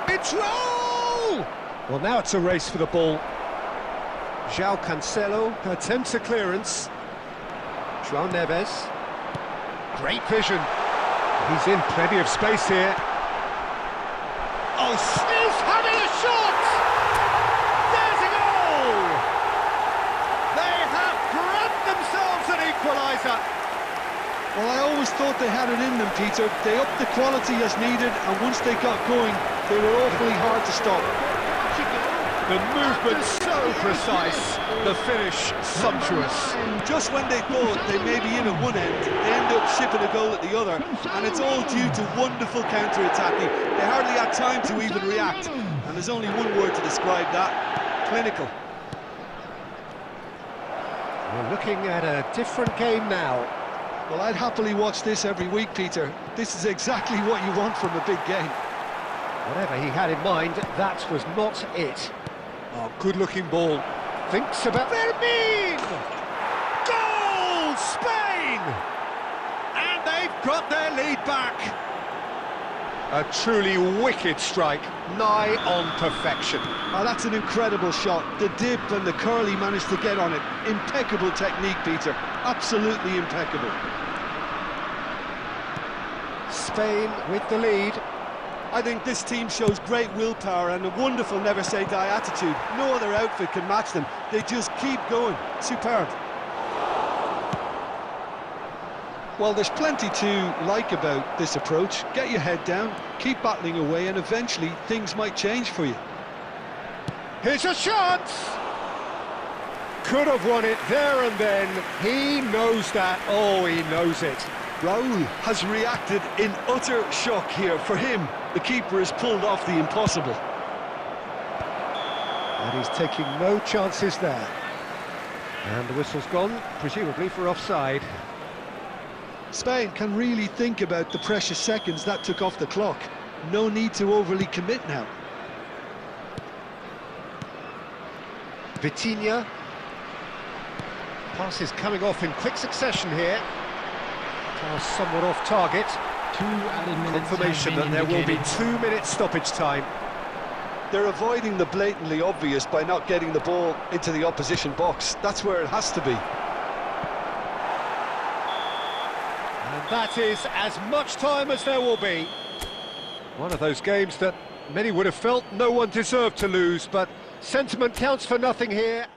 S1: It's Raul! Well, now it's a race for the ball. João Cancelo attempts a clearance. João Neves. Great vision. He's in plenty of space here. Oh, Smith having a shot! There's a goal! They have grabbed themselves an equaliser.
S2: Well, I always thought they had it in them, Peter. They upped the quality as needed, and once they got going, they were awfully hard to stop.
S1: The movement so precise, the finish sumptuous.
S2: Just when they thought they may be in at one end, they end up shipping a goal at the other, and it's all due to wonderful counter-attacking. They hardly had time to even react, and there's only one word to describe that: clinical.
S1: We're looking at a different game now.
S2: Well, I'd happily watch this every week, Peter. This is exactly what you want from a big game.
S1: Whatever he had in mind, that was not it. Oh, good-looking ball. Thinks about Fermin! Goal! Spain! And they've got their lead back. A truly wicked strike, nigh on perfection.
S2: Oh, that's an incredible shot. The dip and the curl he managed to get on it. Impeccable technique, Peter. Absolutely impeccable.
S1: Spain with the lead.
S2: I think this team shows great willpower and a wonderful never-say-die attitude. No other outfit can match them. They just keep going. Superb. Well, there's plenty to like about this approach. Get your head down, keep battling away, and eventually things might change for you.
S1: Here's a chance! Could have won it there and then. He knows that. Oh, he knows it.
S2: Raul has reacted in utter shock here. For him, the keeper has pulled off the impossible.
S1: And he's taking no chances there. And the whistle's gone, presumably for offside.
S2: Spain can really think about the precious seconds that took off the clock. No need to overly commit now.
S1: Vitinha. Passes coming off in quick succession here. Pass somewhat off target.
S4: 2 added minutes.
S1: Confirmation that there will be 2 minutes stoppage time.
S2: They're avoiding the blatantly obvious by not getting the ball into the opposition box. That's where it has to be.
S1: And that is as much time as there will be. One of those games that many would have felt no one deserved to lose, but sentiment counts for nothing here.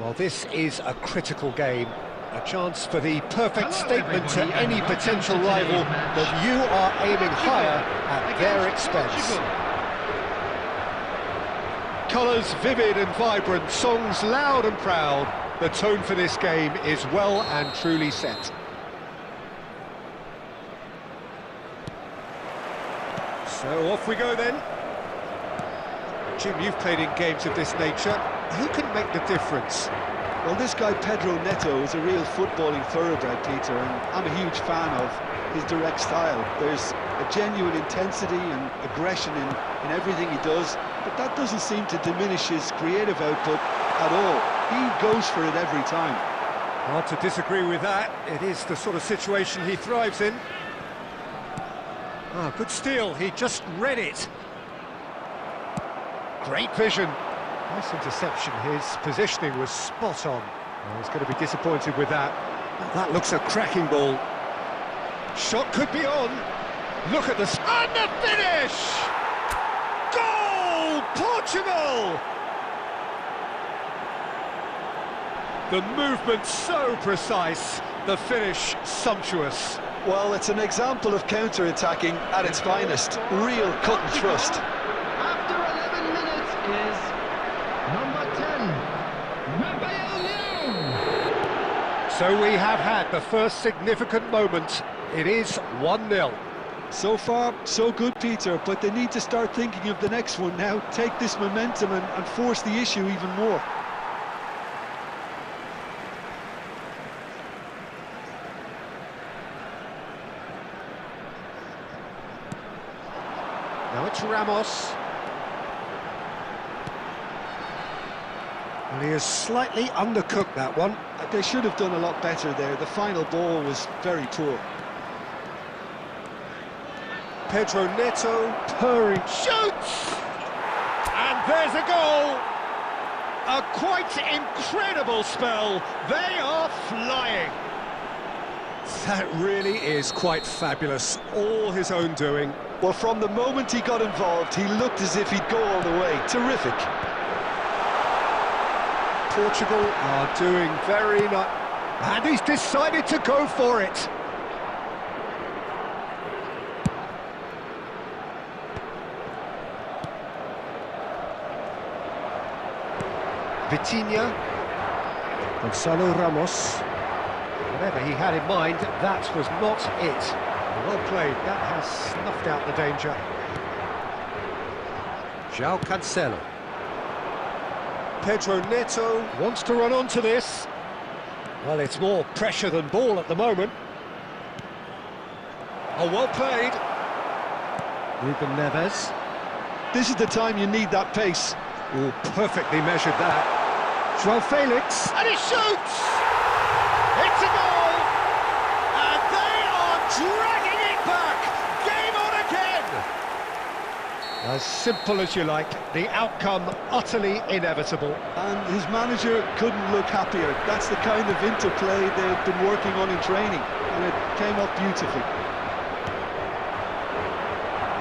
S1: Well, this is a critical game, a chance for the perfect statement to any potential rival that you are aiming higher at their expense. Colours vivid and vibrant, songs loud and proud. The tone for this game is well and truly set. So off we go then. Jim, you've played in games of this nature. Who can make the difference?
S2: Well, this guy Pedro Neto is a real footballing thoroughbred, Peter, and I'm a huge fan of his direct style. There's a genuine intensity and aggression in everything he does, but that doesn't seem to diminish his creative output at all. He goes for it every time.
S1: Hard to disagree with that. It is the sort of situation he thrives in. Ah, good steal. He just read it. Great vision. Nice interception. His positioning was spot on. Well, he's going to be disappointed with that. That looks a cracking ball. Shot could be on. Look at this. And the finish! Goal! Portugal! The movement so precise, the finish sumptuous.
S2: Well, it's an example of counter-attacking at its finest. Real cut and thrust.
S3: After 11 minutes is number 10, Rafael.
S1: So we have had the first significant moment. It is 1-0.
S2: So far, so good, Peter, but they need to start thinking of the next one now. Take this momentum and force the issue even more.
S1: Now it's Ramos. And he has slightly undercooked that one.
S2: They should have done a lot better there. The final ball was very poor.
S1: Pedro Neto, purring, shoots! And there's a goal! A quite incredible spell. They are flying. That really is quite fabulous. All his own doing.
S2: Well, from the moment he got involved, he looked as if he'd go all the way. Terrific.
S1: Portugal are doing very nice. And he's decided to go for it. Vitinha, Gonzalo Ramos. Whatever he had in mind, that was not it. Well played, that has snuffed out the danger. João Cancelo. Pedro Neto wants to run onto this. Well, it's more pressure than ball at the moment. Oh, well played. Ruben Neves.
S2: This is the time you need that pace.
S1: Oh, perfectly measured that. João Felix, and he shoots! It's a goal! And they are dragging it back! Game on again! As simple as you like, the outcome utterly inevitable.
S2: And his manager couldn't look happier. That's the kind of interplay they've been working on in training, and it came up beautifully.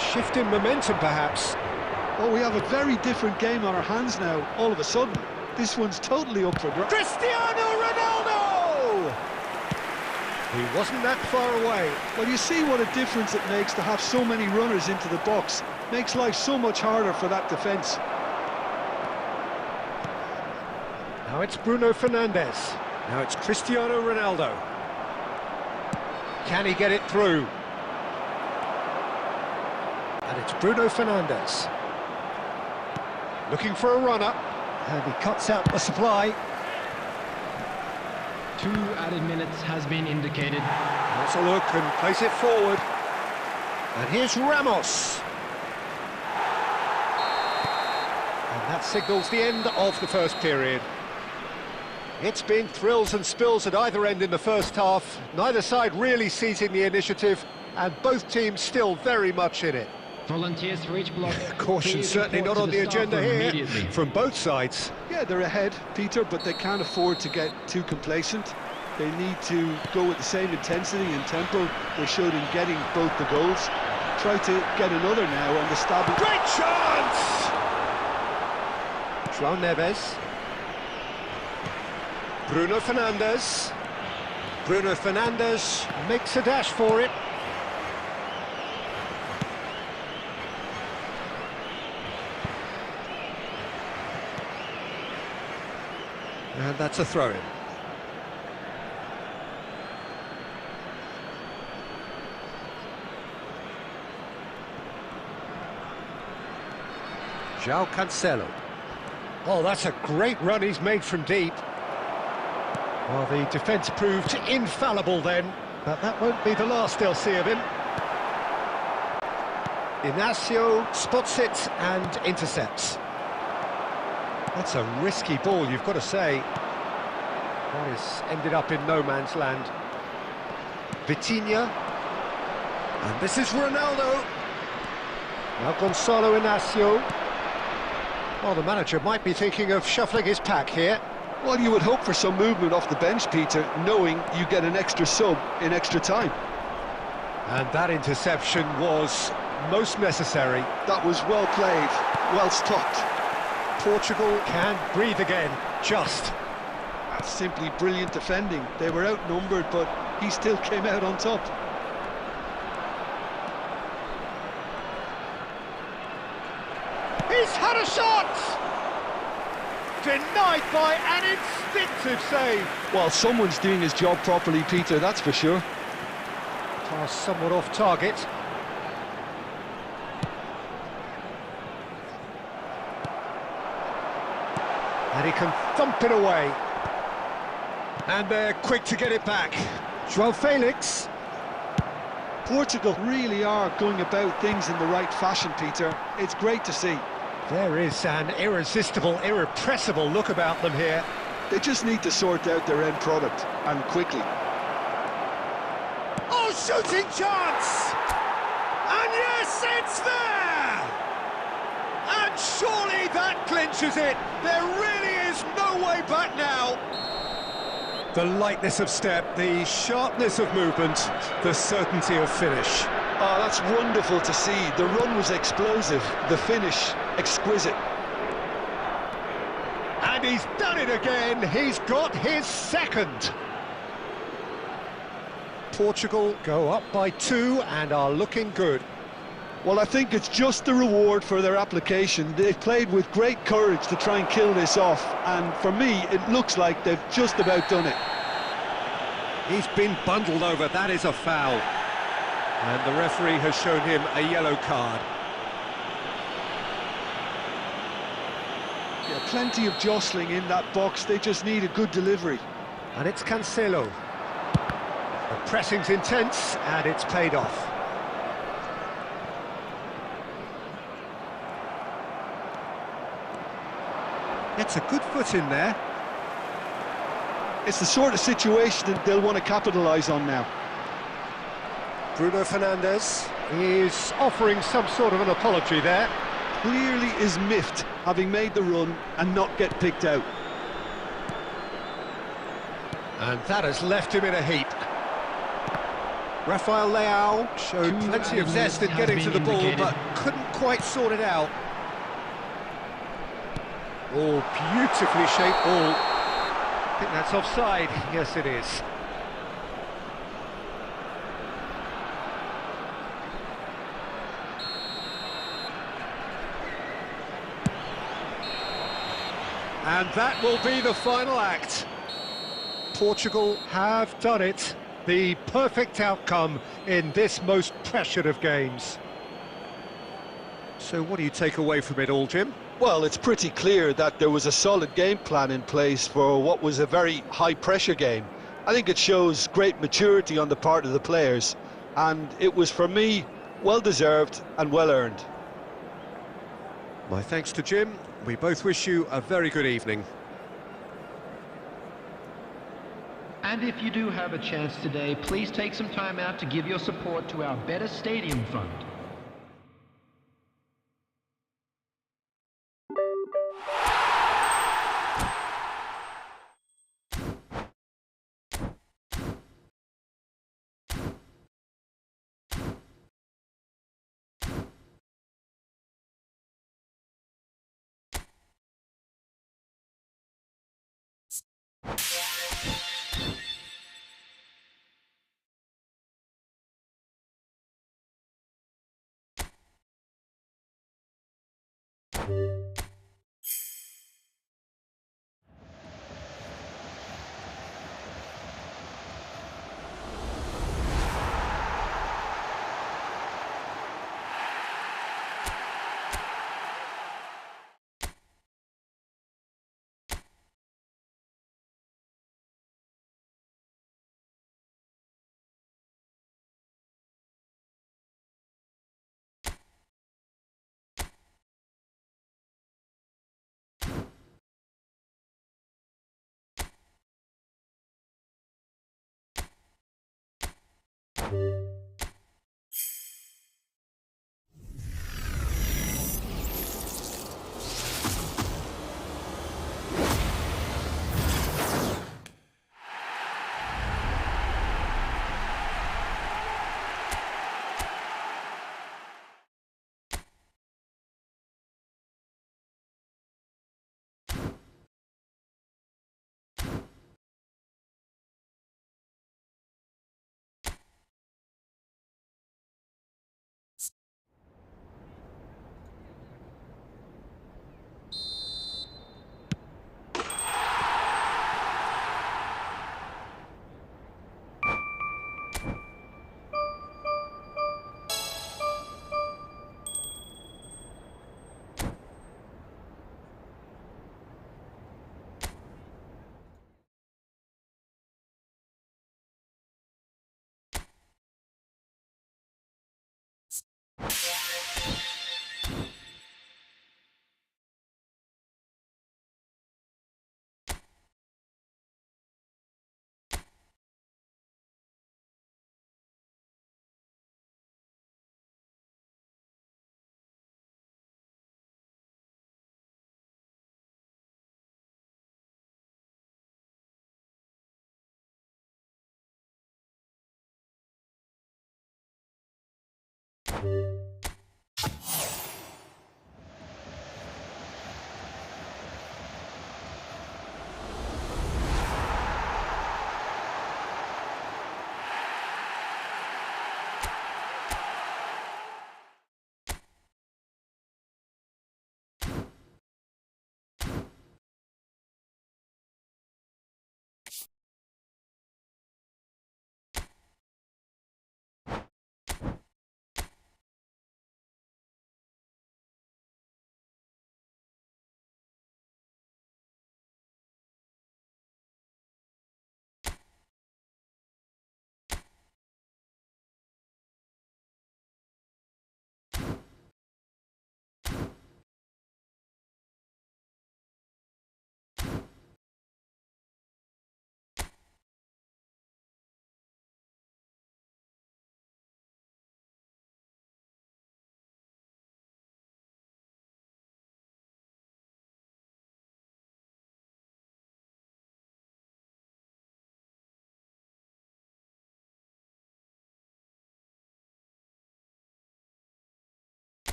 S1: Shift in momentum, perhaps.
S2: Oh, we have a very different game on our hands now, all of a sudden. This one's totally up for grabs.
S1: Cristiano Ronaldo! He wasn't that far away.
S2: Well, you see what a difference it makes to have so many runners into the box. Makes life so much harder for that defence.
S1: Now it's Bruno Fernandes. Now it's Cristiano Ronaldo. Can he get it through? And it's Bruno Fernandes. Looking for a runner. And he cuts out the supply.
S4: 2 added minutes has been indicated.
S1: Let's a look and place it forward. And here's Ramos. And that signals the end of the first period. It's been thrills and spills at either end in the first half. Neither side really seizing the initiative, and both teams still very much in it.
S4: Volunteers for each block.
S1: Caution certainly not on the agenda here from both sides.
S2: Yeah, they're ahead, Peter, but they can't afford to get too complacent. They need to go with the same intensity and tempo they showed in getting both the goals. Try to get another now on the stab.
S1: Great chance! João Neves. Bruno Fernandes. Bruno Fernandes makes a dash for it. And that's a throw-in. João Cancelo. Oh, that's a great run he's made from deep. Well, the defence proved infallible then, but that won't be the last they'll see of him. Inacio spots it and intercepts. That's a risky ball, you've got to say. That has ended up in no man's land. Vitinha. And this is Ronaldo. Now Gonzalo Inacio. Well, the manager might be thinking of shuffling his pack here.
S2: Well, you would hope for some movement off the bench, Peter, knowing you get an extra sub in extra time.
S1: And that interception was most necessary.
S2: That was well played, well stopped.
S1: Portugal can breathe again, just.
S2: That's simply brilliant defending. They were outnumbered, but he still came out on top.
S1: He's had a shot! Denied by an instinctive save.
S2: Well, someone's doing his job properly, Peter, that's for sure.
S1: Pass somewhat off target. And he can thump it away. And they're quick to get it back. João Felix.
S2: Portugal really are going about things in the right fashion, Peter. It's great to see.
S1: There is an irresistible, irrepressible look about them here.
S2: They just need to sort out their end product, and quickly.
S1: Oh, shooting chance! And yes, it's there! And surely that clinches it. There really is no way back now. The lightness of step, the sharpness of movement, the certainty of finish.
S2: Oh, that's wonderful to see. The run was explosive, the finish exquisite.
S1: And he's done it again. He's got his second. Portugal go up by 2 and are looking good.
S2: Well, I think it's just the reward for their application. They've played with great courage to try and kill this off, and for me, it looks like they've just about done it.
S1: He's been bundled over, that is a foul. And the referee has shown him a yellow card.
S2: Yeah, plenty of jostling in that box, they just need a good delivery.
S1: And it's Cancelo. The pressing's intense, and it's paid off. Gets a good foot in there.
S2: It's the sort of situation that they'll want to capitalise on now.
S1: Bruno Fernandes is offering some sort of an apology there.
S2: Clearly is miffed, having made the run and not get picked out.
S1: And that has left him in a heap. Rafael Leao showed plenty of zest in getting to the ball, but couldn't quite sort it out. Oh, beautifully shaped ball. I think that's offside. Yes, it is. And that will be the final act. Portugal have done it. The perfect outcome in this most pressured of games. So what do you take away from it all, Jim?
S2: Well, it's pretty clear that there was a solid game plan in place for what was a very high-pressure game. I think it shows great maturity on the part of the players, and it was, for me, well-deserved and well-earned.
S1: My thanks to Jim. We both wish you a very good evening.
S4: And if you do have a chance today, please take some time out to give your support to our Better Stadium Fund.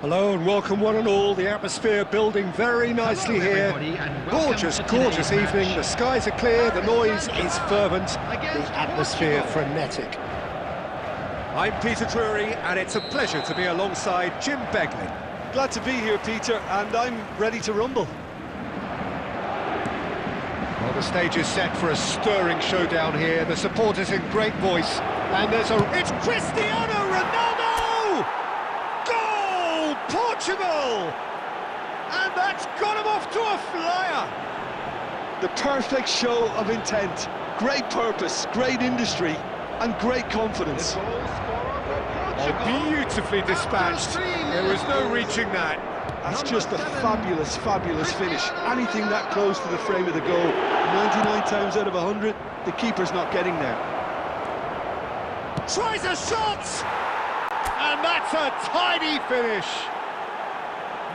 S1: Hello and welcome one and all. The atmosphere building very nicely here. Gorgeous, gorgeous evening. The skies are clear, the noise is fervent, the atmosphere frenetic. I'm Peter Drury and it's a pleasure to be alongside Jim Beglin.
S2: Glad to be here, Peter, and I'm ready to rumble.
S1: Well, the stage is set for a stirring showdown here. The supporters in great voice. And it's Cristiano Ronaldo! Goal! Portugal! And that's got him off to a flyer!
S2: The perfect show of intent. Great purpose, great industry, and great confidence.
S1: Oh, beautifully dispatched. There was no reaching that.
S2: That's just a fabulous, fabulous finish. Anything that close to the frame of the goal, 99 times out of 100, the keeper's not getting there.
S1: Tries a shot! And that's a tidy finish.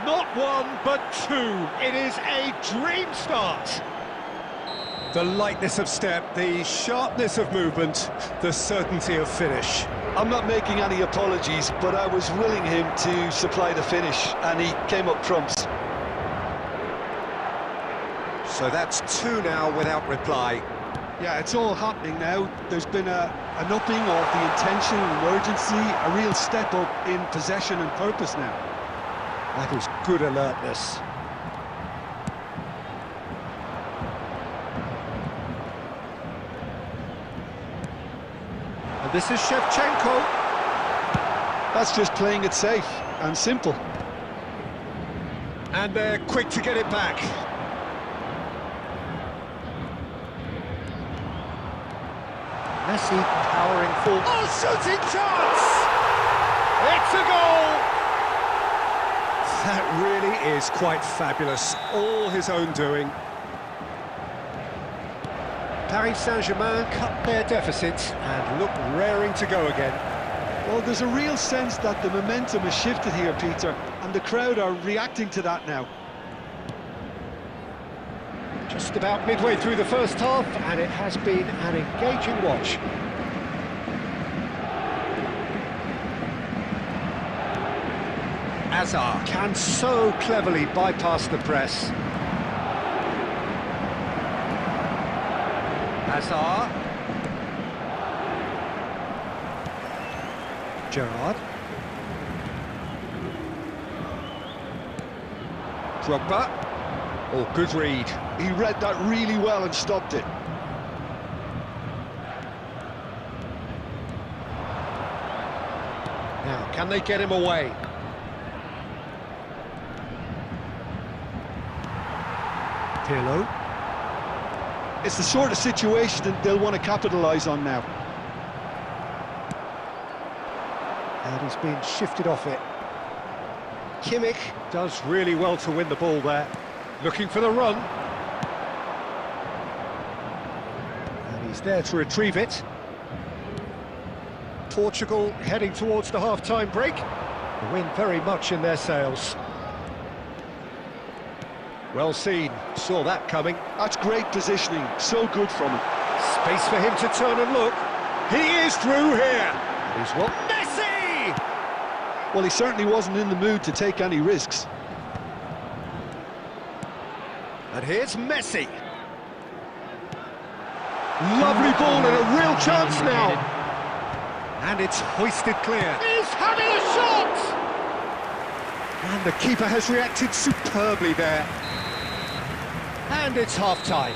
S1: Not one, but two. It is a dream start. The lightness of step, the sharpness of movement, the certainty of finish.
S2: I'm not making any apologies, but I was willing him to supply the finish, and he came up trumps.
S1: So that's two now without reply.
S2: Yeah, it's all happening now. There's been an upping of the intention and urgency, a real step up in possession and purpose now.
S1: That is good alertness. And this is Shevchenko.
S2: That's just playing it safe and simple.
S1: And they're quick to get it back. Messi powering forward. Oh, shooting chance! It's a goal! That really is quite fabulous. All his own doing. Paris Saint-Germain cut their deficit and look raring to go again.
S2: Well, there's a real sense that the momentum has shifted here, Peter, and the crowd are reacting to that now.
S1: Just about midway through the first half, and it has been an engaging watch. Hazard can so cleverly bypass the press. Hazard. Gerrard. Drogba. Oh, good read.
S2: He read that really well and stopped it.
S1: Now, can they get him away? Pirlo.
S2: It's the sort of situation that they'll want to capitalise on now.
S1: And he's been shifted off it. Kimmich does really well to win the ball there. Looking for the run. And he's there to retrieve it. Portugal heading towards the half-time break. The wind very much in their sails. Well seen, saw that coming.
S2: That's great positioning, so good from him.
S1: Space for him to turn and look. He is through here. He's what? Messi!
S2: Well, he certainly wasn't in the mood to take any risks.
S1: And here's Messi. Lovely ball and a real chance now. And it's hoisted clear. He's having a shot! And the keeper has reacted superbly there. And it's half-time.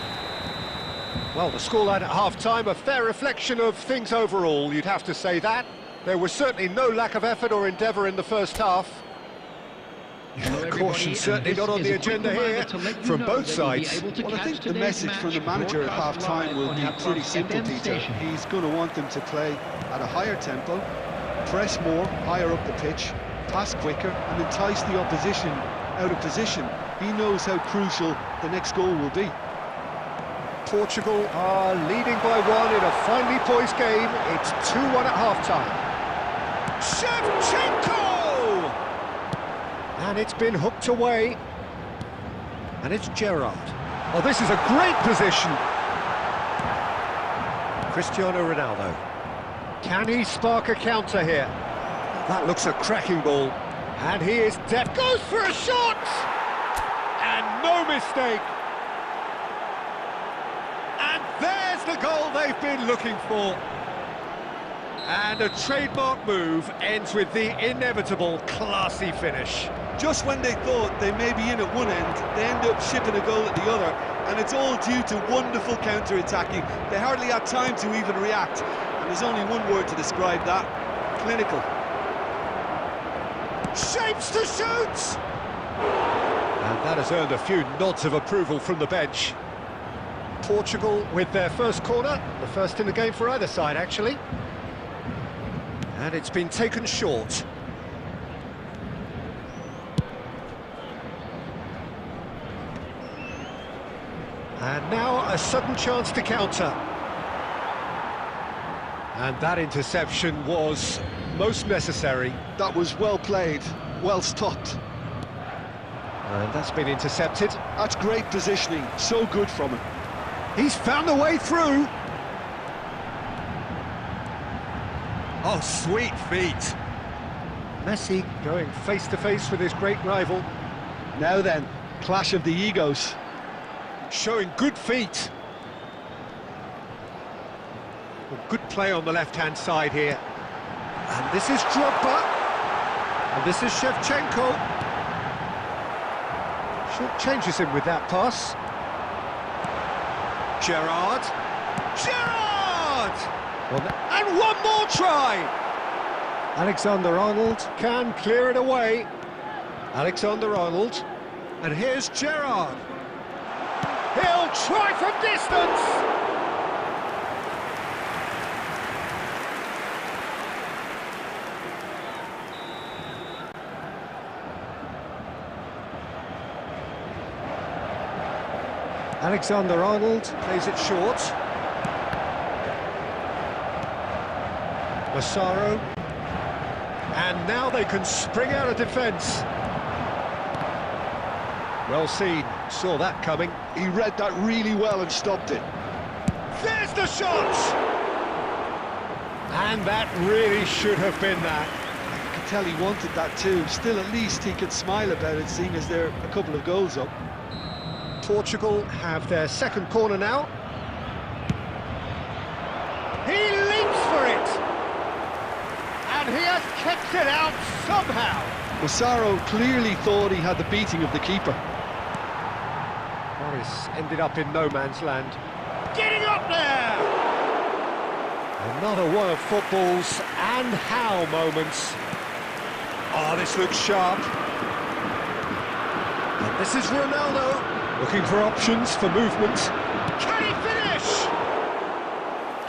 S1: Well, the scoreline at half-time, a fair reflection of things overall, you'd have to say that. There was certainly no lack of effort or endeavour in the first half. Caution certainly not on the agenda here, from both sides.
S2: Well, I think the message from the manager at half-time will be pretty simple, Peter. He's going to want them to play at a higher tempo, press more, higher up the pitch, pass quicker, and entice the opposition out of position. He knows how crucial the next goal will be.
S1: Portugal are leading by one in a finely poised game. It's 2-1 at half-time. Shevchenko! And it's been hooked away. And it's Gerrard. Oh, this is a great position. Cristiano Ronaldo. Can he spark a counter here? That looks a cracking ball. And he is dead. Goes for a shot! And no mistake. And there's the goal they've been looking for. And a trademark move ends with the inevitable classy finish.
S2: Just when they thought they may be in at one end, they end up shipping a goal at the other, and it's all due to wonderful counter-attacking. They hardly had time to even react, and there's only one word to describe that: clinical.
S1: Shapes to shoot! And that has earned a few nods of approval from the bench. Portugal with their first corner, the first in the game for either side, actually. And it's been taken short. And now a sudden chance to counter. And that interception was most necessary.
S2: That was well played, well stopped.
S1: And that's been intercepted.
S2: That's great positioning, so good from him.
S1: He's found a way through. Oh, sweet feet. Messi going face-to-face with his great rival.
S2: Now then, clash of the egos.
S1: Showing good feet. Well, good play on the left-hand side here. And this is Drogba. And this is Shevchenko. Short changes him with that pass. Gerrard. Gerrard! And one more try! Alexander-Arnold can clear it away. Alexander-Arnold. And here's Gerrard. He'll try from distance! Alexander-Arnold plays it short. Massaro. And now they can spring out of defence. Well seen, saw that coming.
S2: He read that really well and stopped it.
S1: There's the shot! And that really should have been that.
S2: I could tell he wanted that too. Still, at least he could smile about it, seeing as they're a couple of goals up.
S1: Portugal have their second corner now. He leaps for it! And he has kept it out somehow!
S2: Massaro clearly thought he had the beating of the keeper.
S1: Morris ended up in no man's land. Getting up there! Another one of football's and how moments. Oh, this looks sharp. And this is Ronaldo, looking for options for movement. Can he finish?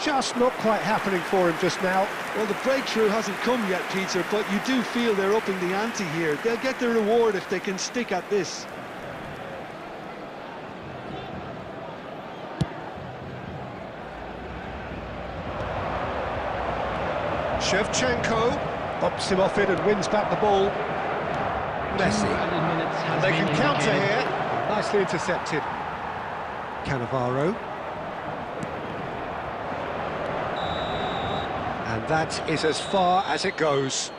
S1: Just not quite happening for him just now.
S2: Well, the breakthrough hasn't come yet, Peter, but you do feel they're upping the ante here. They'll get their reward if they can stick at this.
S1: Shevchenko bops him off it and wins back the ball. Messi. And they can counter here. Nicely intercepted. Cannavaro. And that is as far as it goes.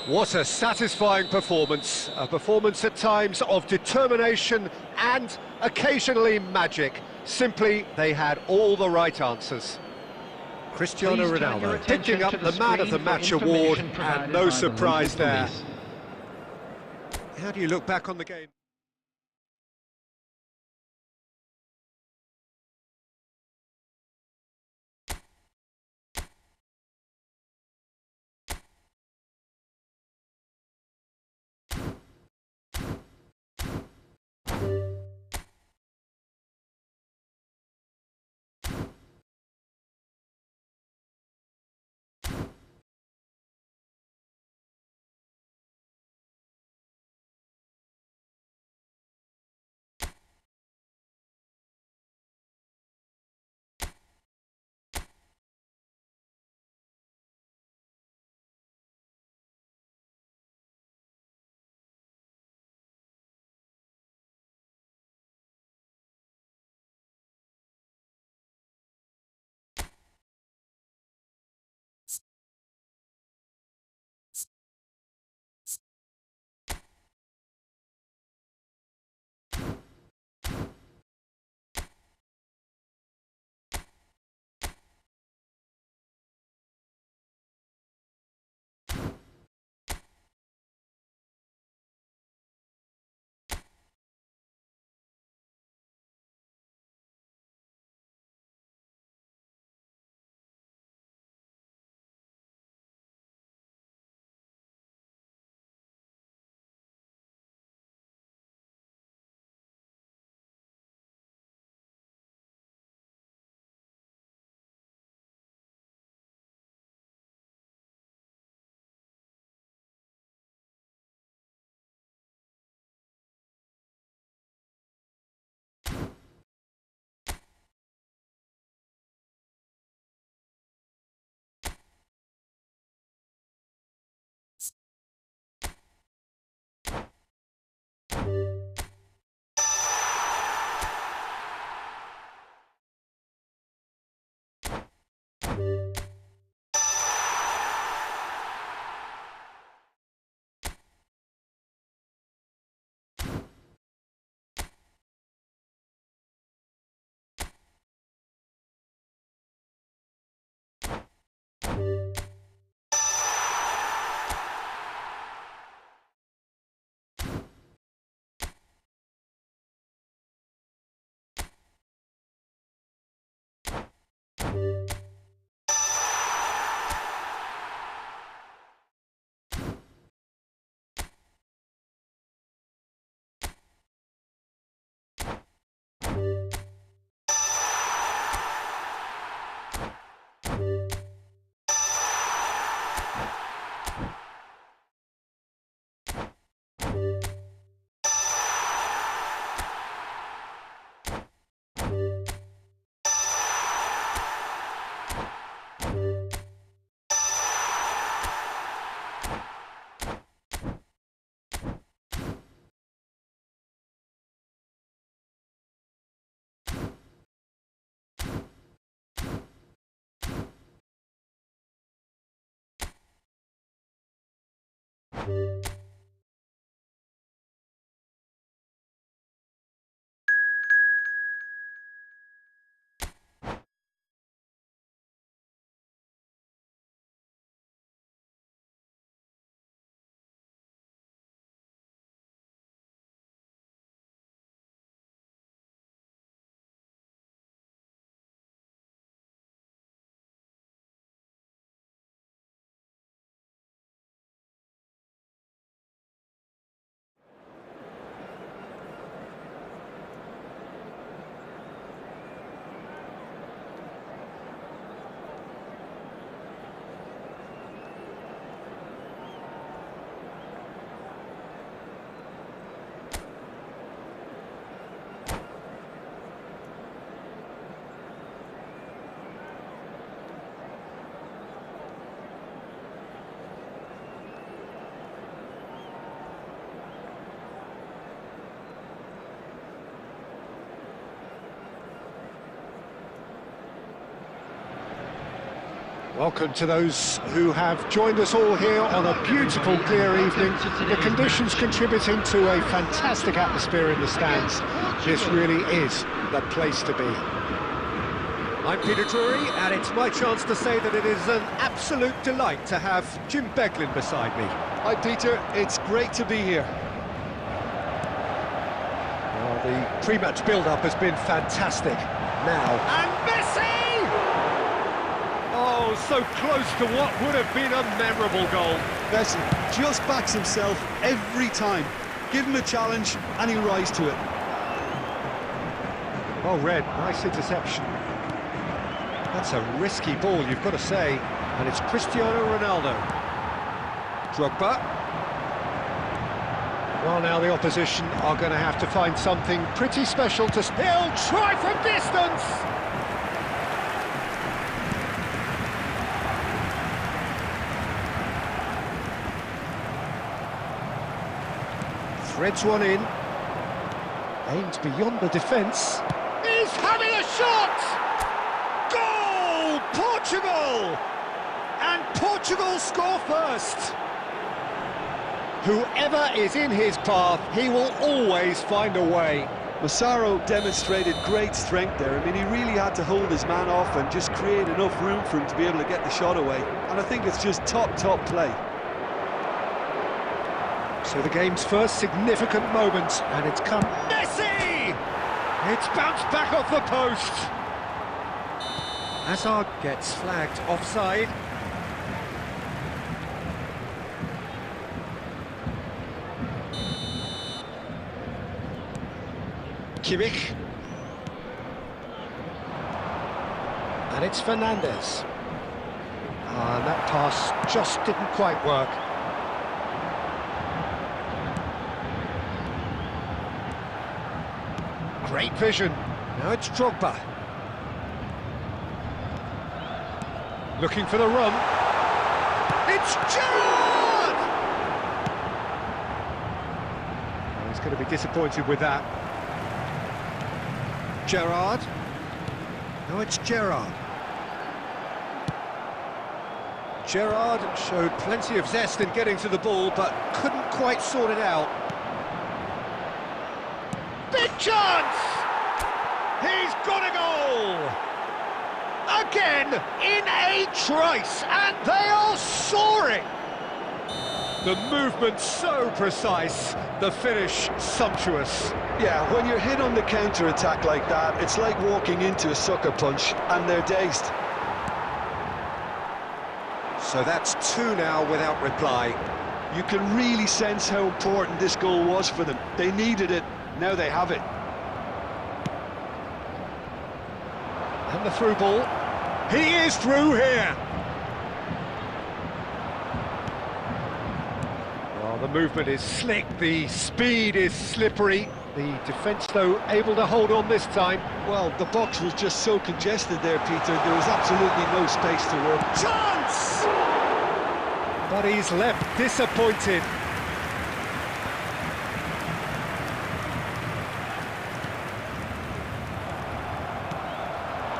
S1: What a satisfying performance. A performance at times of determination and occasionally magic. Simply, they had all the right answers. Cristiano Ronaldo picking up the Man of the Match award, and no surprise there. How do you look back on the game? Welcome to those who have joined us all here on a beautiful, clear evening. The conditions contributing to a fantastic atmosphere in the stands. This really is the place to be.
S5: I'm Peter Drury, and it's my chance to say that it is an absolute delight to have Jim Beglin beside me.
S2: Hi Peter, it's great to be here.
S5: Well, the pre-match build-up has been fantastic. Now... And Messi! Oh, so close to what would have been a memorable goal.
S2: Messi just backs himself every time. Give him a challenge and he'll rise to it.
S5: Well read, nice interception. That's a risky ball, you've got to say. And it's Cristiano Ronaldo. Drogba. Well, now the opposition are going to have to find something pretty special to... He'll try from distance! Threads one in. Aimed beyond the defence. He's having a shot! Goal! Portugal! And Portugal score first. Whoever is in his path, he will always find a way.
S2: Massaro demonstrated great strength there. I mean, he really had to hold his man off and just create enough room for him to be able to get the shot away. And I think it's just top play.
S5: So the game's first significant moment, and it's come... Messi! It's bounced back off the post. Hazard gets flagged offside. Kimmich. And it's Fernandes. And that pass just didn't quite work. Great vision. Now it's Drogba. Looking for the run. It's Gerrard! Oh, he's going to be disappointed with that. Gerrard. No, it's Gerrard.
S1: Gerrard showed plenty of zest in getting to the ball, but couldn't quite sort it out. Big chance! He's got a goal! Again, in a trice, and they are soaring! The movement so precise, the finish sumptuous.
S2: Yeah, when you're hit on the counter-attack like that, it's like walking into a sucker punch, and they're dazed.
S1: So that's 2 now without reply.
S2: You can really sense how important this goal was for them. They needed it, now they have it.
S1: And the through ball. He is through here! Well, the movement is slick, the speed is slippery. The defence, though, able to hold on this time.
S2: Well, the box was just so congested there, Peter. There was absolutely no space to work.
S1: Chance! But he's left disappointed.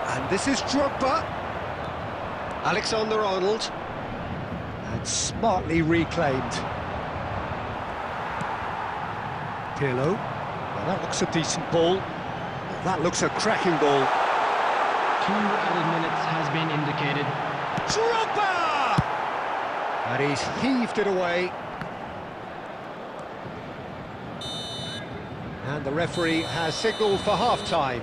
S1: And this is Drogba. Alexander-Arnold. And smartly reclaimed. Pirlo. Well, that looks a decent ball. Well, that looks a cracking ball.
S4: 2 added minutes has been indicated.
S1: Drogba! And he's heaved it away. And the referee has signalled for half-time.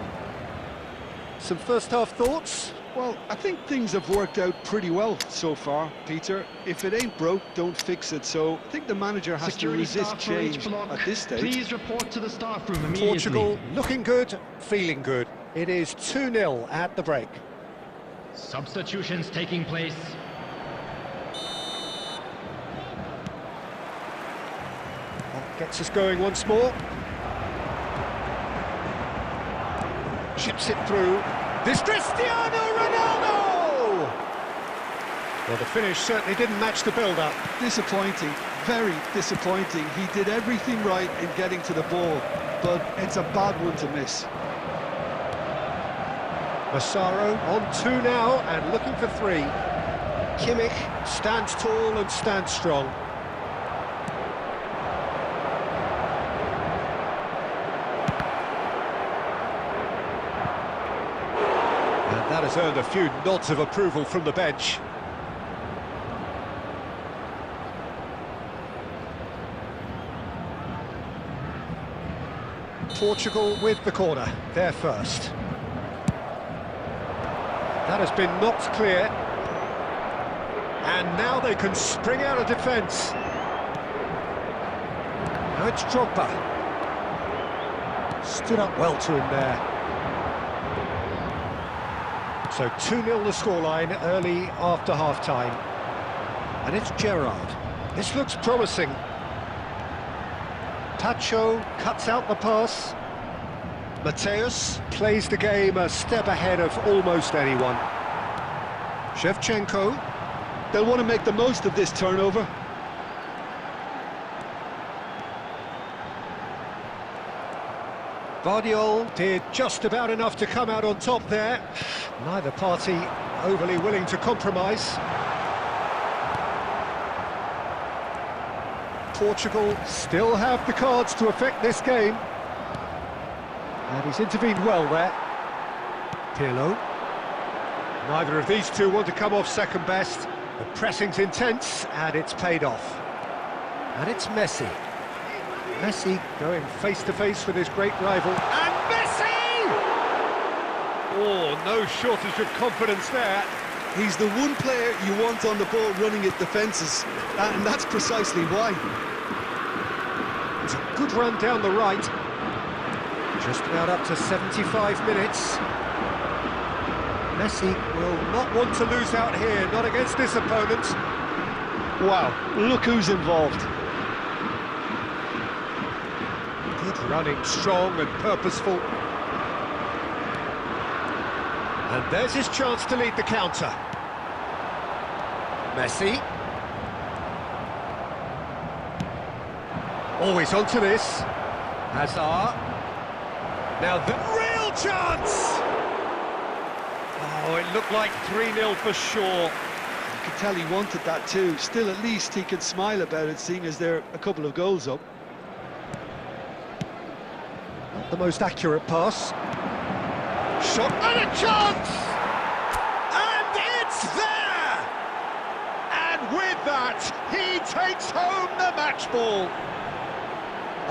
S1: Some first-half thoughts?
S2: Well, I think things have worked out pretty well so far, Peter. If it ain't broke, don't fix it. So I think the manager has
S4: Security
S2: to resist
S4: staff for each
S2: change
S4: block,
S2: at this stage.
S4: please report to the staff room immediately.
S1: Portugal looking good, feeling good. It is 2-0 at the break.
S4: Substitutions taking place.
S1: That gets us going once more. Chips it through. This Cristiano Ronaldo! Well, the finish certainly didn't match the build-up.
S2: Disappointing, very disappointing. He did everything right in getting to the ball, but it's a bad one to miss.
S1: Massaro on 2 now and looking for 3. Kimmich stands tall and stands strong. And that has earned a few nods of approval from the bench. Portugal with the corner, they're first. That has been knocked clear. And now they can spring out of defence. Now it's Drogba. Stood up well to him there. So 2-0 the scoreline early after half-time. And it's Gerrard. This looks promising. Tacho cuts out the pass. Mateus plays the game a step ahead of almost anyone. Shevchenko.
S2: They'll want to make the most of this turnover.
S1: Guardiola did just about enough to come out on top there. Neither party overly willing to compromise. Portugal still have the cards to affect this game. And he's intervened well there. Pirlo. Neither of these two want to come off second best. The pressing's intense, and it's paid off. And it's Messi. Messi going face-to-face with his great rival. And Messi! Oh, no shortage of confidence there.
S2: He's the one player you want on the ball running at defences, and that's precisely why.
S1: It's a good run down the right. Just about up to 75 minutes. Messi will not want to lose out here, not against this opponent.
S2: Wow, look who's involved.
S1: Good running, strong and purposeful. And there's his chance to lead the counter. Messi. Always onto this. Hazard. Now the real chance! Oh, it looked like 3-0 for sure.
S2: could tell he wanted that too. Still, at least he can smile about it, seeing as they're a couple of goals up.
S1: Not the most accurate pass. Shot and a chance! And it's there! And with that, he takes home the match ball.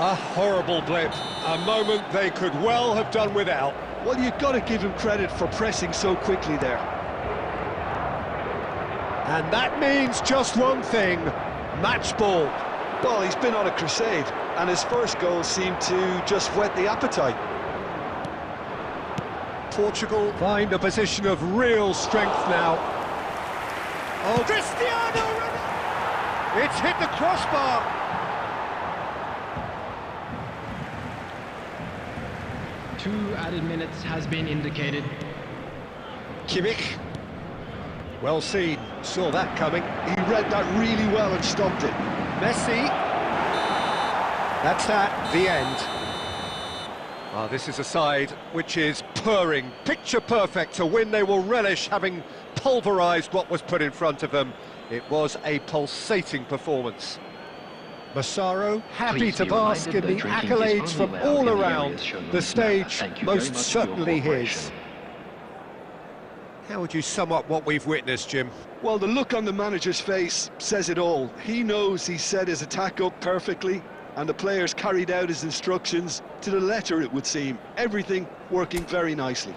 S1: A horrible blip, a moment they could well have done without.
S2: Well, you've got to give him credit for pressing so quickly there.
S1: And that means just one thing, match ball.
S2: Well, he's been on a crusade, and his first goal seemed to just whet the appetite.
S1: Portugal find a position of real strength now. Oh, Cristiano Ronaldo! It's hit the crossbar.
S4: Two added minutes has been indicated.
S1: Kimmich. Well seen, saw that coming.
S2: He read that really well and stopped it.
S1: Messi. That's at the end. Ah, this is a side which is purring, picture perfect, to win they will relish, having pulverised what was put in front of them. It was a pulsating performance. Massaro happy
S4: Please
S1: to
S4: be
S1: bask in
S4: reminded
S1: the
S4: that drinking is
S1: accolades from
S4: only allowed
S1: all
S4: in the
S1: around.
S4: areas shown on
S1: The
S4: the
S1: stage
S4: map. Thank you very
S1: most
S4: much for your
S1: certainly his.
S4: cooperation.
S1: How would you sum up what we've witnessed, Jim?
S2: Well, the look on the manager's face says it all. He knows he set his attack up perfectly, and the players carried out his instructions to the letter, it would seem. Everything working very nicely.